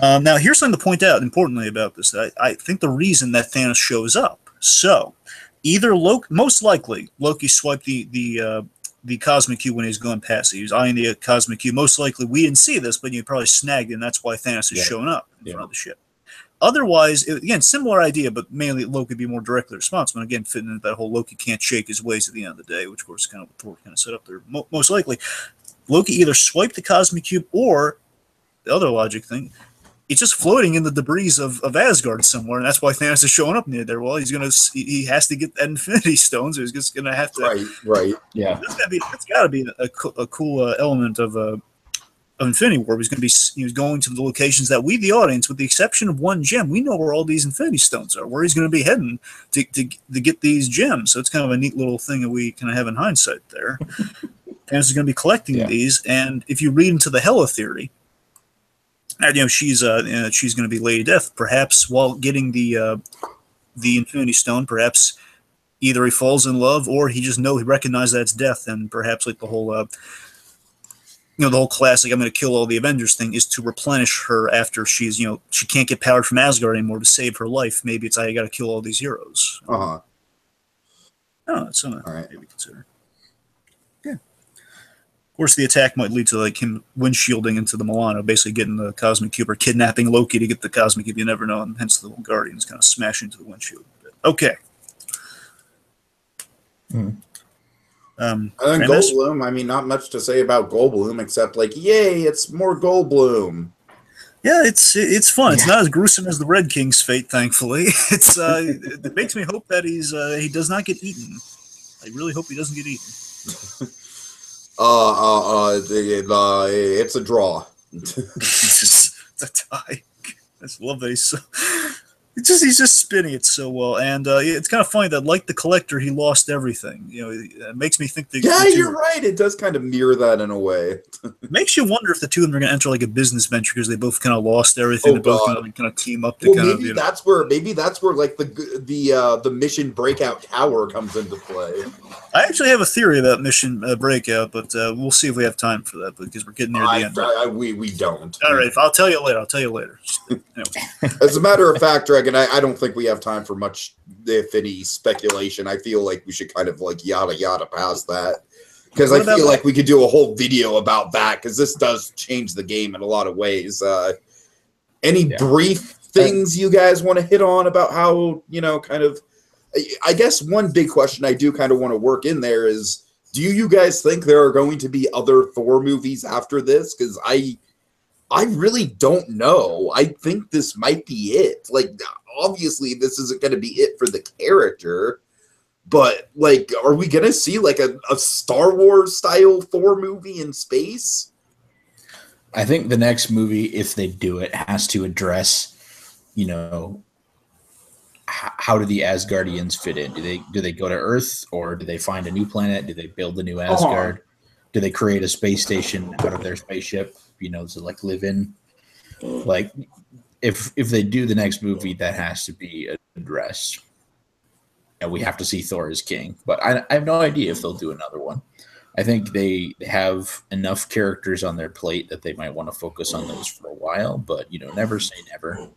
Now, here's something to point out importantly about this. I think the reason that Thanos shows up. So, either most likely Loki swiped the cosmic cube when he was going past. He was eyeing the cosmic cube. Most likely, we didn't see this, but you probably snagged it, and that's why Thanos is showing up in front of the ship. Otherwise, again, similar idea, but mainly Loki be more directly responsible. And again, fitting into that whole Loki can't shake his ways at the end of the day, which of course is kind of what Thor kind of set up there. Most likely, Loki either swiped the Cosmic Cube or the other logic thing, it's just floating in the debris of Asgard somewhere, and that's why Thanos is showing up near there. Well, he has to get that Infinity Stone, so he's just gonna have to. Right. Yeah, That's gotta be a cool element of Infinity War. He's going to the locations that we, the audience, with the exception of one gem, we know where all these Infinity Stones are, where he's going to be heading to get these gems. So it's kind of a neat little thing that we kind of have in hindsight there. Thanos is going to be collecting these, and if you read into the Hela theory. And, she's going to be Lady Death, perhaps while getting the Infinity Stone. Perhaps either he falls in love or he recognizes that it's death, and perhaps like the whole the whole classic "I'm going to kill all the Avengers" thing is to replenish her after she's she can't get powered from Asgard anymore to save her life. Maybe it's I got to kill all these heroes. Oh, that's something all right. Maybe consider. Of course, the attack might lead to like him windshielding into the Milano, basically getting the Cosmic Cube or kidnapping Loki to get the Cosmic Cube. You never know, and hence the little Guardians kind of smash into the windshield. Okay. And then Goldblum, I mean, not much to say about Goldblum except like, yay, it's more Goldblum. Yeah, it's fun. It's not as gruesome as the Red King's fate, thankfully. It makes me hope that he does not get eaten. I really hope he doesn't get eaten. It's a draw. It's a tie. I just love that he's just spinning it so well, and it's kind of funny that, like the Collector, he lost everything. It makes me think that. Yeah, you're right. It does kind of mirror that in a way. It makes you wonder if the two of them are going to enter like a business venture because they both kind of lost everything. They both kind of team up to maybe that's where like the Mission Breakout Tower comes into play. I actually have a theory about Mission Breakout, but we'll see if we have time for that because we're getting near the end. We don't. All right, I'll tell you later. Anyway. As a matter of fact, Dragon, I don't think we have time for much, if any, speculation. I feel like we should kind of like yada past that. Because I feel like we could do a whole video about that, because this does change the game in a lot of ways. Any brief things you guys want to hit on about how, kind of... I guess one big question I do kind of want to work in there is, do you guys think there are going to be other Thor movies after this? Because I really don't know. I think this might be it. Like, obviously, this isn't going to be it for the character, but, like, are we going to see, like, a Star Wars-style Thor movie in space? I think the next movie, if they do it, has to address, how do the Asgardians fit in? Do they go to Earth, or do they find a new planet? Do they build a new Asgard? Do they create a space station out of their spaceship, to like live in? Like, if they do the next movie, that has to be addressed. We have to see Thor as king, but I have no idea if they'll do another one. I think they have enough characters on their plate that they might want to focus on those for a while, but never say never.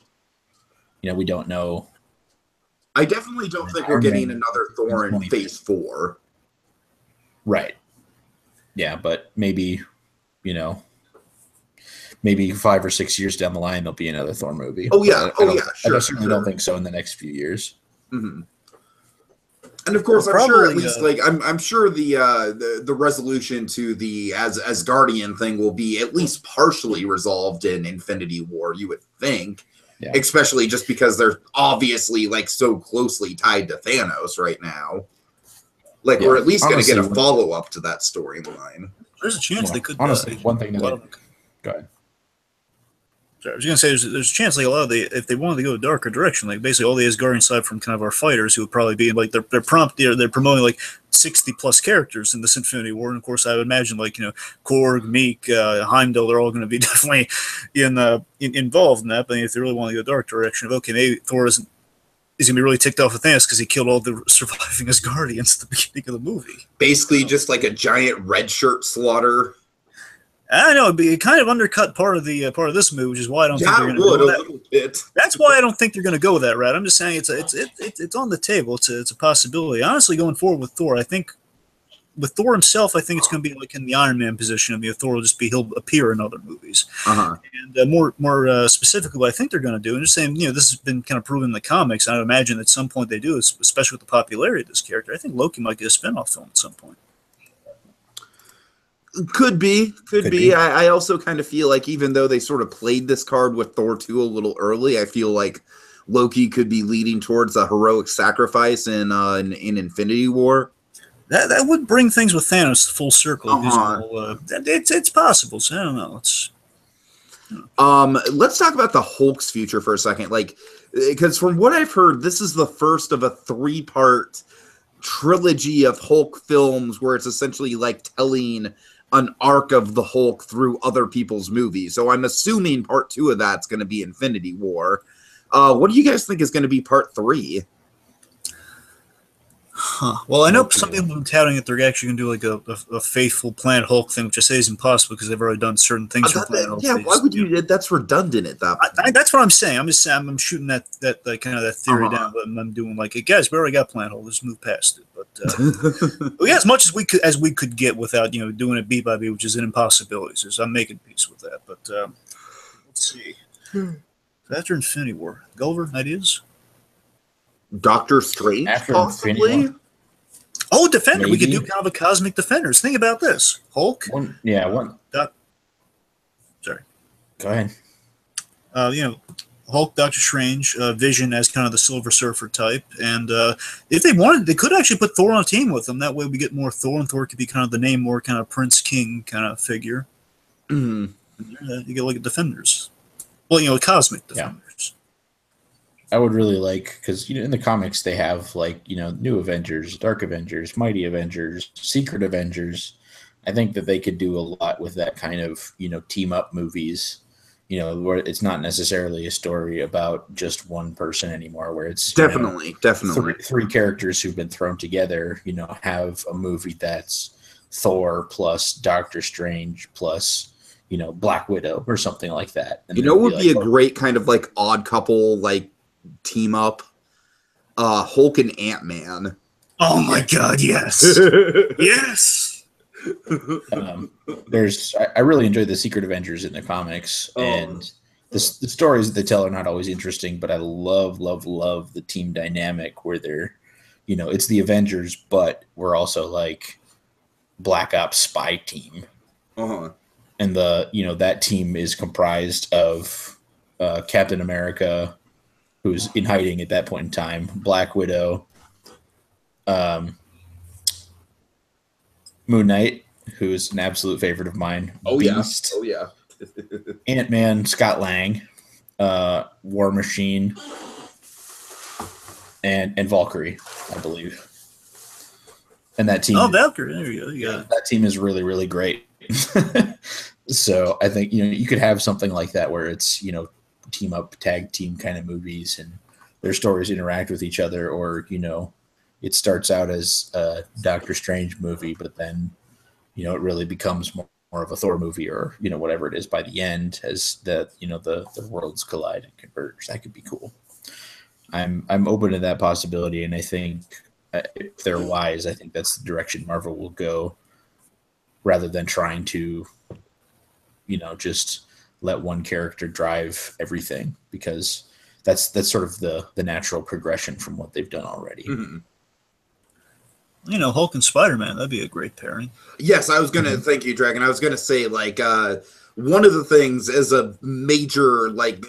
We don't know. I definitely don't think we're getting another Thor in Phase 4. Right. Yeah, but maybe, maybe 5 or 6 years down the line, there'll be another Thor movie. Oh, yeah. Sure. I certainly don't think so in the next few years. Mm-hmm. And of course, I'm sure at least I'm sure the resolution to the Asgardian thing will be at least partially resolved in Infinity War, you would think. Yeah. Especially just because they're obviously like so closely tied to Thanos right now. Like, we're at least going to get a follow-up to that storyline. There's a chance they could. Honestly, one thing that go ahead. Sorry, I was going to say there's a chance like a lot of if they wanted to go a darker direction, like basically all the Asgardian aside from kind of our fighters who would probably be like they're promoting like 60 plus characters in this Infinity War, and of course I would imagine like Korg, Meek, Heimdall, they're all going to be definitely involved in that. But if they really want to go a dark direction of maybe Thor is going to be really ticked off with Thanos because he killed all the surviving Asgardians at the beginning of the movie. Basically, just like a giant red shirt slaughter. I know it kind of undercut part of this movie, which is why I don't think they're going to go that. Bit. That's why I don't think they're going to go that route. I'm just saying it's on the table. It's a possibility. Honestly, going forward with Thor, I think with Thor himself, I think it's going to be like in the Iron Man position. I mean, Thor will he'll appear in other movies. And more specifically, what I think they're going to do, and just saying, this has been kind of proven in the comics, and I would imagine at some point they do, especially with the popularity of this character. I think Loki might get a spinoff film at some point. Could be. I also kind of feel like even though they sort of played this card with Thor 2 a little early, I feel like Loki could be leading towards a heroic sacrifice in Infinity War. That would bring things with Thanos full circle. It's possible. So I don't know. Let's talk about the Hulk's future for a second. Like, because from what I've heard, this is the first of a 3-part trilogy of Hulk films where it's essentially like telling an arc of the Hulk through other people's movies. So I'm assuming part 2 of that's going to be Infinity War. What do you guys think is going to be part 3? Well, I know some people have been touting that they're actually going to do like a faithful Planet Hulk thing, which I say is impossible because they've already done certain things for Planet Hulk. Yeah, why would you? That's redundant at that point. That's what I'm saying. I'm just saying I'm shooting that kind of that theory down, but I'm doing like, hey, guys, we already got Planet Hulk. Let's move past it. But yeah, as much as we could get without doing it beat by beat, which is an impossibility. So I'm making peace with that. But let's see. After Infinity War, Gulliver, ideas? Doctor Strange, After possibly? Oh, Defender. Maybe. We could do kind of a Cosmic Defenders. Think about this. Hulk. Sorry. Go ahead. Hulk, Doctor Strange, Vision as kind of the Silver Surfer type. And if they wanted, they could actually put Thor on a team with them. That way we get more Thor, and Thor could be kind of the Namor, kind of Prince King kind of figure. You get like a Defenders. Well, Cosmic Defenders. I would really like, because in the comics they have like New Avengers, Dark Avengers, Mighty Avengers, Secret Avengers. I think that they could do a lot with that kind of team up movies. Where it's not necessarily a story about just one person anymore. Where it's definitely three characters who've been thrown together. Have a movie that's Thor plus Doctor Strange plus Black Widow or something like that. And would be a great kind of like odd couple like team up, Hulk and Ant-Man. Oh my God, yes. Yes. I really enjoyed the Secret Avengers in the comics, and the stories that they tell are not always interesting, but I love the team dynamic where they're it's the Avengers, but we're also like Black Ops spy team. And that team is comprised of Captain America, who's in hiding at that point in time, Black Widow, Moon Knight, who is an absolute favorite of mine, Beast, Ant-Man, Scott Lang, War Machine, and Valkyrie, I believe. And that team. Oh, Valkyrie! There you go. You got it. That team is really, really great. So I think you could have something like that where it's team up, tag team kind of movies, and their stories interact with each other, or it starts out as a Doctor Strange movie, but then it really becomes more of a Thor movie, or whatever it is by the end, as the worlds collide and converge. That could be cool. I'm open to that possibility, and I think if they're wise, I think that's the direction Marvel will go, rather than trying to just let one character drive everything, because that's sort of the natural progression from what they've done already. Hulk and Spider-Man, that'd be a great pairing. Yes, I was going to thank you, Dragon. I was going to say, like, one of the things as a major, like,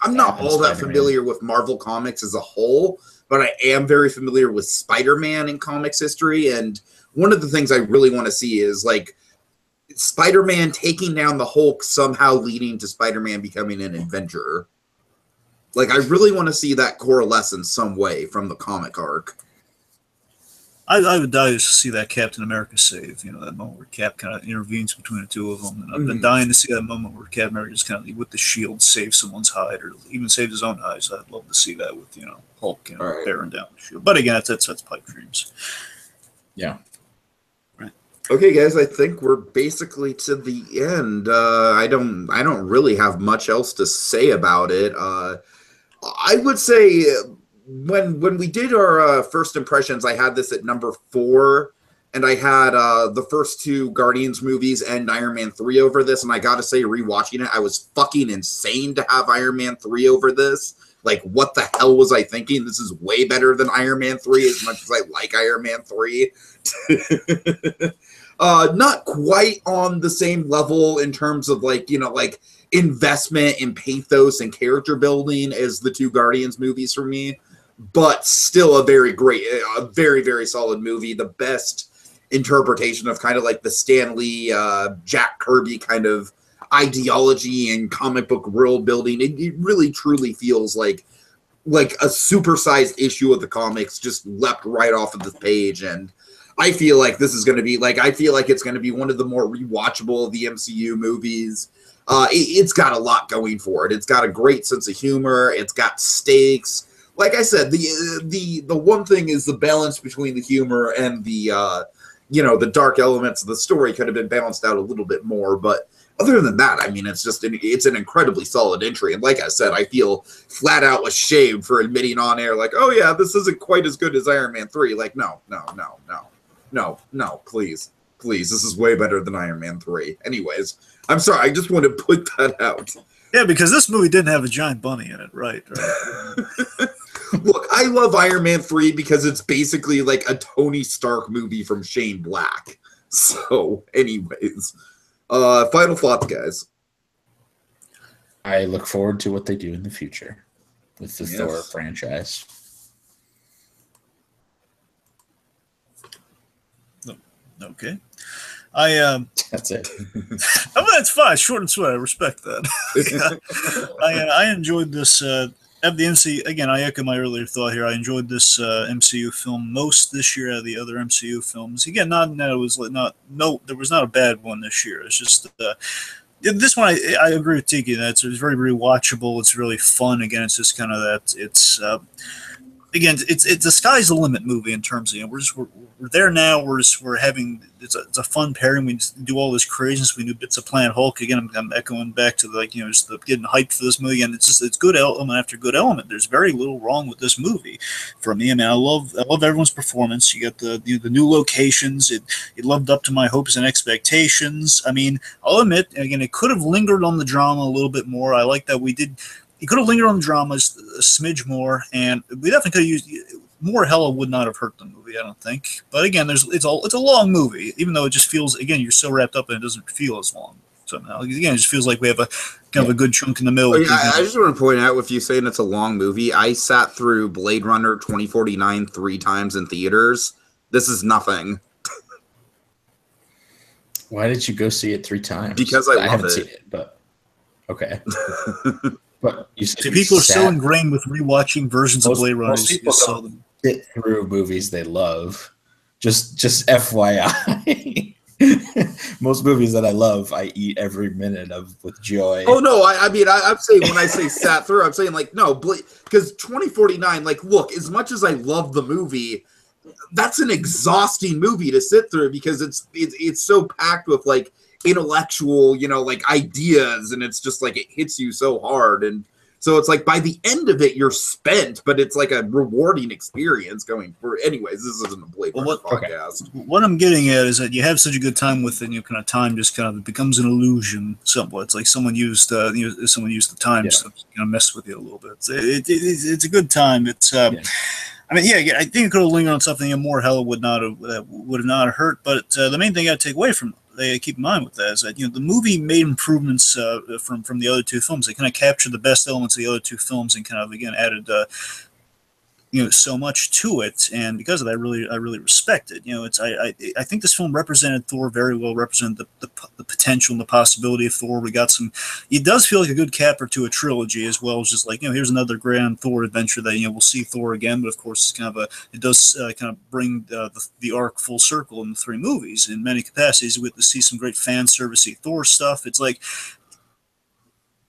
I'm not all that familiar with Marvel Comics as a whole, but I am very familiar with Spider-Man in comics history, and one of the things I really want to see is, like, Spider-Man taking down the Hulk somehow leading to Spider-Man becoming an Avenger. Like, I really want to see that coalesce in some way from the comic arc. I would die to see that Captain America save, that moment where Cap kind of intervenes between the two of them. And I've been dying to see that moment where Captain America just kind of, with the shield, saves someone's hide, or even saves his own hide. So I'd love to see that with, Hulk, bearing down the shield. But again, that's pipe dreams. Yeah. Right. Okay, guys, I think we're basically to the end. I don't really have much else to say about it. I would say when we did our first impressions, I had this at number 4 and I had the first two Guardians movies and Iron Man 3 over this, and I gotta say, rewatching it, I was fucking insane to have Iron Man 3 over this. Like, what the hell was I thinking? This is way better than Iron Man 3, as much as I like Iron Man 3. Not quite on the same level in terms of, like, you know, like, investment in pathos and character building as the two Guardians movies for me, but still a very great, a very, very solid movie. The best interpretation of kind of like the Stan Lee, Jack Kirby kind of ideology and comic book world building. It really truly feels like a supersized issue of the comics just leapt right off of the page. And I feel like this is going to be like, I feel like it's going to be one of the more rewatchable of the MCU movies. It's got a lot going for it. It's got a great sense of humor. It's got stakes. Like I said, the one thing is the balance between the humor and the you know, the dark elements of the story could have been balanced out a little bit more. But other than that, I mean, it's an incredibly solid entry. And like I said, I feel flat out ashamed for admitting on air, like, oh yeah, this isn't quite as good as Iron Man 3. Like, no, please. This is way better than Iron Man 3. Anyways, I'm sorry. I just want to put that out. Yeah, because this movie didn't have a giant bunny in it, right? Look, I love Iron Man 3 because it's basically like a Tony Stark movie from Shane Black. So, anyways, final thoughts, guys. I look forward to what they do in the future with the Thor franchise. Okay. That's it. I mean, that's fine. Short and sweet. I respect that. I enjoyed this. At the MCU, again, I echo my earlier thought here. I enjoyed this MCU film most this year out of the other MCU films. Again, not that it was there was not a bad one this year. It's just this one. I agree with Tiki that it's very, very watchable. It's really fun. Again, it's just kind of that. It's again, it's the sky's the limit movie in terms of, you know, we're there now. We're having it's a fun pairing. We just do all this craziness. We do bits of Planet Hulk. Again, I'm echoing back to like, you know, just getting hyped for this movie, and it's good element after good element. There's very little wrong with this movie for me. I mean, I love everyone's performance. You got the new locations. It lived up to my hopes and expectations. I mean, I'll admit, again, it could have lingered on the drama a little bit more. I like that we did. He could have lingered on the drama a smidge more, and we definitely could have used more. Hella would not have hurt the movie, I don't think. But again, it's a long movie, even though it just feels, again, you're so wrapped up and it doesn't feel as long somehow. Again, it just feels like we have a kind of a good chunk in the middle. Oh, yeah, I just want to point out, with you saying it's a long movie, I sat through Blade Runner 2049 3 times in theaters. This is nothing. Why did you go see it 3 times? Because I haven't love seen it, but okay. But you said people are so ingrained with rewatching versions of Blade Runner. Most people don't sit through movies they love. Just FYI. Most movies that I love, I eat every minute of with joy. Oh no, I mean, I'm saying, when I say sat through, I'm saying like, no, because 2049, like, look, as much as I love the movie, that's an exhausting movie to sit through because it's so packed with like intellectual, you know, like ideas, and it's just like it hits you so hard, and so it's like by the end of it you're spent, but it's like a rewarding experience going for. Anyways, this isn't a Blade Runner podcast. Okay. What I'm getting at is that you have such a good time with it, and you kind of time just kind of becomes an illusion somewhat. It's like someone used the time just to kind of mess with you a little bit. It's a good time. It's I mean, yeah, I think it could have lingered on something, and more hell would have not hurt. But the main thing I take away from keep in mind with that is that, you know, the movie made improvements from the other two films. They kind of captured the best elements of the other two films and kind of, again, added you know, so much to it, and because of that, I really respect it. You know, I think this film represented Thor very well, represented the potential and the possibility of Thor. We got some. It does feel like a good capper to a trilogy, as well as just like, you know, here's another grand Thor adventure that, you know, we'll see Thor again, but of course it's kind of it does kind of bring the arc full circle in the 3 movies in many capacities. We get to see some great fan servicey Thor stuff. It's like,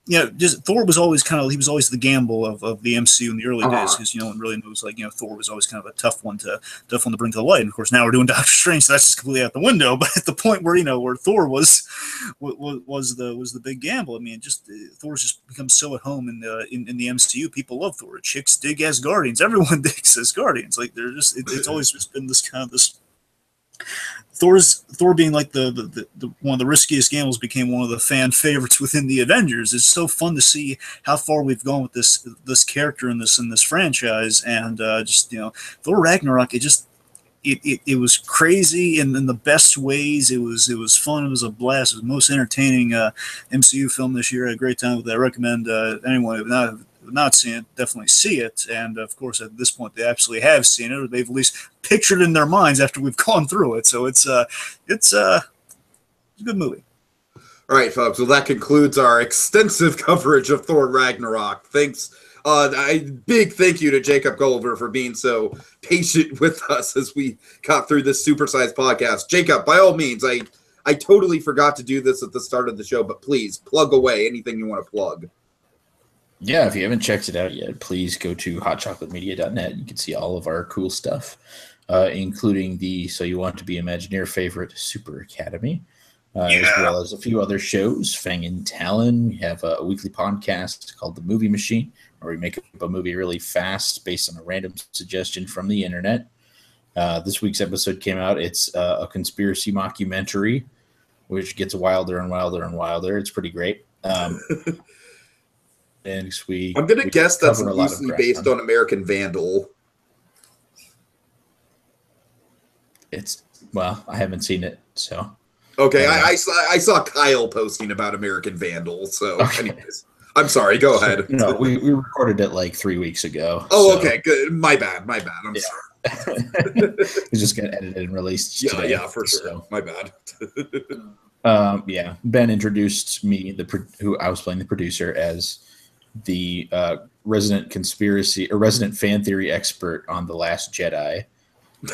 you know, just Thor was always the gamble of the MCU in the early days, because, you know, one really knows, like, you know, Thor was always kind of a tough one to bring to the light. And of course, now we're doing Doctor Strange, so that's just completely out the window. But at the point where, you know, where Thor was the big gamble, I mean, just Thor's just become so at home in the MCU. People love Thor. Chicks dig Asgardians. Everyone digs Asgardians. Like, they're just it's always just been this kind of this Thor being like the one of the riskiest gambles became one of the fan favorites within the Avengers. It's so fun to see how far we've gone with this character in this franchise, and just Thor Ragnarok. It was crazy in the best ways. It was fun. It was a blast. It was the most entertaining MCU film this year. I had a great time with it. I recommend anyone who not seen it, definitely see it. And of course, at this point, they absolutely have seen it, or they've at least pictured it in their minds after we've gone through it. So it's a good movie. All right, folks. Well, that concludes our extensive coverage of Thor Ragnarok. Thanks. Big thank you to Jacob Gulliver for being so patient with us as we got through this supersized podcast. Jacob, by all means, I totally forgot to do this at the start of the show, but please plug away anything you want to plug. Yeah, if you haven't checked it out yet, please go to hotchocolatemedia.net. You can see all of our cool stuff, including the So You Want to Be Imagineer favorite Super Academy, as well as a few other shows, Fang and Talon. We have a weekly podcast called The Movie Machine, where we make up a movie really fast based on a random suggestion from the internet. This week's episode came out. It's a conspiracy mockumentary, which gets wilder and wilder and wilder. It's pretty great. Next week, I'm going to guess that's loosely based on American Vandal. I haven't seen it, so. Okay, I saw Kyle posting about American Vandal, so anyways. I'm sorry, go ahead. No, we recorded it like 3 weeks ago. Oh, so. Okay, good. My bad. I'm sorry. It's just got edited and released today. Yeah, for sure. So. My bad. Ben introduced me, who I was playing the producer, as the resident fan theory expert on The Last Jedi.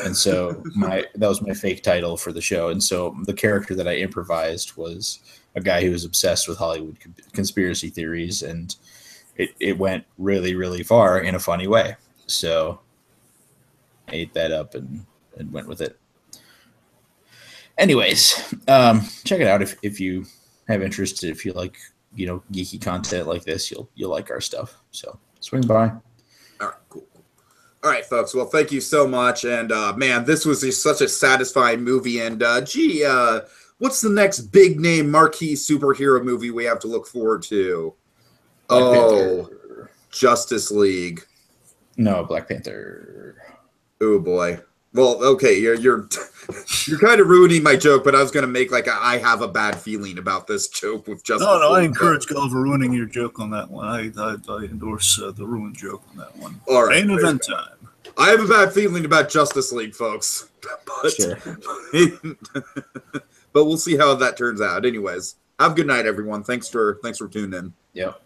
And so that was my fake title for the show. And so the character that I improvised was a guy who was obsessed with Hollywood conspiracy theories, and it went really, really far in a funny way. So I ate that up and went with it. Anyways, check it out if you have interest. If you like, geeky content like this, you'll like our stuff. So swing by. All right, cool. All right, folks. Well, thank you so much. And man, this was just such a satisfying movie. And what's the next big name marquee superhero movie we have to look forward to? Black Panther. Justice League. No, Black Panther. Oh boy. Well, okay, you're kind of ruining my joke, but I was gonna make I have a bad feeling about this joke with Justice League. No, I encourage Gulliver ruining your joke on that one. I endorse the ruined joke on that one. All right, main event time. I have a bad feeling about Justice League, folks. But, sure. But we'll see how that turns out. Anyways, have a good night, everyone. Thanks for tuning in. Yep.